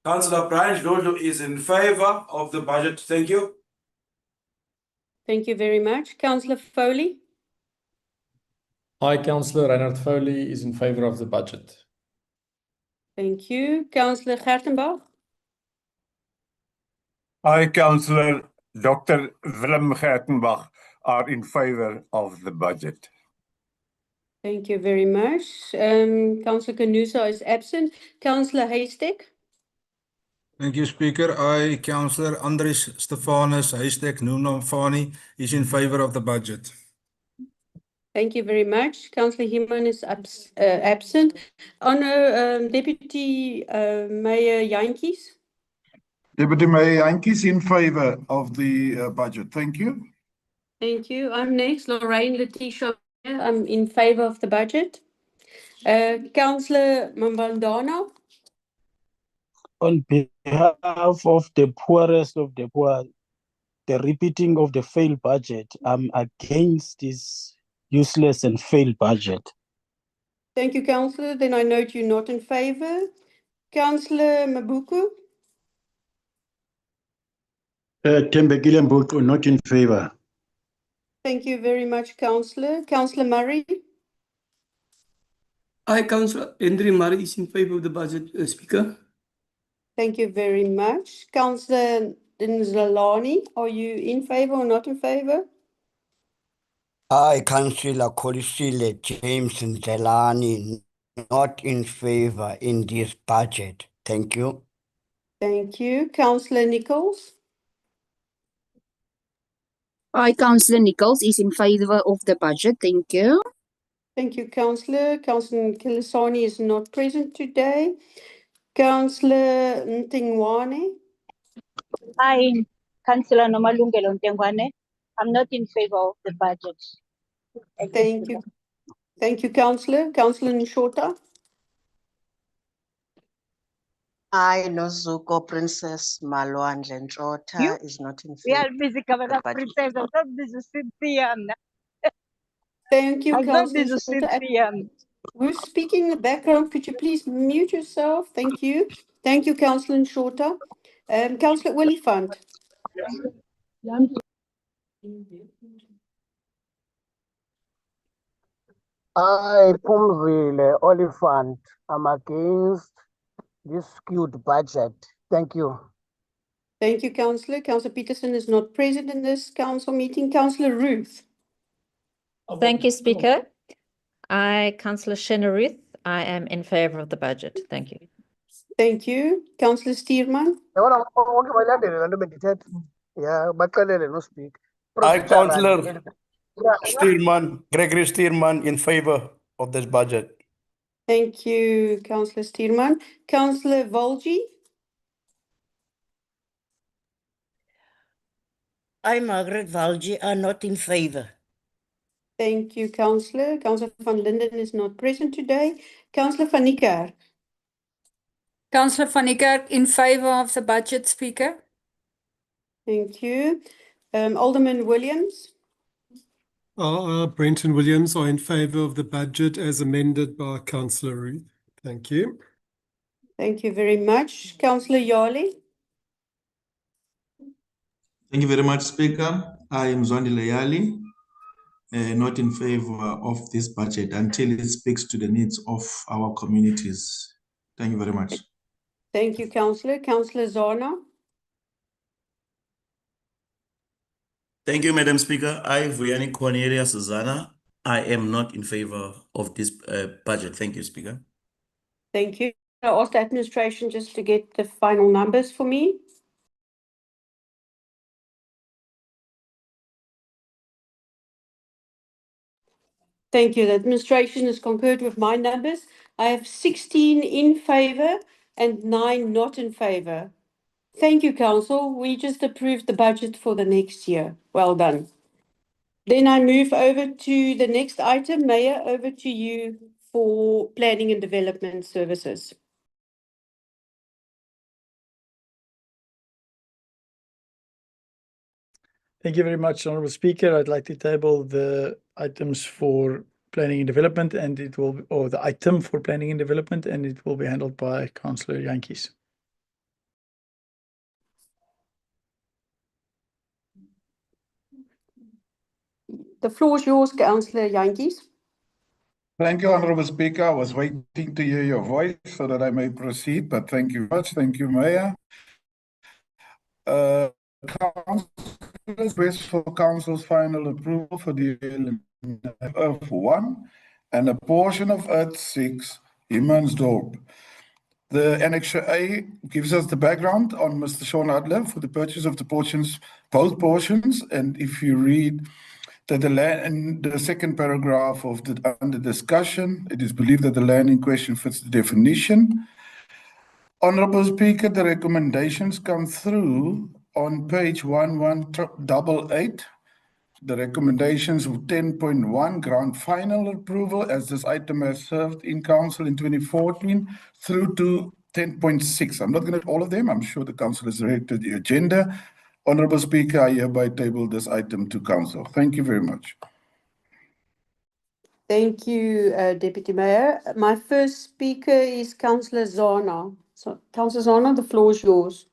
Councillor Brian Dodlo is in favor of the budget. Thank you. Thank you very much. Councillor Foley. I, Councillor Reinhard Foley, is in favor of the budget. Thank you. Councillor Gertenbach. I, Councillor Dr. Willem Gertenbach, are in favor of the budget. Thank you very much. Councillor Canusa is absent. Councillor Haystack. Thank you, Speaker. I, Councillor Andries Stefanus Haystack Nunamfani, is in favor of the budget. Thank you very much. Councillor Heeman is absent. Deputy Mayor Jantjies. Deputy Mayor Jantjies in favor of the budget. Thank you. Thank you. I'm next, Lorraine Letitia. I'm in favor of the budget. Councillor Mambandana. On behalf of the poorest of the poor, the repeating of the failed budget, I'm against this useless and failed budget. Thank you, Councillor. Then I note you're not in favor. Councillor Mabuku. Tembekile Mbuku, not in favor. Thank you very much, Councillor. Councillor Murray. I, Councillor Henry Murray, is in favor of the budget, Speaker. Thank you very much. Councillor Nzalani, are you in favor or not in favor? I, Councillor Kolisile James Nzelani, not in favor in this budget. Thank you. Thank you. Councillor Nichols. I, Councillor Nichols, is in favour of the budget. Thank you. Thank you, Councillor. Councillor Kilisani is not present today. Councillor Ntingwane. I, Councillor Nomalungelo Ntengwane, I'm not in favor of the budget. Thank you. Thank you, Councillor. Councillor Nshota. I, Nozuko Princess Malwandle Nchota, is not in We are favor. busy covering the up budget. princess. I'm not busy Cynthia. Thank you, I'm not Councillor busy Nshota. Cynthia. Who's speaking in the background? Could you please mute yourself? Thank you. Thank you, Councillor Nshota. Councillor Willifant. I, Pumzile Oliphant, I'm against this skewed budget. Thank you. Thank you, Councillor. Councillor Peterson is not present in this council meeting. Councillor Ruth. Thank you, Speaker. I, Councillor Shena Ruth, I am in favor of the budget. Thank you. Thank you. Councillor Steerman. Yeah, Bakalele no speak. I, Councillor Steerman, Gregory Steerman, in favor of this budget. Thank you, Councillor Steerman. Councillor Volji. I, Margaret Valji, are not in favor. Thank you, Councillor. Councillor van Linden is not present today. Councillor van Niekerk. Councillor van Niekerk in favour of the budget, Speaker. Thank you. Alderman Williams. Brenton Williams are in favour of the budget as amended by Councillor Ruth. Thank you. Thank you very much. Councillor Yali. Thank you very much, Speaker. I am Zwandile Yali, not in favor of this budget until it speaks to the needs of our communities. Thank you very much. Thank you, Councillor. Councillor Zana. Thank you, Madam Speaker. I, Vuyani Cornelia Susanna, I am not in favor of this budget. Thank you, Speaker. Thank you. I asked the administration just to get the final numbers for me. Thank you. The administration has concurred with my numbers. I have 16 in favour and 9 not in favour. Thank you, Council. We just approved the budget for the next year. Well done. Then I move over to the next item. Mayor, over to you for Planning and Development Services. Thank you very much, Honourable Speaker. I'd like to table the items for planning and development, and it will, or the item for planning and development, and it will be handled by Councillor Jantjies. The floor is yours, Councillor Jantjies. Thank you, Honourable Speaker. I was waiting to hear your voice so that I may proceed, but thank you much. Thank you, Mayor. Council request for Council's final approval for the Earth 1 and a portion of Earth 6, Humansdorp. The Annexure A gives us the background on Mr. Sean Adler for the purchase of the portions, both portions, and if you read that the land in the second paragraph of the under discussion, it is believed that the land in question fits the definition. Honourable Speaker, the recommendations come through on page 1188. The recommendations of 10.1 grant final approval as this item has served in council in 2014 through to 10.6. I'm not going to read all of them. I'm sure the council has read the agenda. Honourable Speaker, I hereby table this item to council. Thank you very much. Thank you, Deputy Mayor. My first speaker is Councillor Zana. So, Councillor Zana, the floor is yours.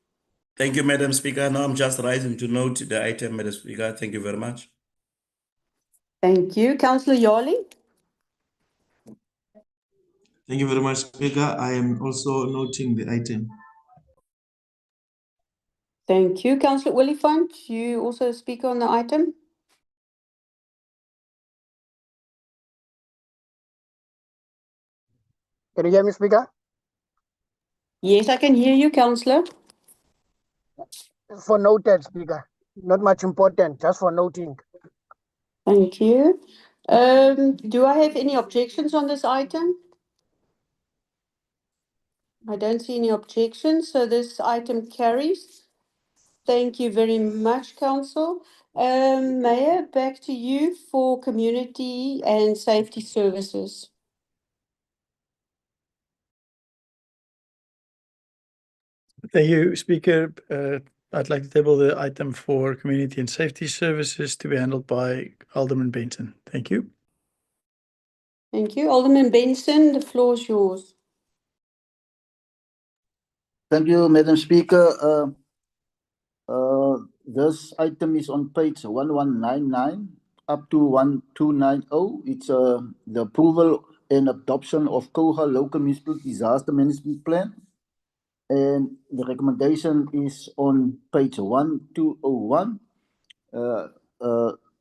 Thank you, Madam Speaker. Now I'm just rising to note the item, Madam Speaker. Thank you very much. Thank you. Councillor Yali. Thank you very much, Speaker. I am also noting the item. Thank you. Councillor Oliphant, you also speak on the item. Can you hear me, Speaker? Yes, I can hear you, Councillor. For noted, Speaker. Not much important, just for noting. Thank you. Do I have any objections on this item? I don't see any objections, so this item carries. Thank you very much, Council. Mayor, back to you for Community and Safety Services. Thank you, Speaker. I'd like to table the item for Community and Safety Services to be handled by Alderman Benson. Thank you. Thank you. Alderman Benson, the floor is yours. Thank you, Madam Speaker. This item is on page 1199 up to 1290. It's the approval and adoption of Koga Local Municipal Disaster Management Plan. And the recommendation is on page 1201.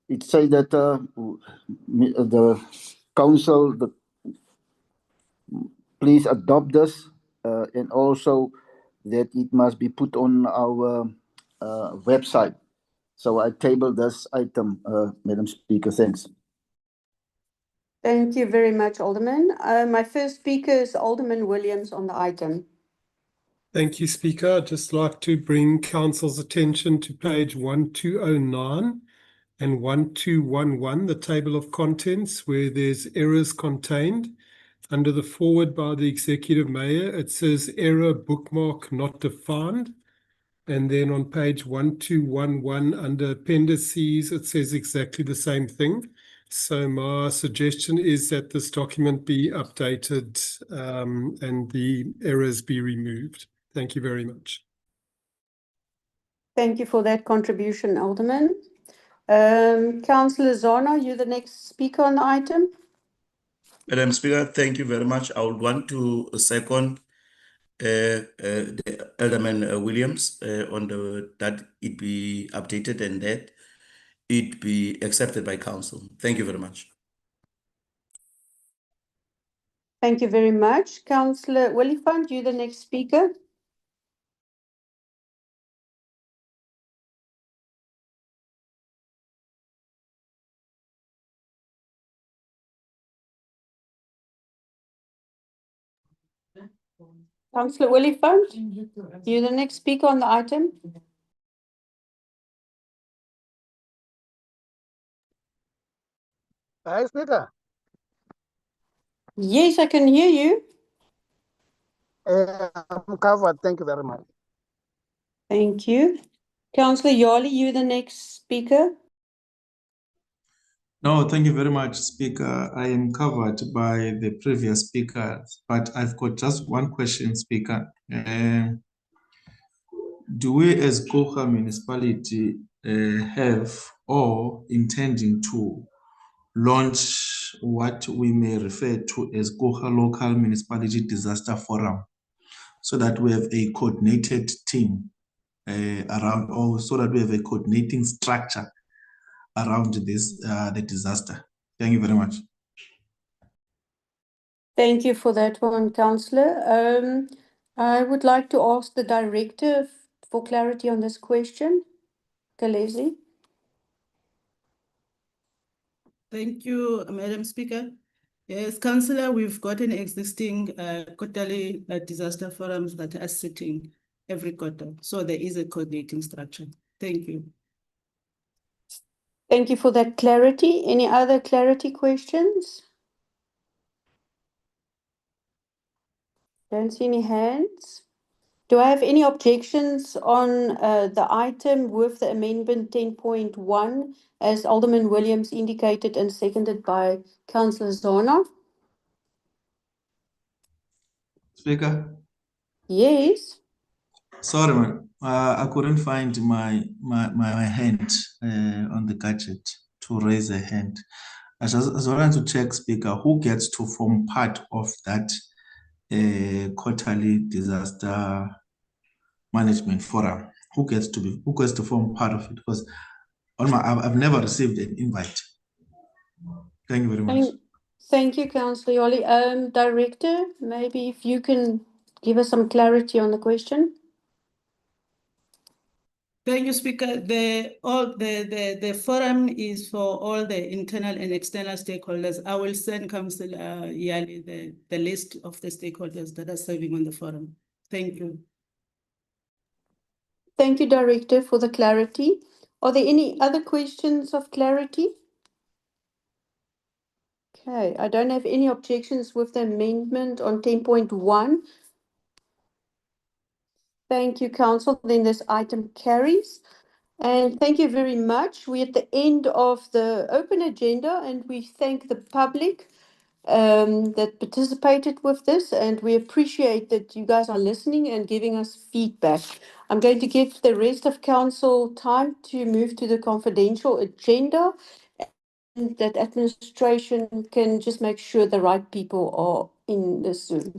It says that the council please adopt this and also that it must be put on our website. So I table this item, Madam Speaker. Thanks. Thank you very much, Alderman. My first speaker is Alderman Williams on the item. Thank you, Speaker. I'd just like to bring Council's attention to page 1209 and 1211, the table of contents, where there's errors contained. Under the forward by the Executive Mayor, it says error bookmark not defined. And then on page 1211, under appendices, it says exactly the same thing. So my suggestion is that this document be updated and the errors be removed. Thank you very much. Thank you for that contribution, Alderman. Councillor Zana, you're the next speaker on the item. Madam Speaker, thank you very much. I would want to second the Alderman Williams on that it be updated and that it be accepted by council. Thank you very much. Thank you very much. Councillor Willifant, you're the next speaker. Councillor Willifant, you're the next speaker on the item. Hi, Speaker. Yes, I can hear you. I'm covered. Thank you very much. Thank you. Councillor Yali, you're the next speaker. No, thank you very much, Speaker. I am covered by the previous speaker, but I've got just one question, Speaker. Do we as Kocha municipality have or intending to launch what we may refer to as Kocha Local Municipality Disaster Forum, so that we have a coordinated team around, or so that we have a coordinating structure around this the disaster? Thank you very much. Thank you for that one, Councillor. I would like to ask the Director for clarity on this question. Kalezi. Thank you, Madam Speaker. Yes, Councillor, we've got an existing quarterly disaster forums that are sitting every quarter. So there is a coordinating structure. Thank you. Thank you for that clarity. Any other clarity questions? Don't see any hands. Do I have any objections on the item with the amendment 10.1 as Alderman Williams indicated and seconded by Councillor Zana? Speaker? Yes. Sorry, man. I couldn't find my hand on the gadget to raise a hand. I just wanted to check, Speaker, who gets to form part of that quarterly disaster management forum? Who gets to form part of it? Because I've never received an invite. Thank you very much. Thank you, Councillor Yali. Director, maybe if you can give us some clarity on the question. Thank you, Speaker. The forum is for all the internal and external stakeholders. I will send Councillor Yali the list of the stakeholders that are serving on the forum. Thank you. Thank you, Director, for the clarity. Are there any other questions of clarity? Okay, I don't have any objections with the amendment on 10.1. Thank you, Council. Then this item carries. And thank you very much. We're at the end of the open agenda and we thank the public that participated with this, and we appreciate that you guys are listening and giving us feedback. I'm going to give the rest of council time to move to the confidential agenda, and that administration can just make sure the right people are in the Zoom.